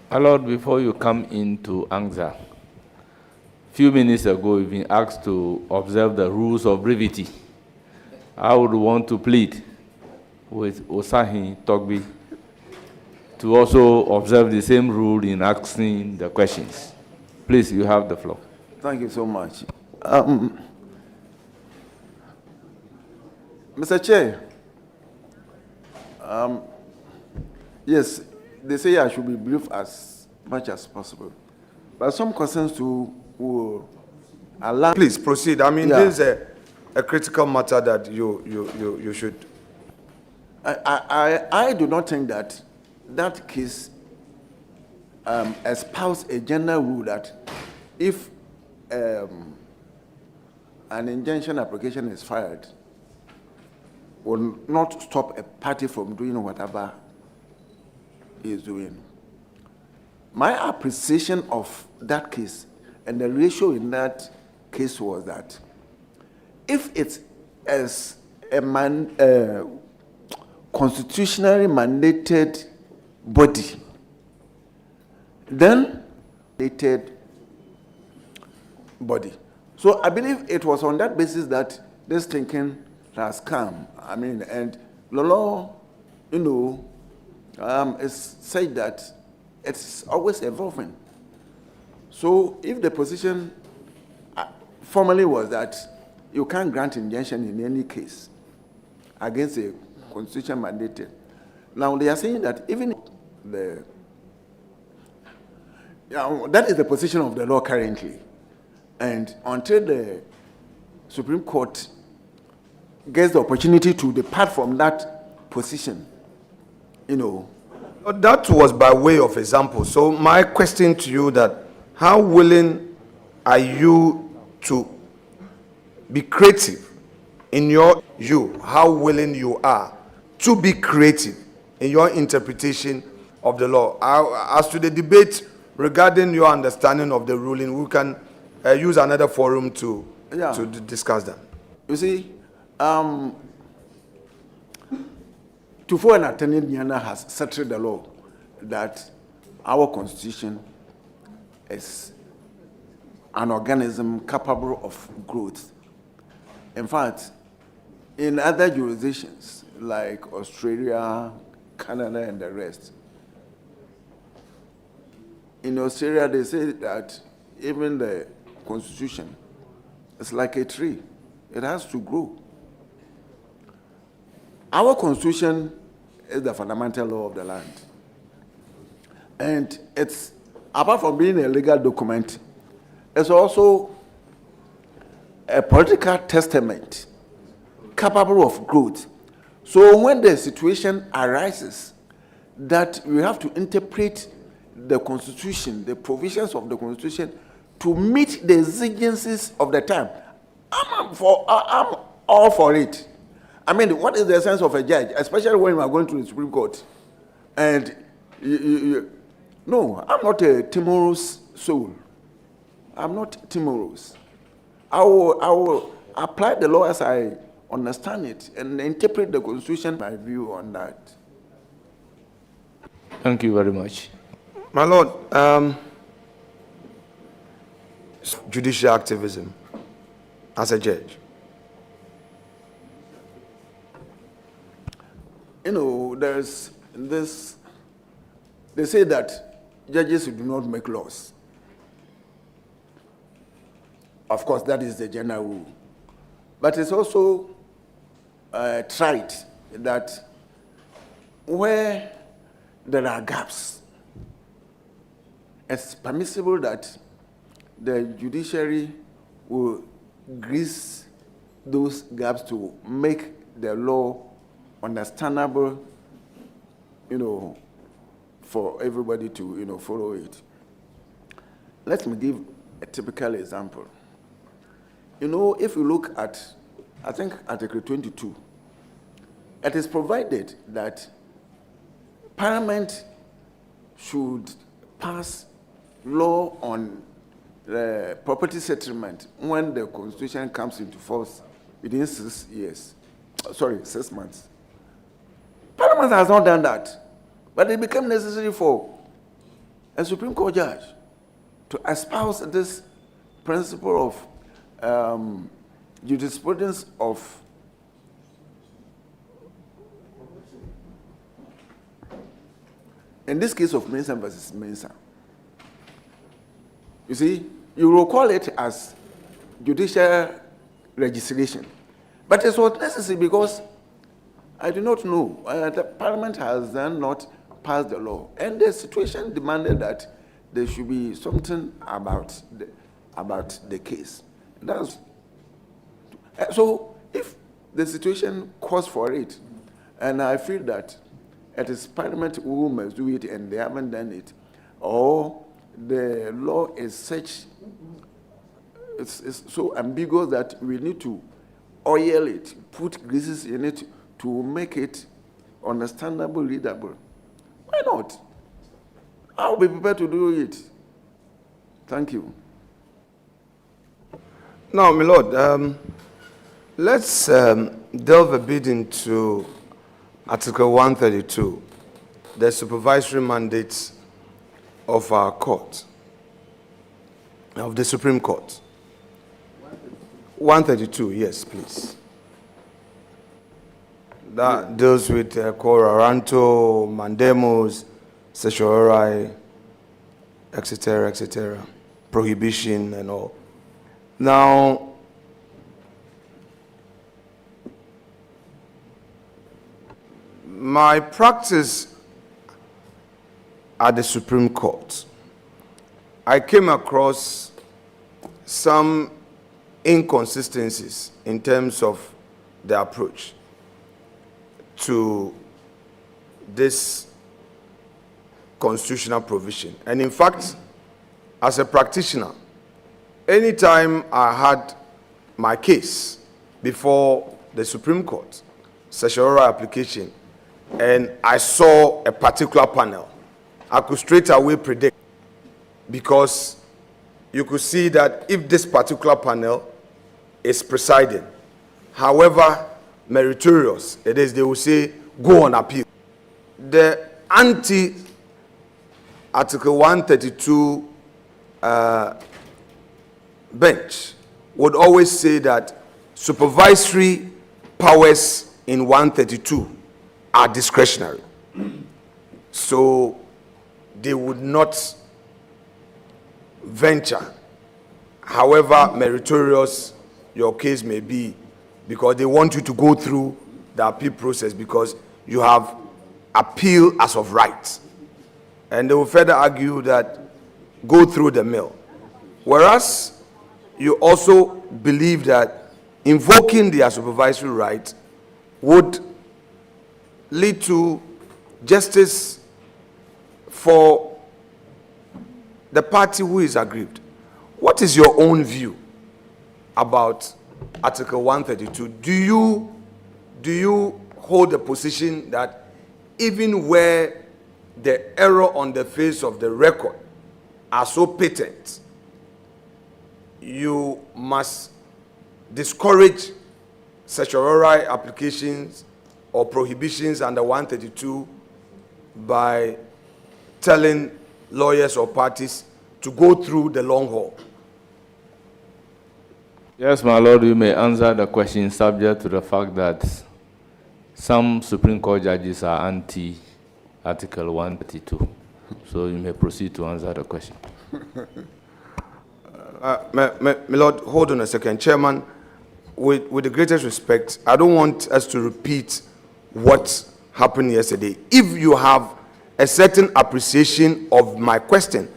My Lord, before you come into answer, few minutes ago you've been asked to observe the rules of brevity. I would want to plead with Osahin Togbi to also observe the same rule in asking the questions. Please, you have the floor. Thank you so much. Mr. Chair, yes, they say I should be brief as much as possible, but some questions to will allow. Please proceed. I mean, this is a critical matter that you should. I do not think that that case espoused a general rule that if an injunction application is filed, will not stop a party from doing whatever he is doing. My appreciation of that case and the ratio in that case was that if it's as a constitutionally mandated body, then mandated body. So I believe it was on that basis that this thinking has come. I mean, and the law, you know, is said that it's always evolving. So if the position formally was that you can't grant injunction in any case against a constitution mandated, now they are saying that even the that is the position of the law currently, and until the Supreme Court gets the opportunity to depart from that position, you know. That was by way of example. So my question to you that how willing are you to be creative in how willing you are to be creative in your interpretation of the law? As to the debate regarding your understanding of the ruling, we can use another forum to discuss that. You see, Tufo and Attorney General has settled the law that our constitution is an organism capable of growth. In fact, in other jurisdictions like Australia, Canada, and the rest, in Australia they say that even the constitution is like a tree. It has to grow. Our constitution is the fundamental law of the land. And it's, apart from being a legal document, it's also a political testament capable of growth. So when the situation arises that we have to interpret the Constitution, the provisions of the Constitution, to meet the exigencies of the time, I'm all for it. I mean, what is the sense of a judge, especially when we are going to the Supreme Court? And no, I'm not a timorous soul. I'm not timorous. I will apply the law as I understand it and interpret the Constitution. My view on that. Thank you very much. My Lord, judicial activism as a judge. You know, there's this, they say that judges do not make laws. Of course, that is the general rule. But it's also tried that where there are gaps it's permissible that the judiciary will grease those gaps to make the law understandable, for everybody to, follow it. Let me give a typical example. If you look at, I think, Article 22, it is provided that Parliament should pass law on the property settlement when the Constitution comes into force within 6 months. Parliament has not done that, but it became necessary for a Supreme Court judge to espouse this principle of jurisprudence of in this case of Mensah versus Mensah. You see, you will call it as judicial legislation. But it was necessary because I do not know. The Parliament has then not passed the law. And the situation demanded that there should be something about the case. So if the situation calls for it, and I feel that it is Parliament who must do it and they haven't done it, or the law is such, it's so ambiguous that we need to oil it, put greases in it to make it understandable, readable. Why not? I'll be prepared to do it. Thank you. Now, my Lord, let's delve a bit into Article 132, the supervisory mandates of our court, of the Supreme Court. 132, yes, please. That deals with quo warranto, mandamus, certiorari, etc., prohibition and all. Now, my practice at the Supreme Court, I came across some inconsistencies in terms of the approach to this constitutional provision. And in fact, as a practitioner, anytime I had my case before the Supreme Court, certiorari application, and I saw a particular panel, I could straight away predict, because you could see that if this particular panel is presiding, however meritorious it is, they will say, go on appeal. The anti-Article 132 bench would always say that supervisory powers in 132 are discretionary. So they would not venture, however meritorious your case may be, because they want you to go through the appeal process because you have appeal as of right. And they will further argue that go through the mill. Whereas you also believe that invoking their supervisory right would lead to justice for the party who is aggrieved. What is your own view about Article 132? Do you hold the position that even where the error on the face of the record are so patent, you must discourage certiorari applications or prohibitions under 132 by telling lawyers or parties to go through the long haul? Yes, my Lord, you may answer the question subject to the fact that some Supreme Court judges are anti-Article 132. So you may proceed to answer the question. My Lord, hold on a second. Chairman, with the greatest respect, I don't want us to repeat what happened yesterday. If you have a certain appreciation of my question,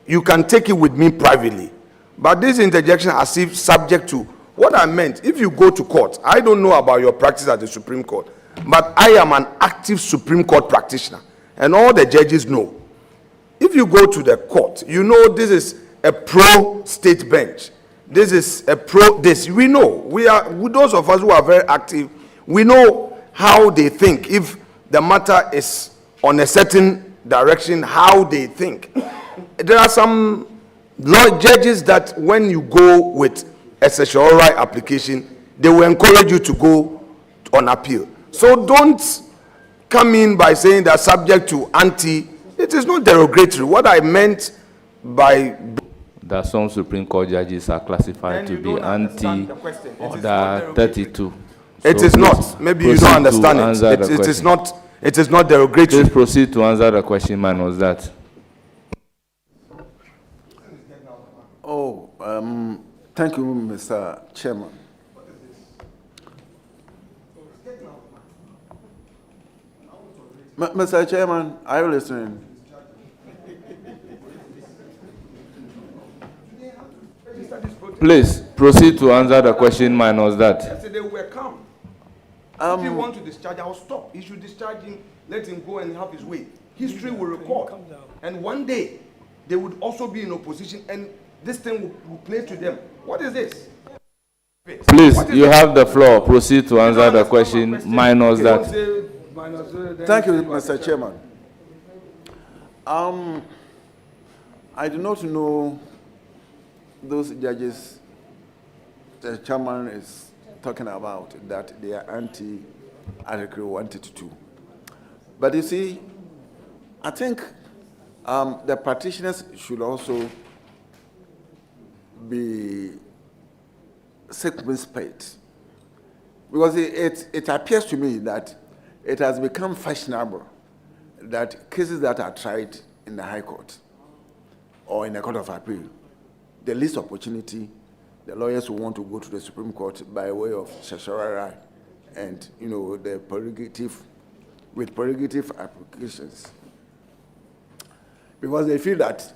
you can take it with me privately. But this interjection as if subject to what I meant. If you go to court, I don't know about your practice at the Supreme Court, but I am an active Supreme Court practitioner, and all the judges know. If you go to the court, you know this is a pro-state bench. This is a pro-this. We know. Those of us who are very active, we know how they think. If the matter is on a certain direction, how they think. There are some judges that when you go with a sexual right application, they will encourage you to go on appeal. So don't come in by saying that subject to anti. It is not derogatory. What I meant by that some Supreme Court judges are classified to be anti-Order 32. It is not. Maybe you don't understand it. It is not. It is not derogatory. Please proceed to answer the question, man. Was that? Oh, thank you, Mr. Chairman. Mr. Chairman, are you listening? Please proceed to answer the question minus that. Yesterday we were calm. If you want to discharge, I'll stop. He should discharge him, let him go and have his way. History will record. And one day, they would also be in opposition and this thing will play to them. What is this? Please, you have the floor. Proceed to answer the question minus that. Thank you, Mr. Chairman. I do not know those judges the chairman is talking about, that they are anti-Article 132. But you see, I think the practitioners should also be circumspect, because it appears to me that it has become fashionable that cases that are tried in the High Court or in the Court of Appeal, the least opportunity, the lawyers will want to go to the Supreme Court by way of certiorari and, the prerogative, with prerogative applications, because they feel that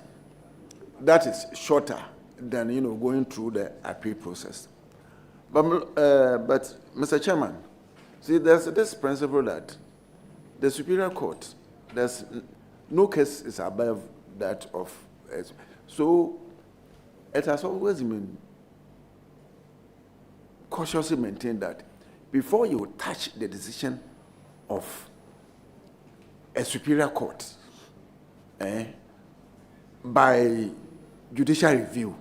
that is shorter than, going through the appeal process. But Mr. Chairman, see, there's this principle that the Superior Court, there's no case is above that of, so it has always been cautiously maintained that before you touch the decision of a Superior Court, by judicial review,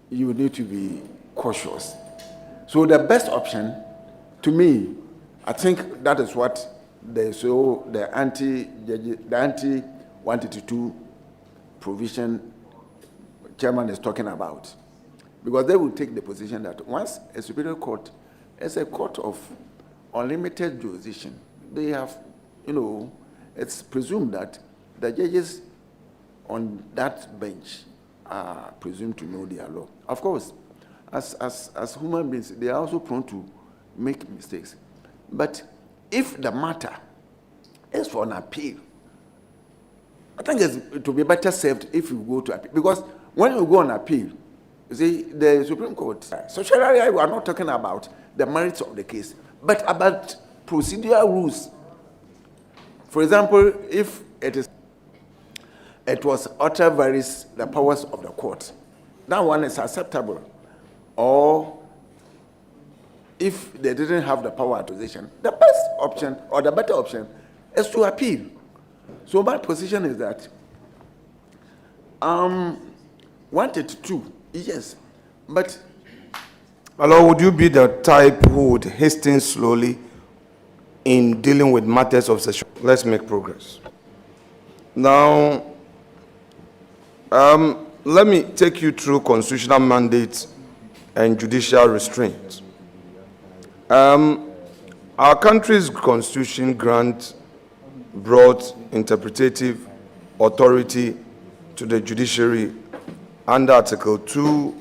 you need to be cautious. So the best option, to me, I think that is what the anti-132 provision chairman is talking about, because they will take the position that once a Superior Court is a court of unlimited jurisdiction, they have, it's presumed that the judges on that bench are presumed to know their law. Of course, as human beings, they are also prone to make mistakes. But if the matter is for an appeal, I think it will be better served if you go to appeal. Because when you go on appeal, you see, the Supreme Court, certiorari, we are not talking about the merits of the case, but about procedural rules. For example, if it was utter varies the powers of the court, that one is acceptable. Or if they didn't have the power authorization, the best option or the better option is to appeal. So my position is that 132, yes, but Hello, would you be the type who would hasten slowly in dealing with matters of session? Let's make progress. Now, let me take you through constitutional mandates and judicial restraint. Our country's constitution grants broad interpretative authority to the judiciary under Article 2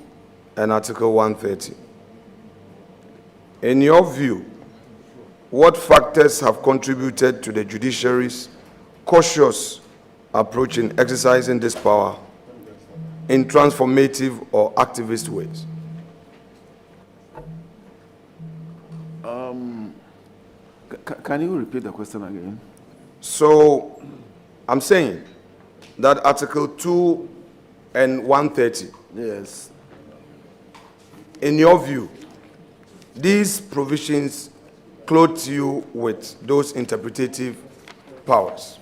and Article 130. In your view, what factors have contributed to the judiciary's cautious approach in exercising this power in transformative or activist ways? Can you repeat the question again? So, I'm saying that Article 2 and 130. Yes. In your view, these provisions clothe you with those interpretative powers.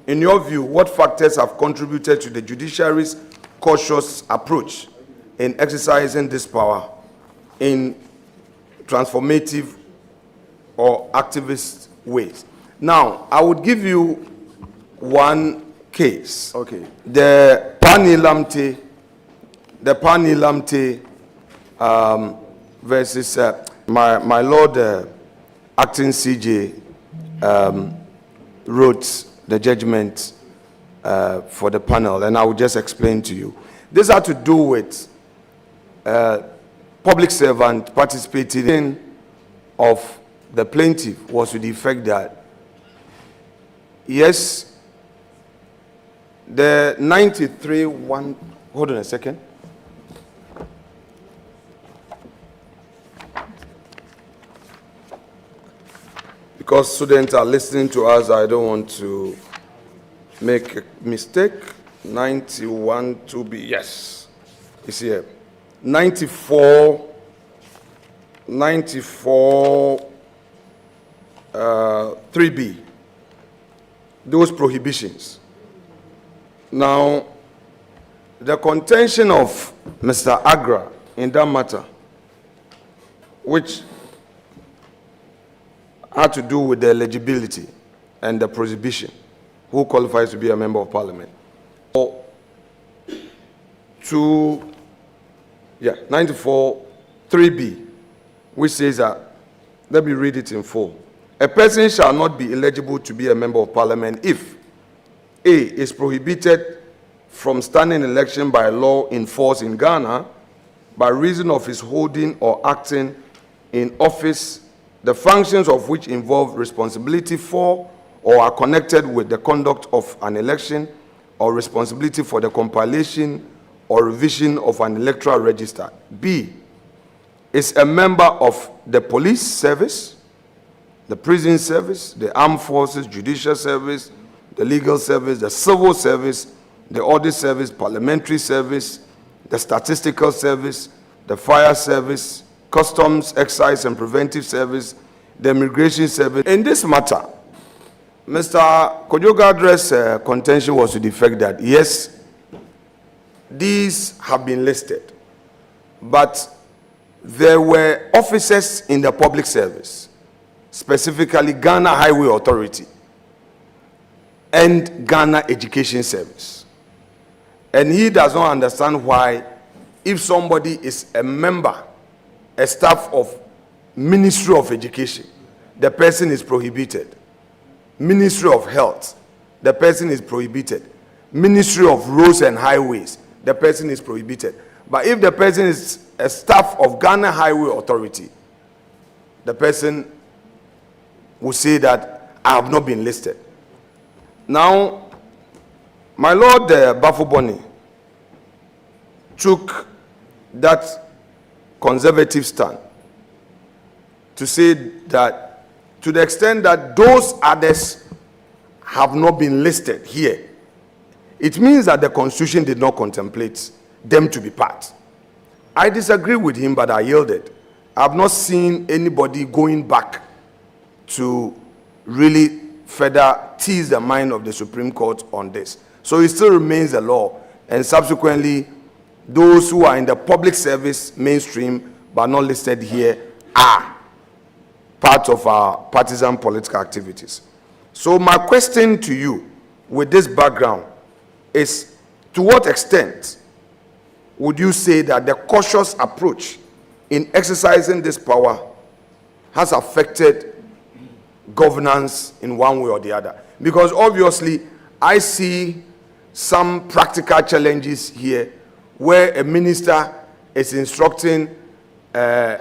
In your view, what factors have contributed to the judiciary's cautious approach in exercising this power in transformative or activist ways? Now, I would give you one case. Okay. The Parliamentary versus my Lord Acting CJ wrote the judgment for the panel, and I will just explain to you. This had to do with public servant participating of the plaintiff was to the effect that, yes, the 93-1, hold on a second. Because students are listening to us, I don't want to make a mistake. 91 to be, yes, it's here. 94, 3B, those prohibitions. Now, the contention of Mr. Agra in that matter, which had to do with the eligibility and the prohibition, who qualifies to be a member of parliament. Or to, 94, 3B, which says that, let me read it in full. A person shall not be eligible to be a member of parliament if A, is prohibited from standing election by law in force in Ghana by reason of his holding or acting in office, the functions of which involve responsibility for or are connected with the conduct of an election, or responsibility for the compilation or revision of an electoral register. B, is a member of the police service, the prison service, the armed forces, judicial service, the legal service, the civil service, the audit service, parliamentary service, the statistical service, the fire service, customs, excise and preventive service, the immigration service. In this matter, Mr. Kojogadre's contention was to the effect that, yes, these have been listed, but there were officers in the public service, specifically Ghana Highway Authority and Ghana Education Service. And he does not understand why, if somebody is a member, a staff of Ministry of Education, the person is prohibited. Ministry of Health, the person is prohibited. Ministry of Roads and Highways, the person is prohibited. But if the person is a staff of Ghana Highway Authority, the person will say that I have not been listed. Now, my Lord Bafuboni took that conservative stand to say that, to the extent that those others have not been listed here, it means that the Constitution did not contemplate them to be part. I disagree with him, but I yielded. I have not seen anybody going back to really further tease the mind of the Supreme Court on this. So it still remains a law, and subsequently, those who are in the public service mainstream but not listed here are part of our partisan political activities. So my question to you with this background is, to what extent would you say that the cautious approach in exercising this power has affected governance in one way or the other? Because obviously I see some practical challenges here where a minister is instructing an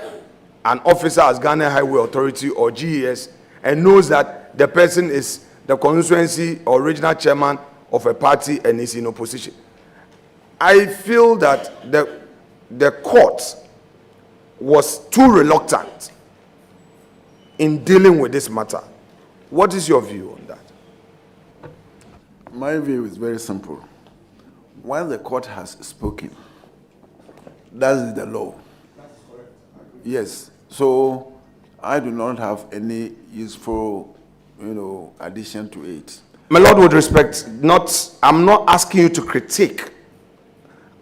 officer as Ghana Highway Authority or GES and knows that the person is the constituency or regional chairman of a party and is in opposition. I feel that the court was too reluctant in dealing with this matter. What is your view on that? My view is very simple. Once the court has spoken, that is the law. Yes. So I do not have any useful, addition to it. My Lord, with respect, I'm not asking you to critique.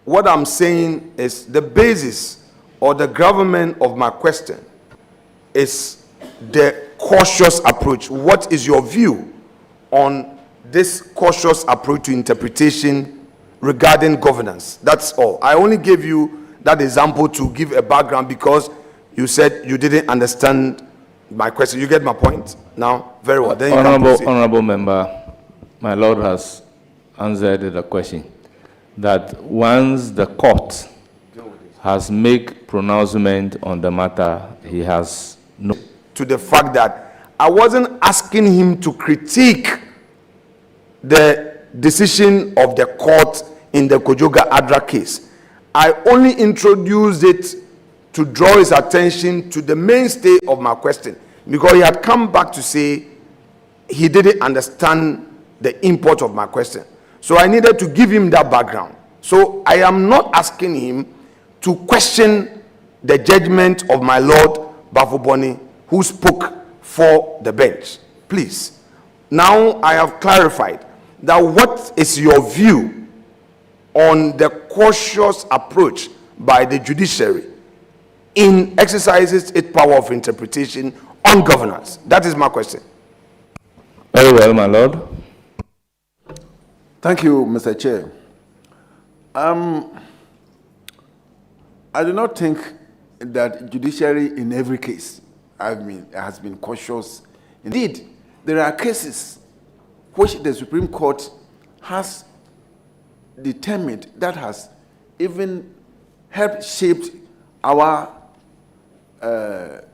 What I'm saying is the basis or the gravamen of my question is the cautious approach. What is your view on this cautious approach to interpretation regarding governance? That's all. I only gave you that example to give a background because you said you didn't understand my question. You get my point now? Very well. Then Honorable member, my Lord has answered the question that once the court has made pronouncement on the matter, he has no... To the fact that I wasn't asking him to critique the decision of the court in the Kojoga Adra case. I only introduced it to draw his attention to the mainstay of my question, because he had come back to say he didn't understand the import of my question. So I needed to give him that background. So I am not asking him to question the judgment of my Lord Bafuboni, who spoke for the bench. Please. Now I have clarified that what is your view on the cautious approach by the judiciary in exercises its power of interpretation on governance? That is my question. Very well, my Lord. Thank you, Mr. Chair. I do not think that judiciary in every case has been cautious. Indeed, there are cases which the Supreme Court has determined that has even helped shape our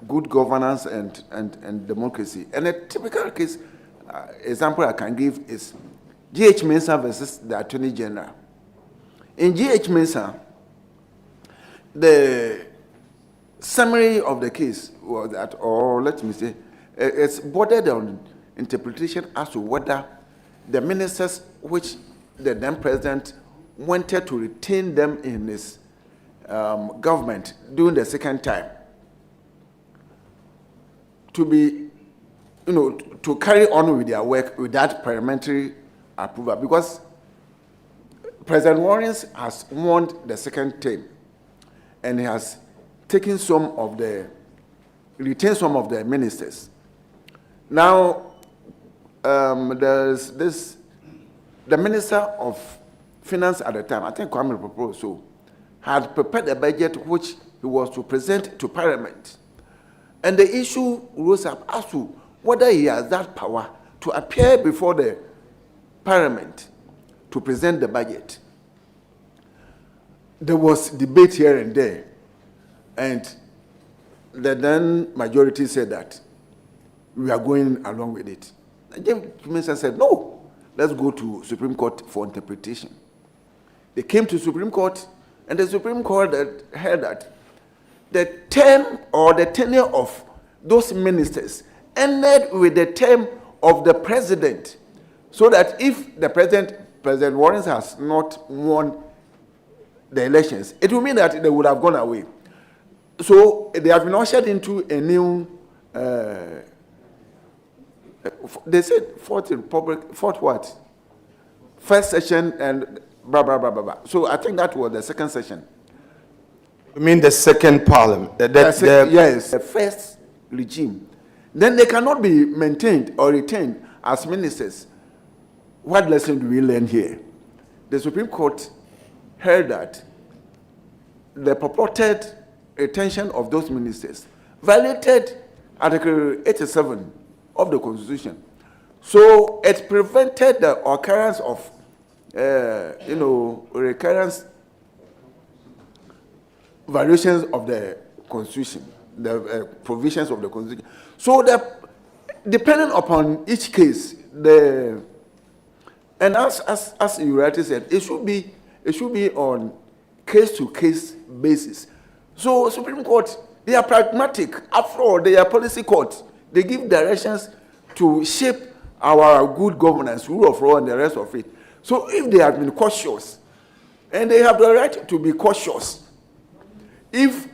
good governance and democracy. And a typical case, example I can give is G.H. Mensah versus the Attorney General. In G.H. Mensah, the summary of the case was that, or let me say, it's bordered on interpretation as to whether the ministers which the then president wanted to retain them in his government during the second time to be, to carry on with their work without parliamentary approval, because President Warren has won the second term and he has taken retained some of the ministers. Now, there's the Minister of Finance at the time, I think Kwame Poposo, had prepared a budget which he was to present to Parliament. And the issue rose up as to whether he has that power to appear before the Parliament to present the budget. There was debate here and there, and the then majority said that we are going along with it. And James Mensah said, no, let's go to Supreme Court for interpretation. They came to Supreme Court, and the Supreme Court held that the term or the tenure of those ministers ended with the term of the president, so that if the President Warren has not won the elections, it will mean that they would have gone away. So they have been ushered into a new, they said fourth what? First session and blah, blah, blah, blah, blah. So I think that was the second session. You mean the second parliament? Yes, the first regime. Then they cannot be maintained or retained as ministers. What lesson do we learn here? The Supreme Court heard that the purported retention of those ministers violated Article 87 of the Constitution. So it prevented the occurrence of, recurrence violations of the Constitution, the provisions of the Constitution. So depending upon each case, and as you rightly said, it should be It should be on case-to-case basis. So Supreme Court, they are pragmatic. After all, they are policy courts. They give directions to shape our good governance, rule of law, and the rest of it. So if they have been cautious, and they have the right to be cautious, if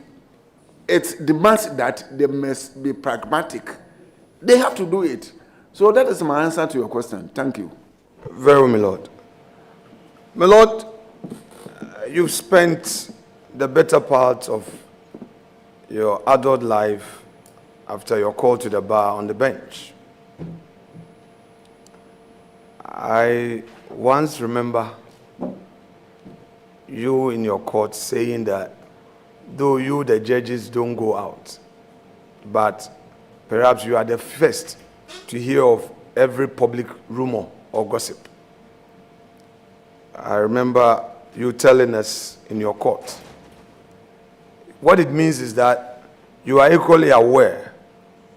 it demands that they must be pragmatic, they have to do it. So that is my answer to your question. Thank you. Very well, my Lord. My Lord, you've spent the better part of your adult life after your call to the bar on the bench. I once remember you in your court saying that though you, the judges, don't go out, but perhaps you are the first to hear of every public rumor or gossip. I remember you telling us in your court. What it means is that you are equally aware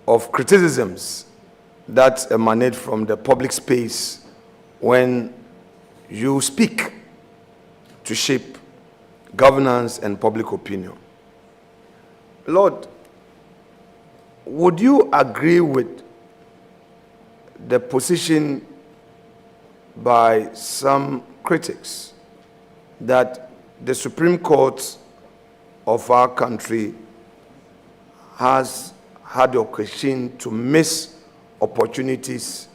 of criticisms that emanate from the public space when you speak to shape governance and public opinion. Lord, would you agree with the position by some critics that the Supreme Court of our country has had the occasion to miss opportunities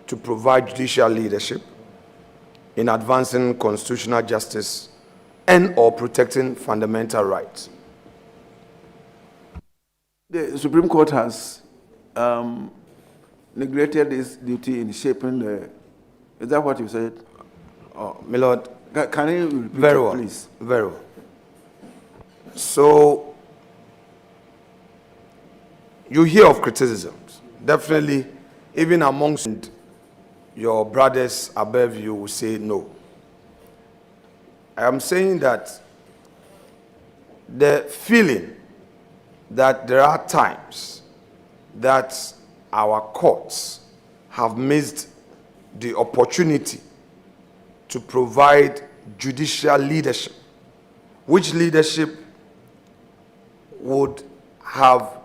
to provide judicial leadership in advancing constitutional justice and or protecting fundamental rights? The Supreme Court has neglected its duty in shaping the... Is that what you said? Oh, my Lord. Can you repeat Very it, well. please? Very well. So, you hear of criticisms. Definitely, even amongst your brothers above you will say no. I am saying that the feeling that there are times that our courts have missed the opportunity to provide judicial leadership, which leadership would have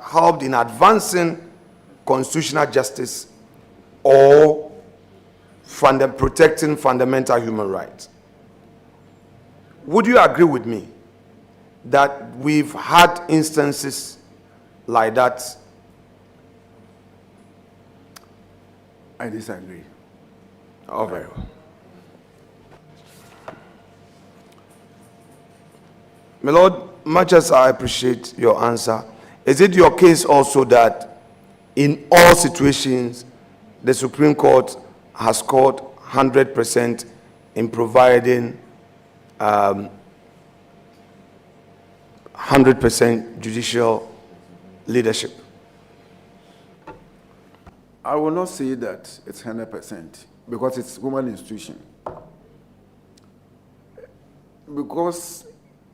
helped in advancing constitutional justice or protecting fundamental human rights. Would you agree with me that we've had instances like that? I disagree. Oh, very well. My Lord, much as I appreciate your answer, is it your case also that in all situations the Supreme Court has scored 100% in providing 100% judicial leadership? I will not say that it's 100% because it's human institution. Because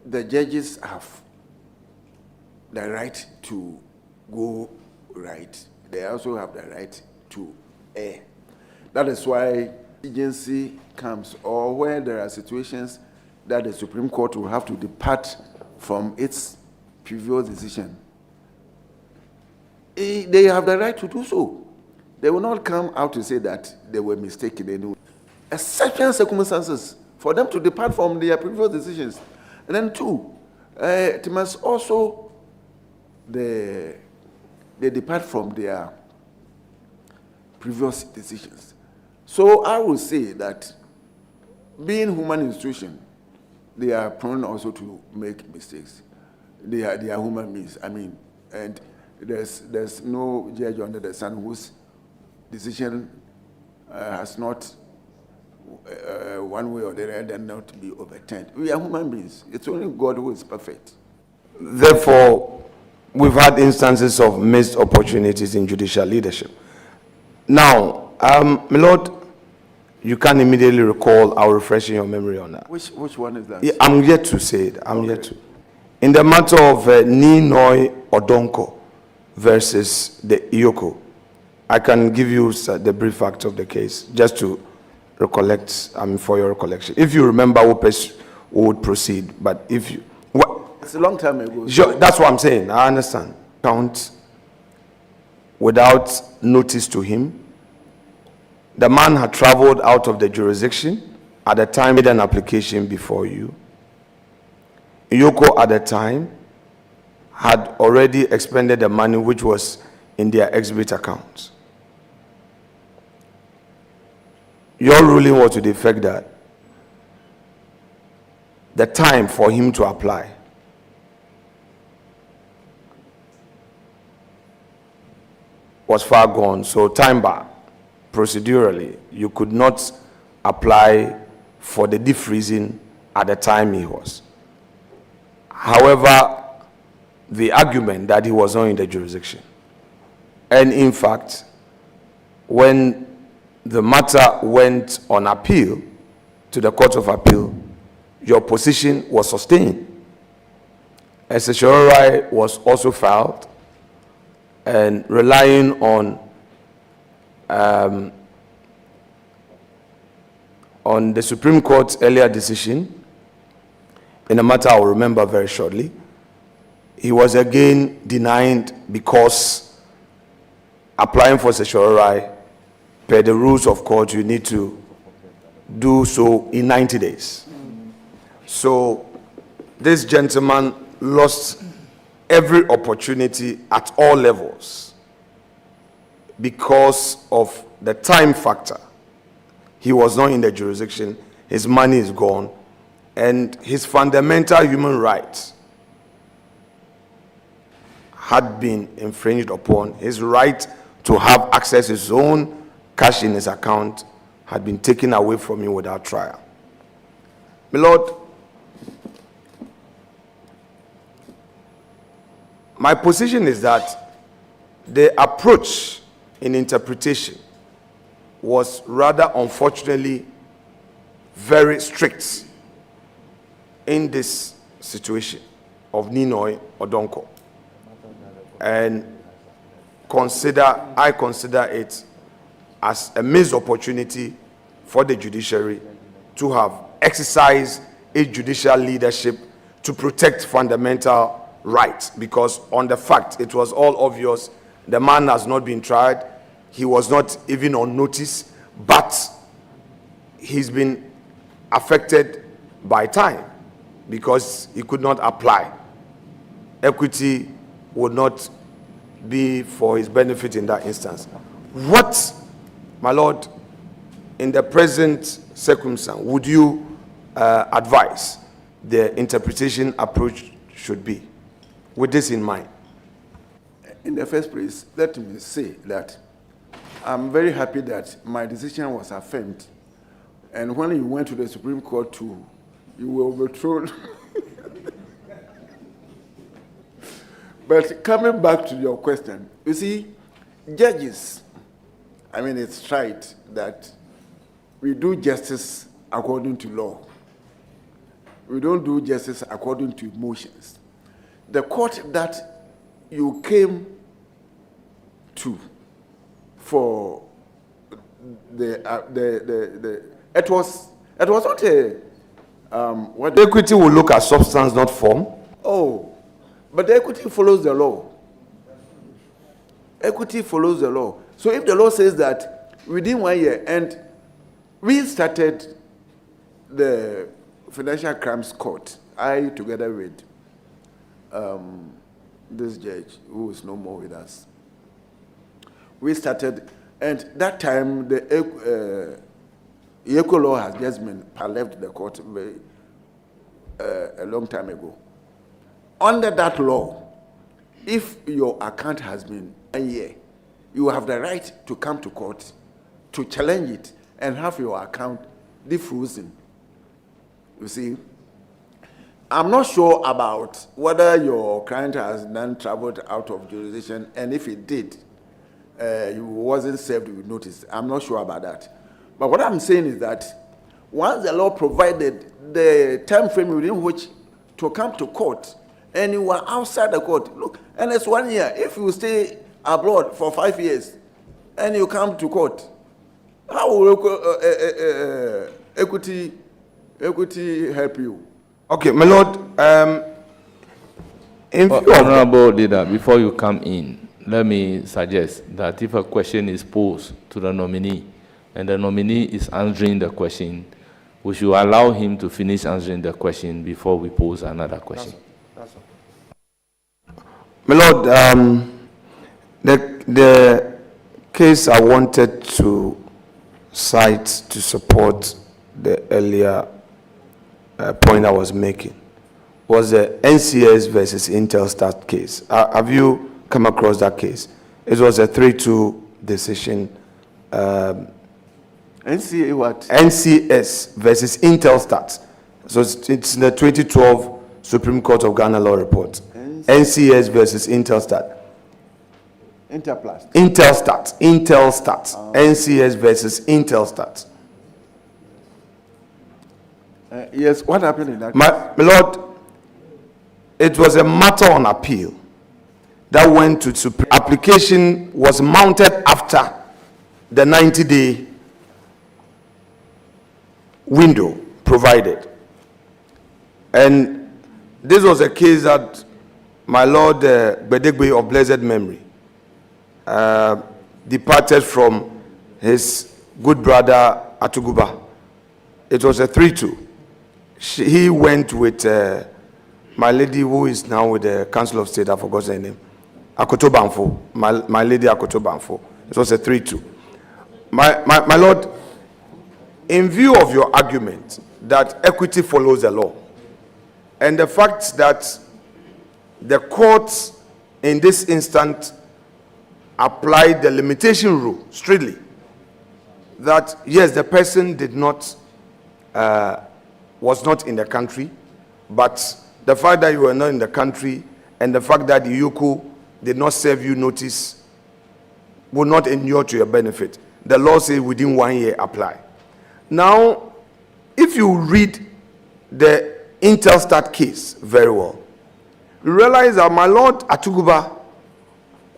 the judges have the right to go right. They also have the right to err. That is why agency comes, or where there are situations that the Supreme Court will have to depart from its previous decision. They have the right to do so. They will not come out to say that they were mistaken anyway. Exceptional circumstances for them to depart from their previous decisions. And then two, it must also they depart from their previous decisions. So I would say that being human institution, they are prone also to make mistakes. They are human beings. I mean, and there's no judge under the sun whose decision has not one way or the other not be overturned. We are human beings. It's only God who is perfect. Therefore, we've had instances of missed opportunities in judicial leadership. Now, my Lord, you can immediately recall, I'll refresh your memory on that. Which one is that? Yeah, I'm yet to say it. I'm yet to. In the matter of Ninoy Odonko versus the Iyoko, I can give you the brief fact of the case, just to recollect, for your recollection. If you remember, we would proceed. But if you, it's a long time ago. Sure, that's what I'm saying. I understand. Count without notice to him. The man had traveled out of the jurisdiction at the time, made an application before you. Yoko at the time had already expended the money which was in their exhibit account. Your ruling was to the effect that the time for him to apply was far gone, so time bar, procedurally, you could not apply for the defreezing at the time he was. However, the argument that he was not in the jurisdiction, and in fact, when the matter went on appeal to the Court of Appeal, your position was sustained. A certiorari was also filed, and relying on the Supreme Court's earlier decision, in a matter I will remember very shortly, he was again denied because applying for certiorari, per the rules of court, you need to do so in 90 days. So this gentleman lost every opportunity at all levels because of the time factor. He was not in the jurisdiction, his money is gone, and his fundamental human rights had been infringed upon. His right to have access to his own cash in his account had been taken away from him without trial. My Lord, my position is that the approach in interpretation was rather unfortunately very strict in this situation of Ninoy Odonko. And I consider it as a missed opportunity for the judiciary to have exercised a judicial leadership to protect fundamental rights, because on the fact it was all obvious the man has not been tried, he was not even on notice, but he's been affected by time because he could not apply. Equity would not be for his benefit in that instance. What, my Lord, in the present circumstance, would you advise the interpretation approach should be, with this in mind? In the first place, let me say that I'm very happy that my decision was affirmed. And when you went to the Supreme Court too, you were overthrown. But coming back to your question, you see, judges, I mean, it's right that we do justice according to law. We don't do justice according to emotions. The court that you came to for it was not a what equity will look at substance, not form. Oh, but the equity follows the law. Equity follows the law. So if the law says that within 1 year, and we started the Financial Crimes Court, I together with this judge who is no more with us, we started, and that time the Eco law has just been left the court a long time ago. Under that law, if your account has been a year, you have the right to come to court to challenge it and have your account defrozen. You see, I'm not sure about whether your client has then traveled out of jurisdiction, and if it did, you wasn't served with notice. I'm not sure about that. But what I'm saying is that once the law provided the time frame within which to come to court, and you were outside the court, look, and it's 1 year. If you stay abroad for 5 years and you come to court, How will equity help you? Okay, my lord, in view of Honorable leader, before you come in, let me suggest that if a question is posed to the nominee and the nominee is answering the question, we should allow him to finish answering the question before we pose another question. That's all. My lord, the case I wanted to cite to support the earlier point I was making was the NCS versus Intelstat case. Have you come across that case? It was a 3-2 decision. NCA what? NCS versus Intelstat. So it's in the 2012 Supreme Court of Ghana Law Report. NCS versus Intelstat. Interplast. Intelstat. NCS versus Intelstat. Yes, what happened in that? My lord, it was a matter on appeal that went to Supreme. Application was mounted after the 90-day window provided. And this was a case that my lord Bedegbe of blessed memory departed from his good brother Atuguba. It was a 3-2. He went with my lady who is now with the Council of State, I forgot her name, Akoto Banfo, my lady Akoto Banfo. It was a 3-2. My lord, in view of your argument that equity follows the law, and the fact that the courts in this instance applied the limitation rule strictly, that yes, the person did not was not in the country, but the fact that you were not in the country and the fact that the UCO did not serve you notice will not inure to your benefit. The law says within 1 year apply. Now, if you read the Intelstat case very well, you realize that my lord Atuguba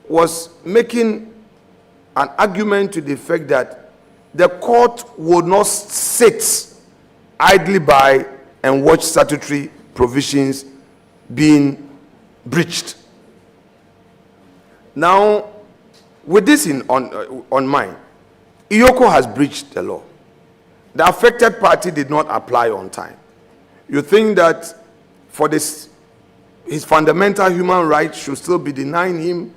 was making an argument to the effect that the court would not sit idly by and watch statutory provisions being breached. Now, with this on mind, Iyoko has breached the law. The affected party did not apply on time. You think that for this, his fundamental human rights should still be denying him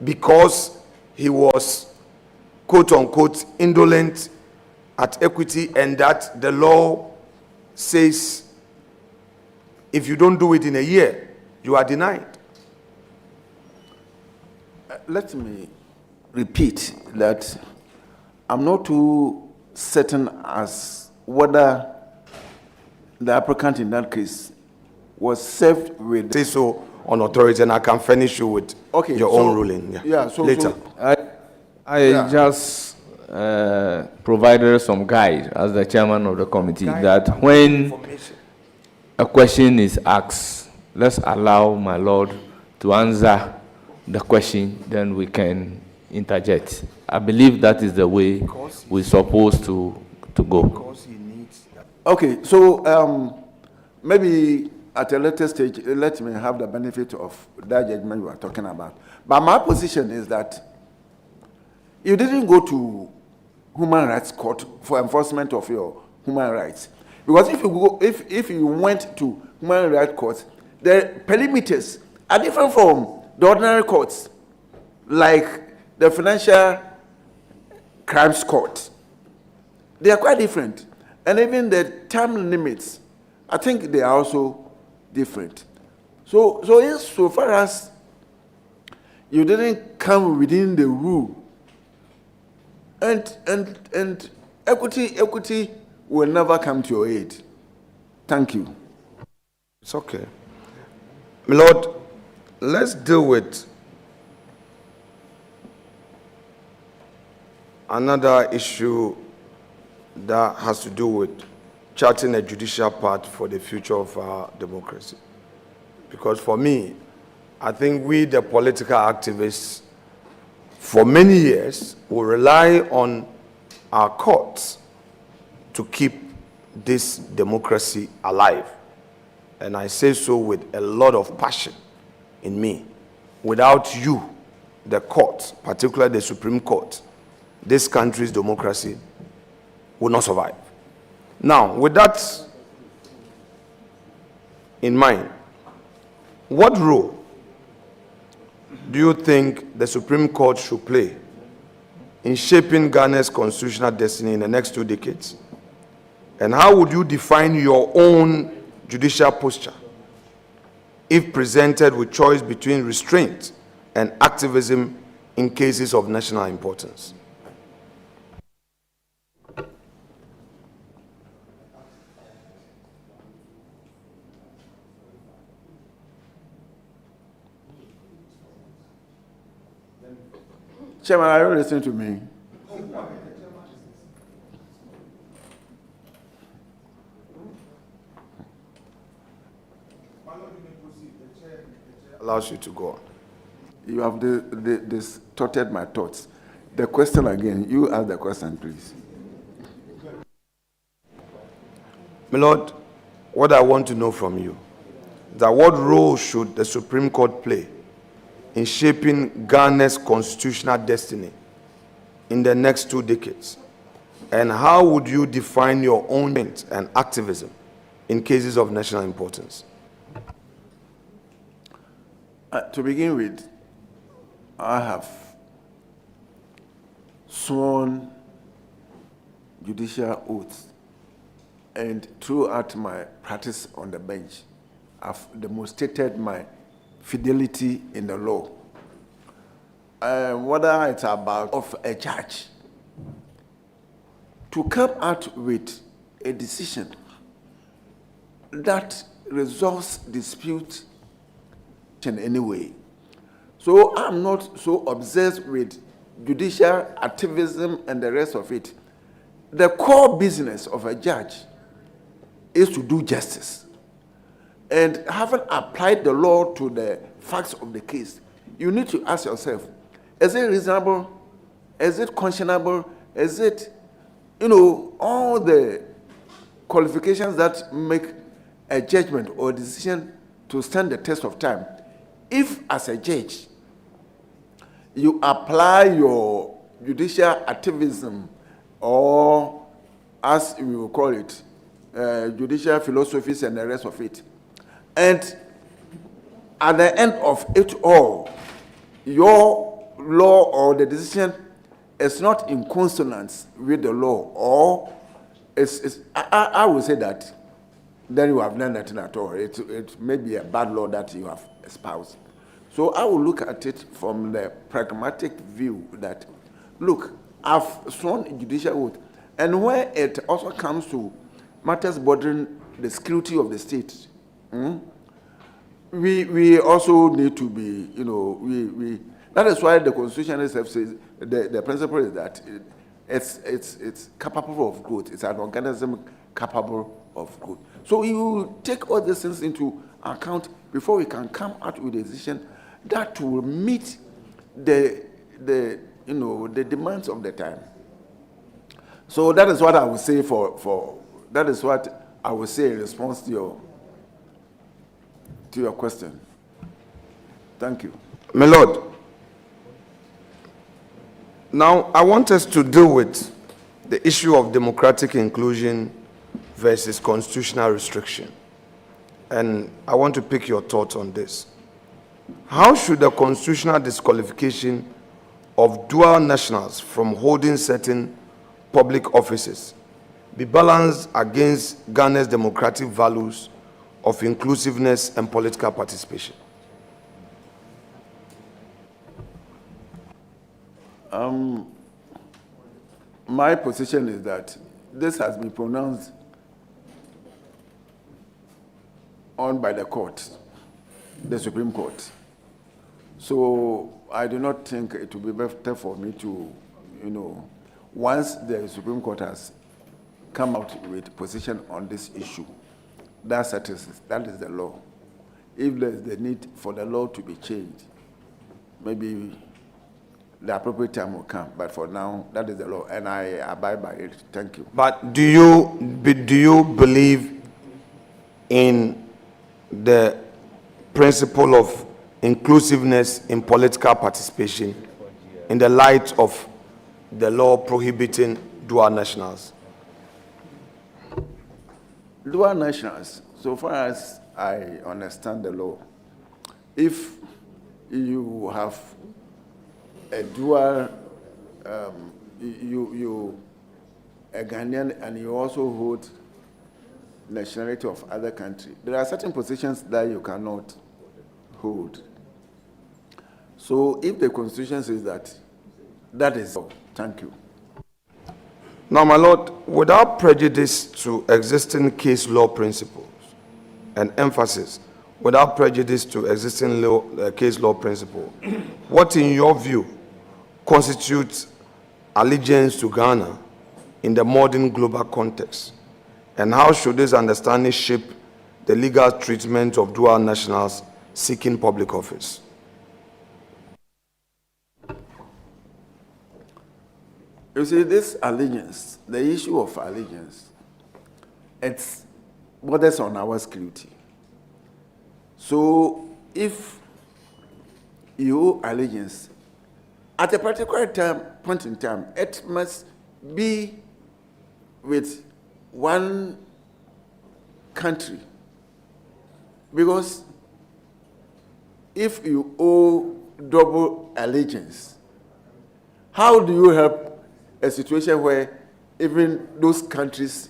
because he was, quote unquote, indolent at equity, and that the law says if you don't do it in a year, you are denied. Let me repeat that I'm not too certain as whether the applicant in that case was served with. Say so on authority, and I can furnish you with your own ruling. Later. I just provided some guide as the chairman of the committee that when a question is asked, let's allow my lord to answer the question, then we can interject. I believe that is the way we're supposed to go. Okay, so maybe at a later stage, let me have the benefit of that judgment you are talking about. But my position is that you didn't go to human rights court for enforcement of your human rights. Because if you go, if you went to human rights courts, the perimeters are different from the ordinary courts, like the financial crimes court. They are quite different. And even the time limits, I think they are also different. So yes, so far as you didn't come within the rule, and equity will never come to your aid. Thank you. It's okay. My lord, let's deal with another issue that has to do with charting a judicial path for the future of our democracy. Because for me, I think we, the political activists, for many years, will rely on our courts to keep this democracy alive. And I say so with a lot of passion in me. Without you, the court, particularly the Supreme Court, this country's democracy will not survive. Now, with that in mind, what role do you think the Supreme Court should play in shaping Ghana's constitutional destiny in the next 2 decades? And how would you define your own judicial posture if presented with choice between restraint and activism in cases of national importance? Chairman, are you listening to me? Allows you to go on. You have distorted my thoughts. The question again, you ask the question, please. My Lord, what I want to know from you is that what role should the Supreme Court play in shaping Ghana's constitutional destiny in the next 2 decades? And how would you define your own strength and activism in cases of national importance? To begin with, I have sworn judicial oaths, and throughout my practice on the bench, I've demonstrated my fidelity in the law. Whether it's about of a judge to come out with a decision that resolves dispute in any way. So I'm not so obsessed with judicial activism and the rest of it. The core business of a judge is to do justice. And having applied the law to the facts of the case, you need to ask yourself, is it reasonable? Is it conscionable? Is it, all the qualifications that make a judgment or decision to stand the test of time? If, as a judge, you apply your judicial activism, or as we will call it, judicial philosophies and the rest of it, and at the end of it all, your law or the decision is not in consonance with the law, or I would say that then you have done nothing at all. It may be a bad law that you have espoused. So I will look at it from the pragmatic view that, look, I've sworn a judicial oath, and where it also comes to matters bordering the security of the state, we also need to be, that is why the Constitution itself says the principle is that it's capable of growth. It's an organism capable of growth. So you take all these things into account before we can come out with a decision that will meet the demands of the time. So that is what I would say that is what I would say in response to your question. Thank you. My Lord, now I want us to deal with the issue of democratic inclusion versus constitutional restriction. And I want to pick your thoughts on this. How should the constitutional disqualification of dual nationals from holding certain public offices be balanced against Ghana's democratic values of inclusiveness and political participation? My position is that this has been pronounced on by the court, the Supreme Court. So I do not think it will be better for me to, once the Supreme Court has come out with a position on this issue, that is the law. If there is the need for the law to be changed, maybe the appropriate time will come. But for now, that is the law, and I abide by it. Thank you. But do you believe in the principle of inclusiveness in political participation in the light of the law prohibiting dual nationals? Dual nationals, so far as I understand the law, if you have a dual, you a Ghanaian and you also hold nationality of other country, there are certain positions that you cannot hold. So if the Constitution says that, that is all. Thank you. Now, my Lord, without prejudice to existing case law principles and emphasis, without prejudice to existing case law principle, what in your view constitutes allegiance to Ghana in the modern global context? And how should this understanding shape the legal treatment of dual nationals seeking public office? You see, this allegiance, the issue of allegiance, it's borders on our security. So if you allegiance, at a particular point in time, it must be with one country. Because if you owe double allegiance, how do you help a situation where even those countries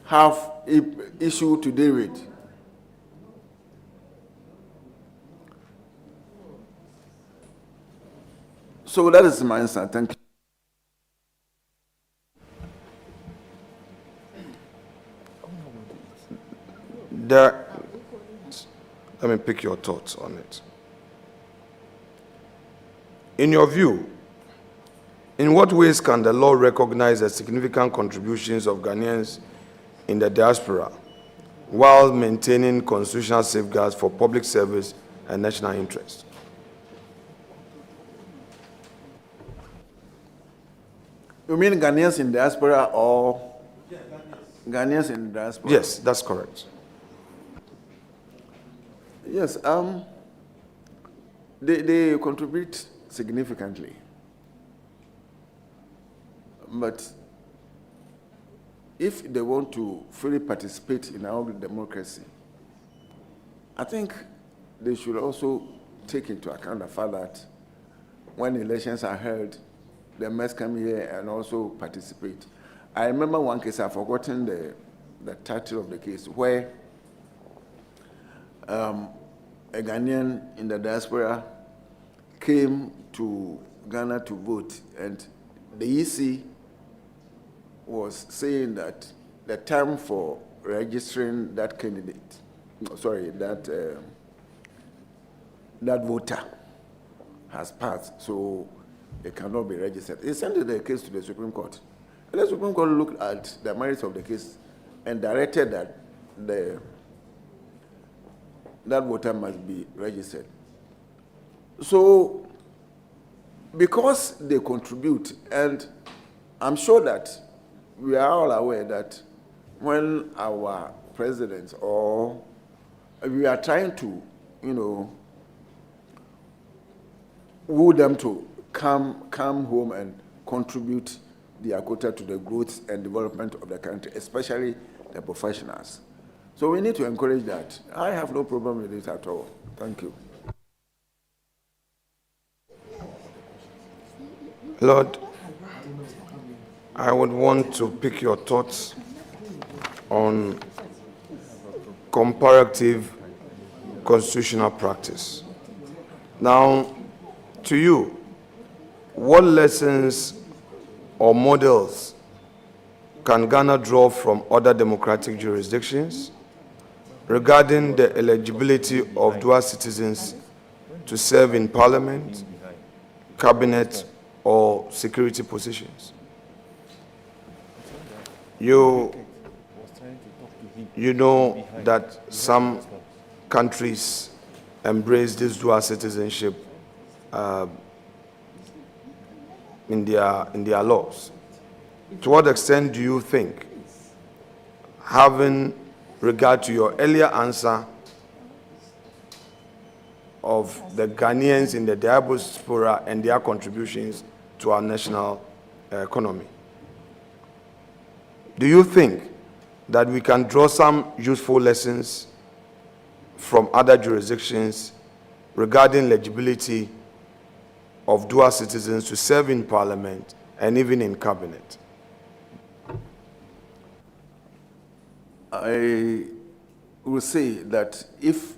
have an issue to deal with? So that is my answer. Thank you. Let me pick your thoughts on it. In your view, in what ways can the law recognize the significant contributions of Ghanaians in the diaspora while maintaining constitutional safeguards for public service and national interest? You mean Ghanaians in diaspora or Ghanaians in diaspora? Yes, that's correct. Yes, they contribute significantly. But if they want to fully participate in our democracy, I think they should also take into account the fact that when elections are held, they must come here and also participate. I remember one case, I've forgotten the title of the case, where a Ghanaian in the diaspora came to Ghana to vote, and the EC was saying that the time for registering that candidate, that voter has passed, so it cannot be registered. He sent the case to the Supreme Court. And the Supreme Court looked at the merits of the case and directed that that voter must be registered. So, because they contribute, and I'm sure that we are all aware that when our presidents or we are trying to, woo them to come home and contribute their quota to the growth and development of the country, especially the professionals. So we need to encourage that. I have no problem with it at all. Thank you. Lord, I would want to pick your thoughts on comparative constitutional practice. Now, to you, what lessons or models can Ghana draw from other democratic jurisdictions regarding the eligibility of dual citizens to serve in parliament, cabinet, or security positions? You know that some countries embrace this dual citizenship in their laws. To what extent do you think, having regard to your earlier answer of the Ghanaians in the diaspora and their contributions to our national economy, do you think that we can draw some useful lessons from other jurisdictions regarding legibility of dual citizens to serve in parliament and even in cabinet? I will say that if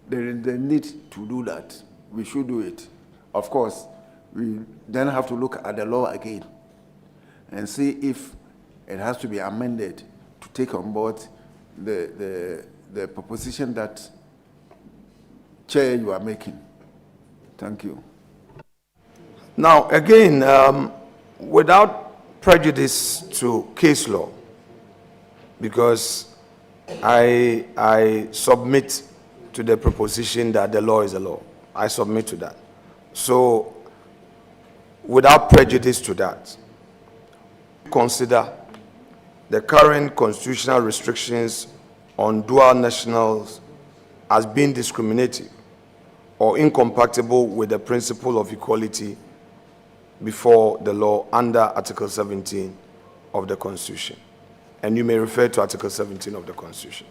there is the need to do that, we should do it. Of course, we then have to look at the law again and see if it has to be amended to take on board the proposition that, Chair, you are making. Thank you. Now, again, without prejudice to case law, because I submit to the proposition that the law is a law. I submit to that. So, without prejudice to that, consider the current constitutional restrictions on dual nationals as being discriminative or incompatible with the principle of equality before the law under Article 17 of the Constitution. And you may refer to Article 17 of the Constitution.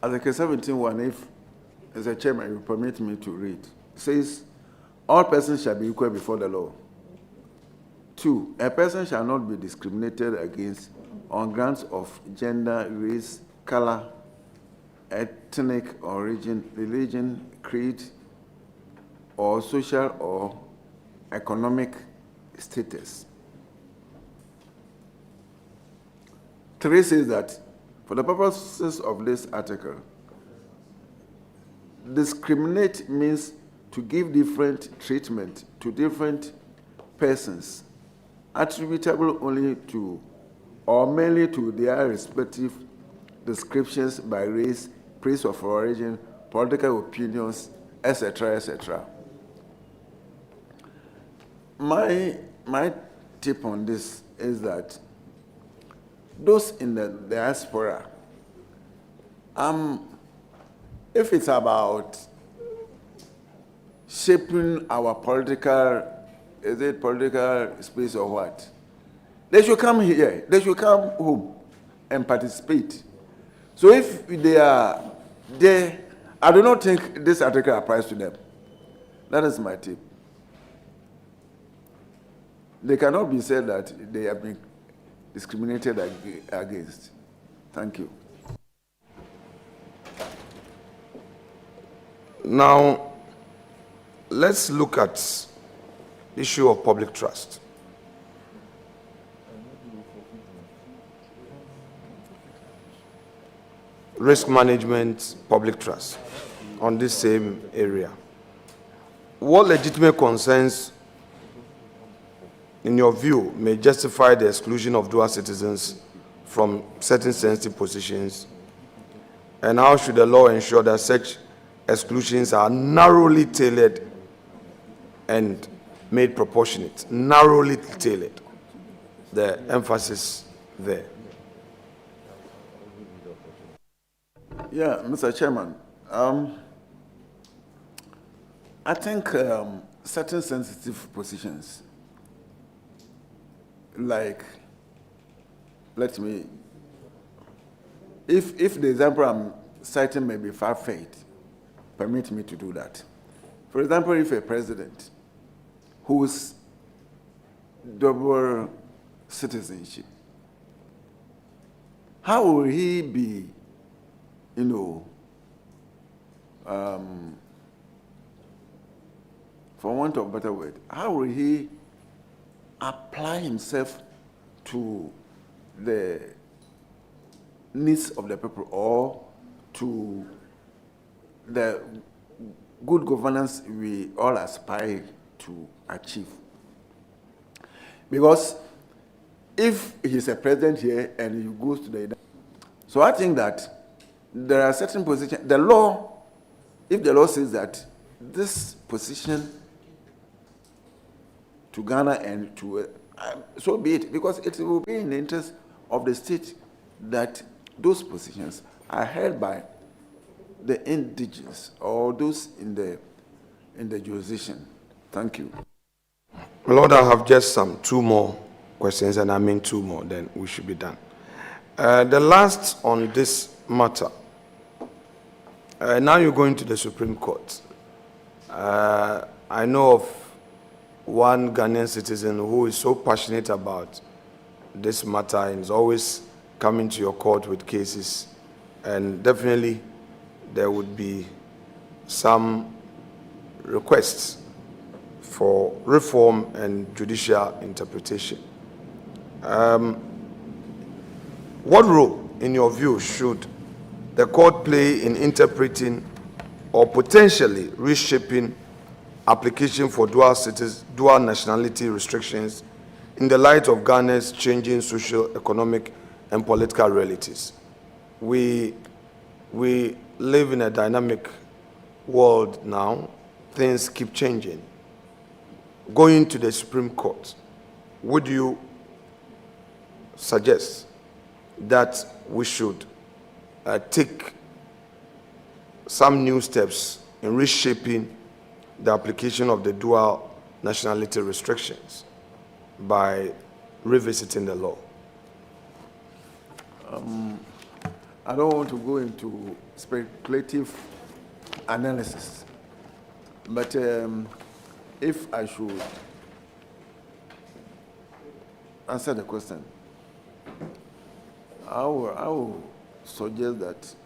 Article 17(1), if, as a chairman, you permit me to read, says, all persons shall be equal before the law. 2, a person shall not be discriminated against on grounds of gender, race, color, ethnic origin, religion, creed, or social or economic status. 3 says that for the purposes of this article, discriminate means to give different treatment to different persons, attributable only to or mainly to their respective descriptions by race, place of origin, political opinions, etc., etc. My tip on this is that those in the diaspora, if it's about shaping our political space or what, they should come here, they should come home and participate. So if they are there, I do not think this article applies to them. That is my tip. They cannot be said that they have been discriminated against. Thank you. Now, let's look at the issue of public trust. Risk management, public trust, on this same area. What legitimate concerns, in your view, may justify the exclusion of dual citizens from certain sensitive positions? And how should the law ensure that such exclusions are narrowly tailored and made proportionate? Narrowly tailored. The emphasis there. Yeah, Mr. Chairman, I think certain sensitive positions, like, let me, if the example I'm citing may be far-fetched, permit me to do that. For example, if a president whose double citizenship, how will he be, for want of a better word, how will he apply himself to the needs of the people or to the good governance we all aspire to achieve? Because if he's a president here and he goes to the So I think that there are certain positions, the law, if the law says that this position to Ghana and to, so be it, because it will be in the interest of the state that those positions are held by the indigenous or those in the jurisdiction. Thank you. Lord, I have just two more questions, and I mean two more, then we should be done. The last on this matter. Now you're going to the Supreme Court. I know of one Ghanaian citizen who is so passionate about this matter and is always coming to your court with cases, and definitely there would be some requests for reform and judicial interpretation. What role, in your view, should the court play in interpreting or potentially reshaping application for dual nationality restrictions in the light of Ghana's changing social, economic, and political realities? We live in a dynamic world now. Things keep changing. Going to the Supreme Court, would you suggest that we should take some new steps in reshaping the application of the dual nationality restrictions by revisiting the law? I don't want to go into speculative analysis, but if I should answer the question, I will suggest that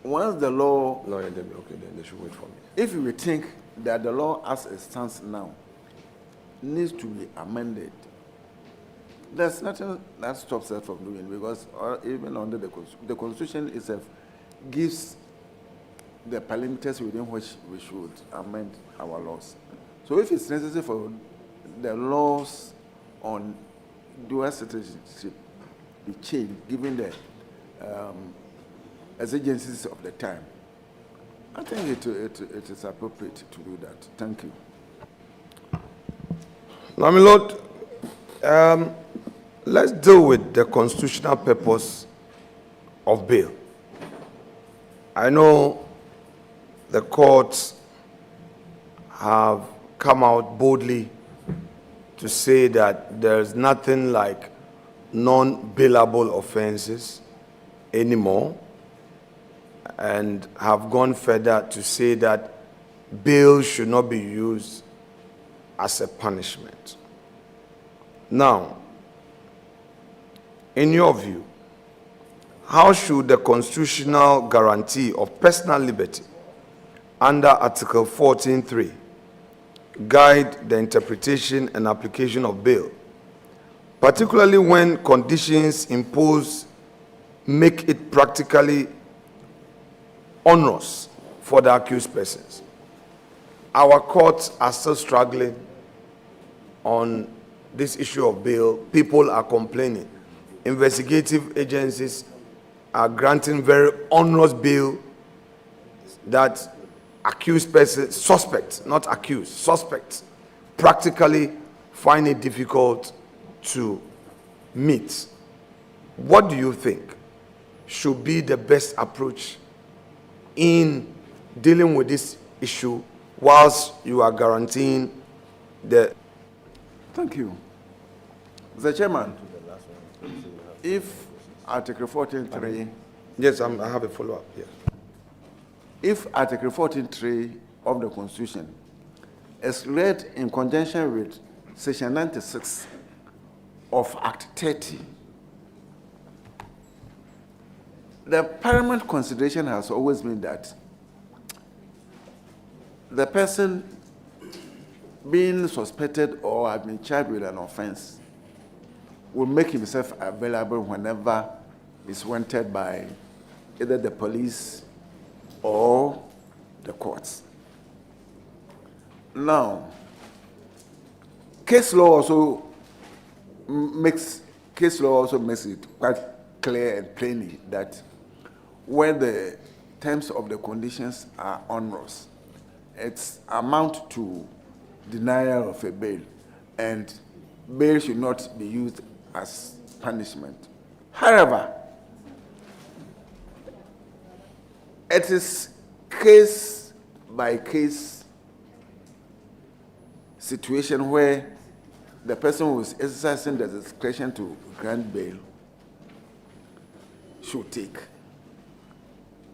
once the law, okay, then they should wait for me. if we think that the law as it stands now needs to be amended, there's nothing that stops us from doing, because even under the Constitution itself gives the parameters within which we should amend our laws. So if it's necessary for the laws on dual citizenship be changed, given the exigencies of the time, I think it is appropriate to do that. Thank you. Now, my Lord, let's deal with the constitutional purpose of bail. I know the courts have come out boldly to say that there's nothing like non-bailable offenses anymore, and have gone further to say that bail should not be used as a punishment. Now, in your view, how should the constitutional guarantee of personal liberty under Article 14.3 guide the interpretation and application of bail, particularly when conditions imposed make it practically onerous for the accused persons? Our courts are still struggling on this issue of bail. People are complaining. Investigative agencies are granting very onerous bail that accused persons, suspects, not accused, suspects, practically find it difficult to meet. What do you think should be the best approach in dealing with this issue whilst you are guaranteeing the... Thank you. Mr. Chairman, if Article 14.3... Yes, I have a follow-up, yes. If Article 14.3 of the Constitution is read in conjunction with Section 96 of Act 30, the paramount consideration has always been that the person being suspected or have been charged with an offense will make himself available whenever is wanted by either the police or the courts. Now, case law also makes case law also makes it quite clear and plainly that when the terms of the conditions are onerous, it's amount to denial of a bail, and bail should not be used as punishment. However, it is case by case situation where the person who is exercising the discretion to grant bail should take.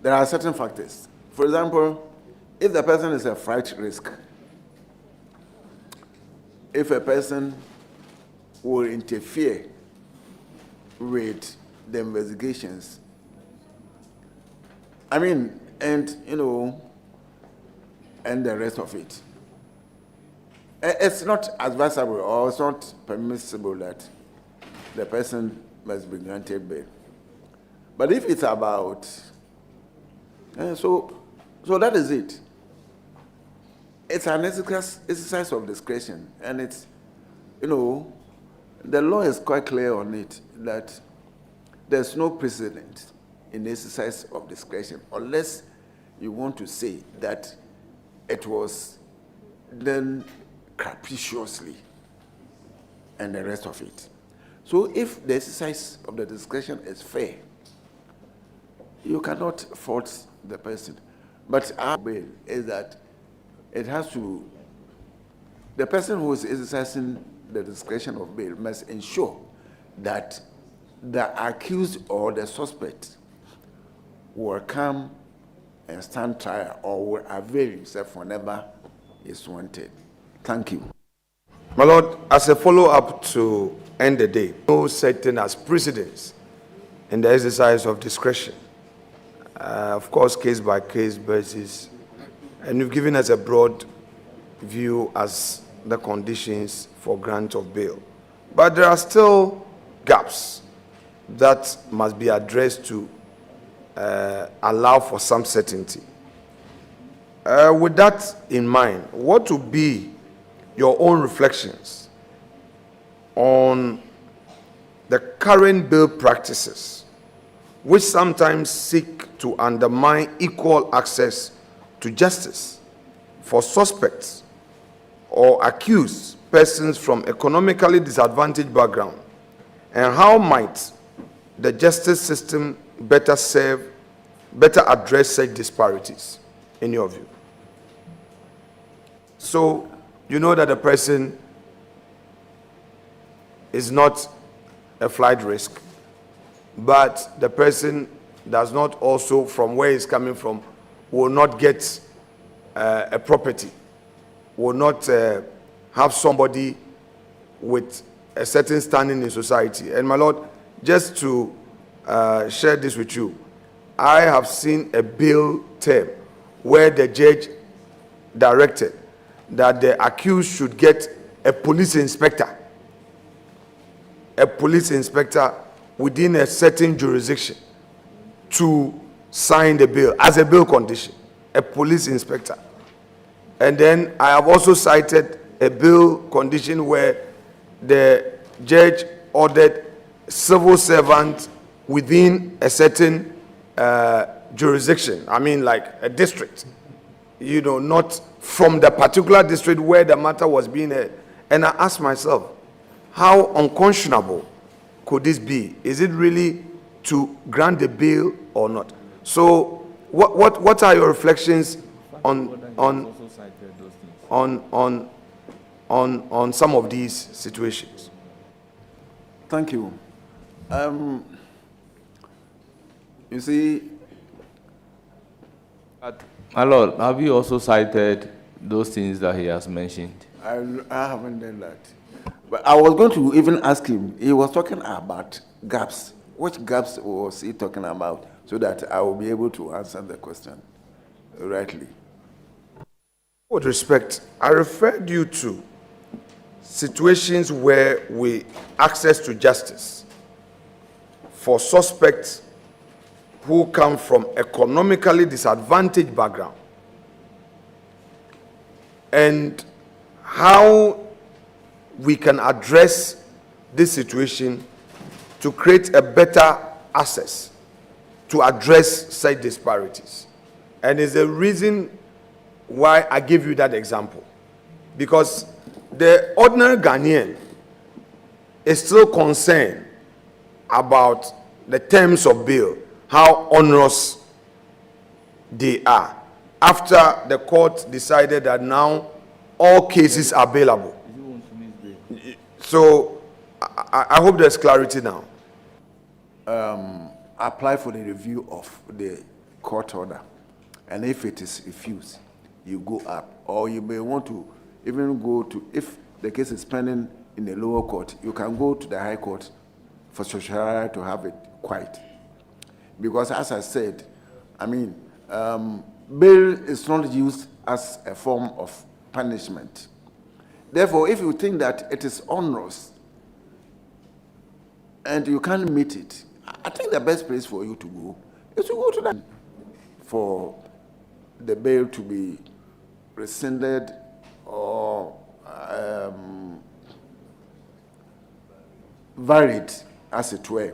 There are certain factors. For example, if the person is a flight risk, if a person will interfere with the investigations, and the rest of it, it's not advisable or it's not permissible that the person must be granted bail. But if it's about, so that is it. It's an exercise of discretion, and it's, the law is quite clear on it that there's no precedent in the exercise of discretion unless you want to say that it was done capriciously and the rest of it. So if the exercise of the discretion is fair, you cannot fault the person. But our bail is that it has to, the person who is exercising the discretion of bail must ensure that the accused or the suspect will come and stand trial or will avail himself whenever is wanted. Thank you. My Lord, as a follow-up to end the day, no setting as precedence in the exercise of discretion. Of course, case by case basis, and you've given us a broad view as the conditions for grant of bail. But there are still gaps that must be addressed to allow for some certainty. With that in mind, what would be your own reflections on the current bail practices, which sometimes seek to undermine equal access to justice for suspects or accused persons from economically disadvantaged background, and how might the justice system better address such disparities, in your view? So, you know that the person is not a flight risk, but the person does not also, from where he's coming from, will not get a property, will not have somebody with a certain standing in society. And my Lord, just to share this with you, I have seen a bill term where the judge directed that the accused should get a police inspector within a certain jurisdiction to sign the bill as a bail condition, a police inspector. And then I have also cited a bill condition where the judge ordered civil servant within a certain jurisdiction, like a district, not from the particular district where the matter was being heard. And I asked myself, how unconscionable could this be? Is it really to grant the bail or not? So what are your reflections on some of these situations? Thank you. You see, my Lord, have you also cited those things that he has mentioned? I haven't done that. But I was going to even ask him, he was talking about gaps. Which gaps was he talking about, so that I will be able to answer the question rightly? With respect, I referred you to situations where access to justice for suspects who come from economically disadvantaged background, and how we can address this situation to create a better access to address such disparities. And it's the reason why I give you that example. Because the ordinary Ghanaian is still concerned about the terms of bail, how onerous they are, after the court decided that now all cases are bailable. So I hope there's clarity now. Apply for the review of the court order, and if it is refused, you go up, or you may want to even go to, if the case is pending in the lower court, you can go to the high court for certiorari to have it quiet. Because as I said, I mean, bail is not used as a form of punishment. Therefore, if you think that it is onerous and you can't meet it, I think the best place for you to go is to go to that for the bail to be rescinded or varied, as it were.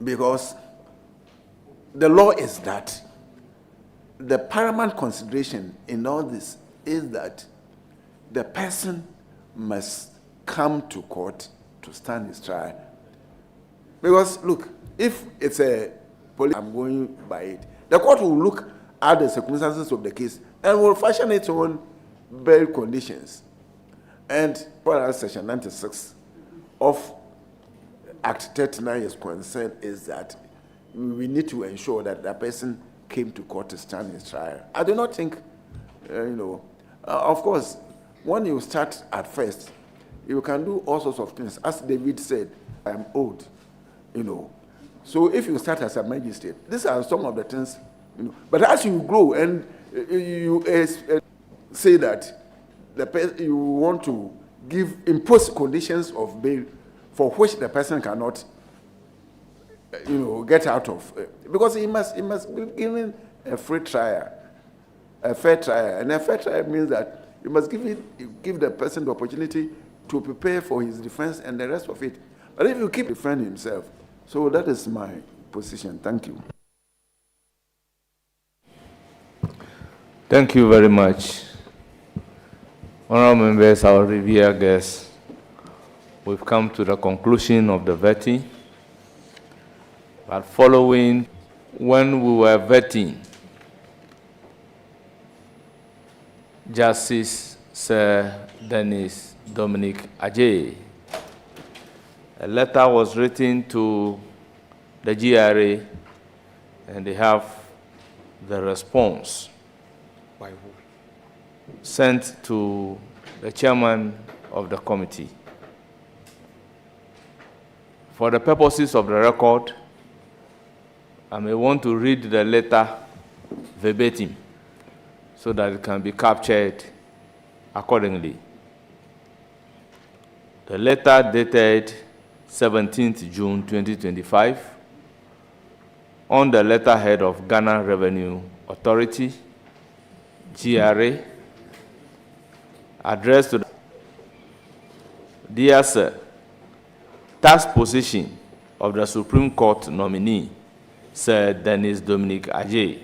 Because the law is that the paramount consideration in all this is that the person must come to court to stand his trial. Because, look, if it's a police, I'm going by it, the court will look at the circumstances of the case and will fashion its own bail conditions. And for Section 96 of Act 39 is concerned is that we need to ensure that the person came to court to stand his trial. I do not think, of course, when you start at first, you can do all sorts of things. As David said, I am old, So if you start as a magistrate, these are some of the things, But as you grow and you say that you want to impose conditions of bail for which the person cannot, get out of, because he must be given a free trial, a fair trial, and a fair trial means that you must give the person the opportunity to prepare for his defense and the rest of it. But if you keep defending himself, so that is my position. Thank you. Thank you very much. Honorable members, our revered guests, we've come to the conclusion of the vetting. But following, when we were vetting, Justice Sir Dennis Dominic Ajay, a letter was written to the GRA, and they have the response. By who? Sent to the chairman of the committee. For the purposes of the record, I may want to read the letter verbatim so that it can be captured accordingly. The letter dated 17th June 2025 on the letterhead of Ghana Revenue Authority, GRA, addressed to the Dear Sir, tax position of the Supreme Court nominee, Sir Dennis Dominic Ajay,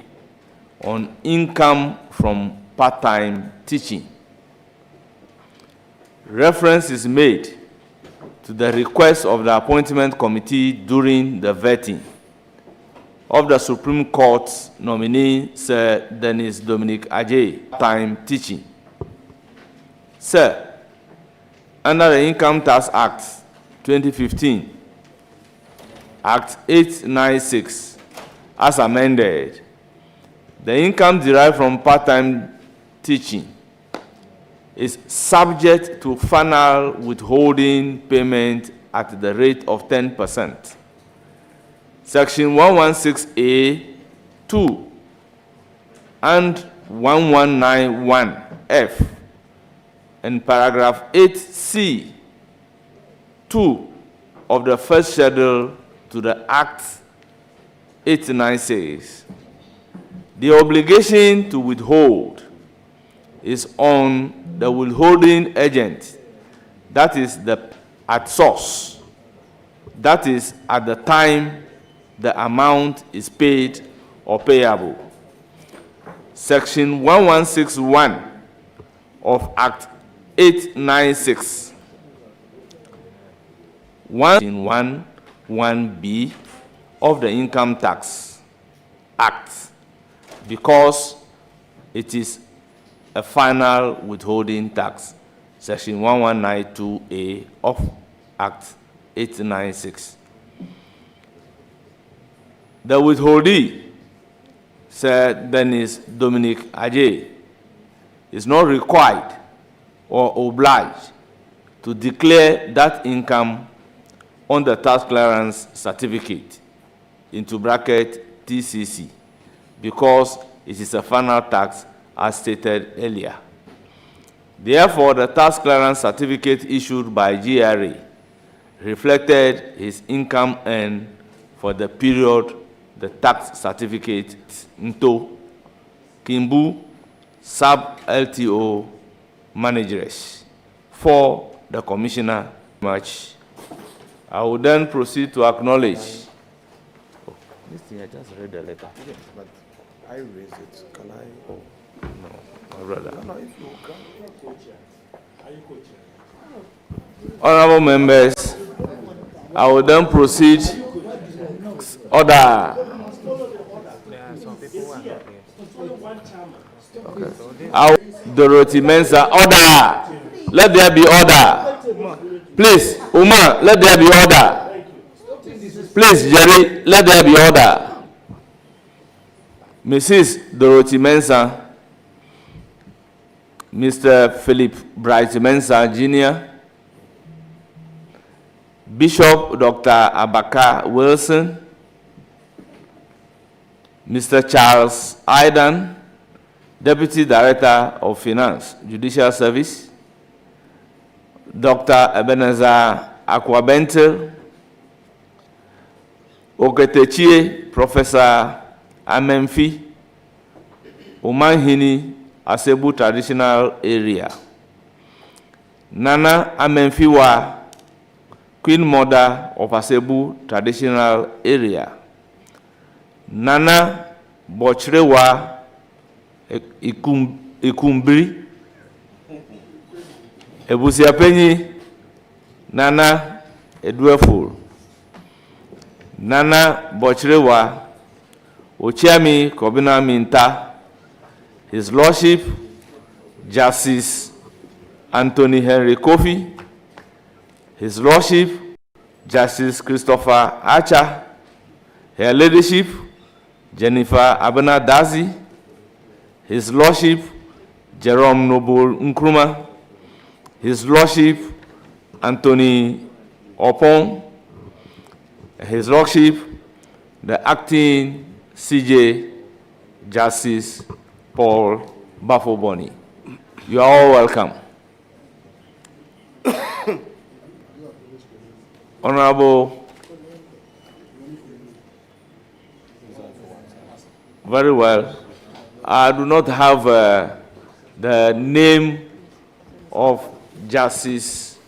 on income from part-time teaching. Reference is made to the request of the appointment committee during the vetting of the Supreme Court nominee, Sir Dennis Dominic Ajay, part-time teaching. Sir, under the Income Tax Act 2015, Act 896, as amended, the income derived from part-time teaching is subject to final withholding payment at the rate of 10%. Section 116A(2) and 1191F and paragraph 8C(2) of the first schedule to the Act 896. The obligation to withhold is on the withholding agent, that is the at source. That is, at the time the amount is paid or payable. Section 1161 of Act 896, 1(1)(b) of the Income Tax Act, because it is a final withholding tax, Section 1192A of Act 896. The withholdee, Sir Dennis Dominic Ajay, is not required or obliged to declare that income on the tax clearance certificate, into bracket TCC, because it is a final tax as stated earlier. Therefore, the tax clearance certificate issued by GRA reflected his income earned for the period the tax certificate into Kimbu Sub-LTO managers for the Commissioner much. I will then proceed to acknowledge. Oh, this thing, I just read the letter. Yes, but I raised it. Can I? Oh, no, my brother. No, if you can. Honorable members, I will then proceed. Order. Okay. Dorothy Mensah, order. Let there be order. Please, Umar, let there be order. Please, Jerry, let there be order. Mrs. Dorothy Mensah, Mr. Philip Bright Mensah Jr., Bishop Dr. Abaka Wilson, Mr. Charles Aidan, Deputy Director of Finance, Judicial Service, Dr. Ebenezer Akwabentel, Oketechie, Professor Amemfi, Umanhini, Asebu Traditional Area, Nana Amemfiwa, Queen Mother of Asebu Traditional Area, Nana Bochrewa Ikumbri, Ebusiapenyi, Nana Edweful, Nana Bochrewa Ochiami Kobina Minta, His Lordship Justice Anthony Henry Kofi, His Lordship Justice Christopher Archer, Her Ladyship Jennifer Abena Dazi, His Lordship Jerome Noble Nkrumah, His Lordship Anthony Opon, His Lordship the Acting CJ Justice Paul Bafoboni. You are all welcome. Honorable, very well. I do not have the name of Justice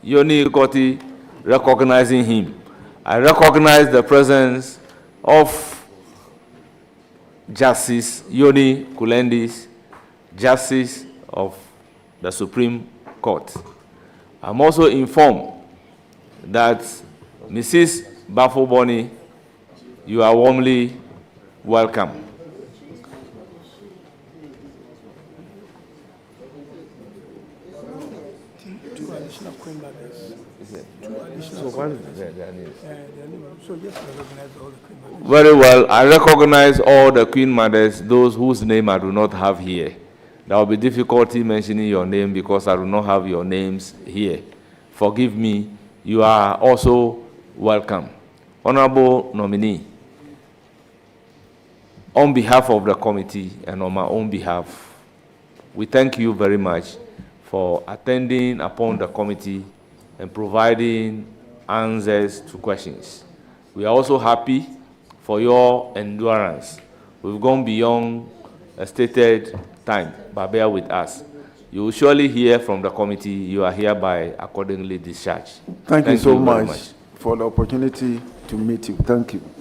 Yoni Koti recognizing him. I recognize the presence of Justice Yoni Kulendis, Justice of the Supreme Court. I'm also informed that Mrs. Bafoboni, you are warmly welcome. Two additional Queen Mothers. So just recognize all the Queen Mothers. Very well. I recognize all the Queen Mothers, those whose name I do not have here. There will be difficulty mentioning your name because I do not have your names here. Forgive me. You are also welcome. Honorable nominee, on behalf of the committee and on my own behalf, we thank you very much for attending upon the committee and providing answers to questions. We are also happy for your endurance. We've gone beyond a stated time, but bear with us. You will surely hear from the committee. You are hereby accordingly discharged. Thank you so very much for the opportunity to meet you. Thank you.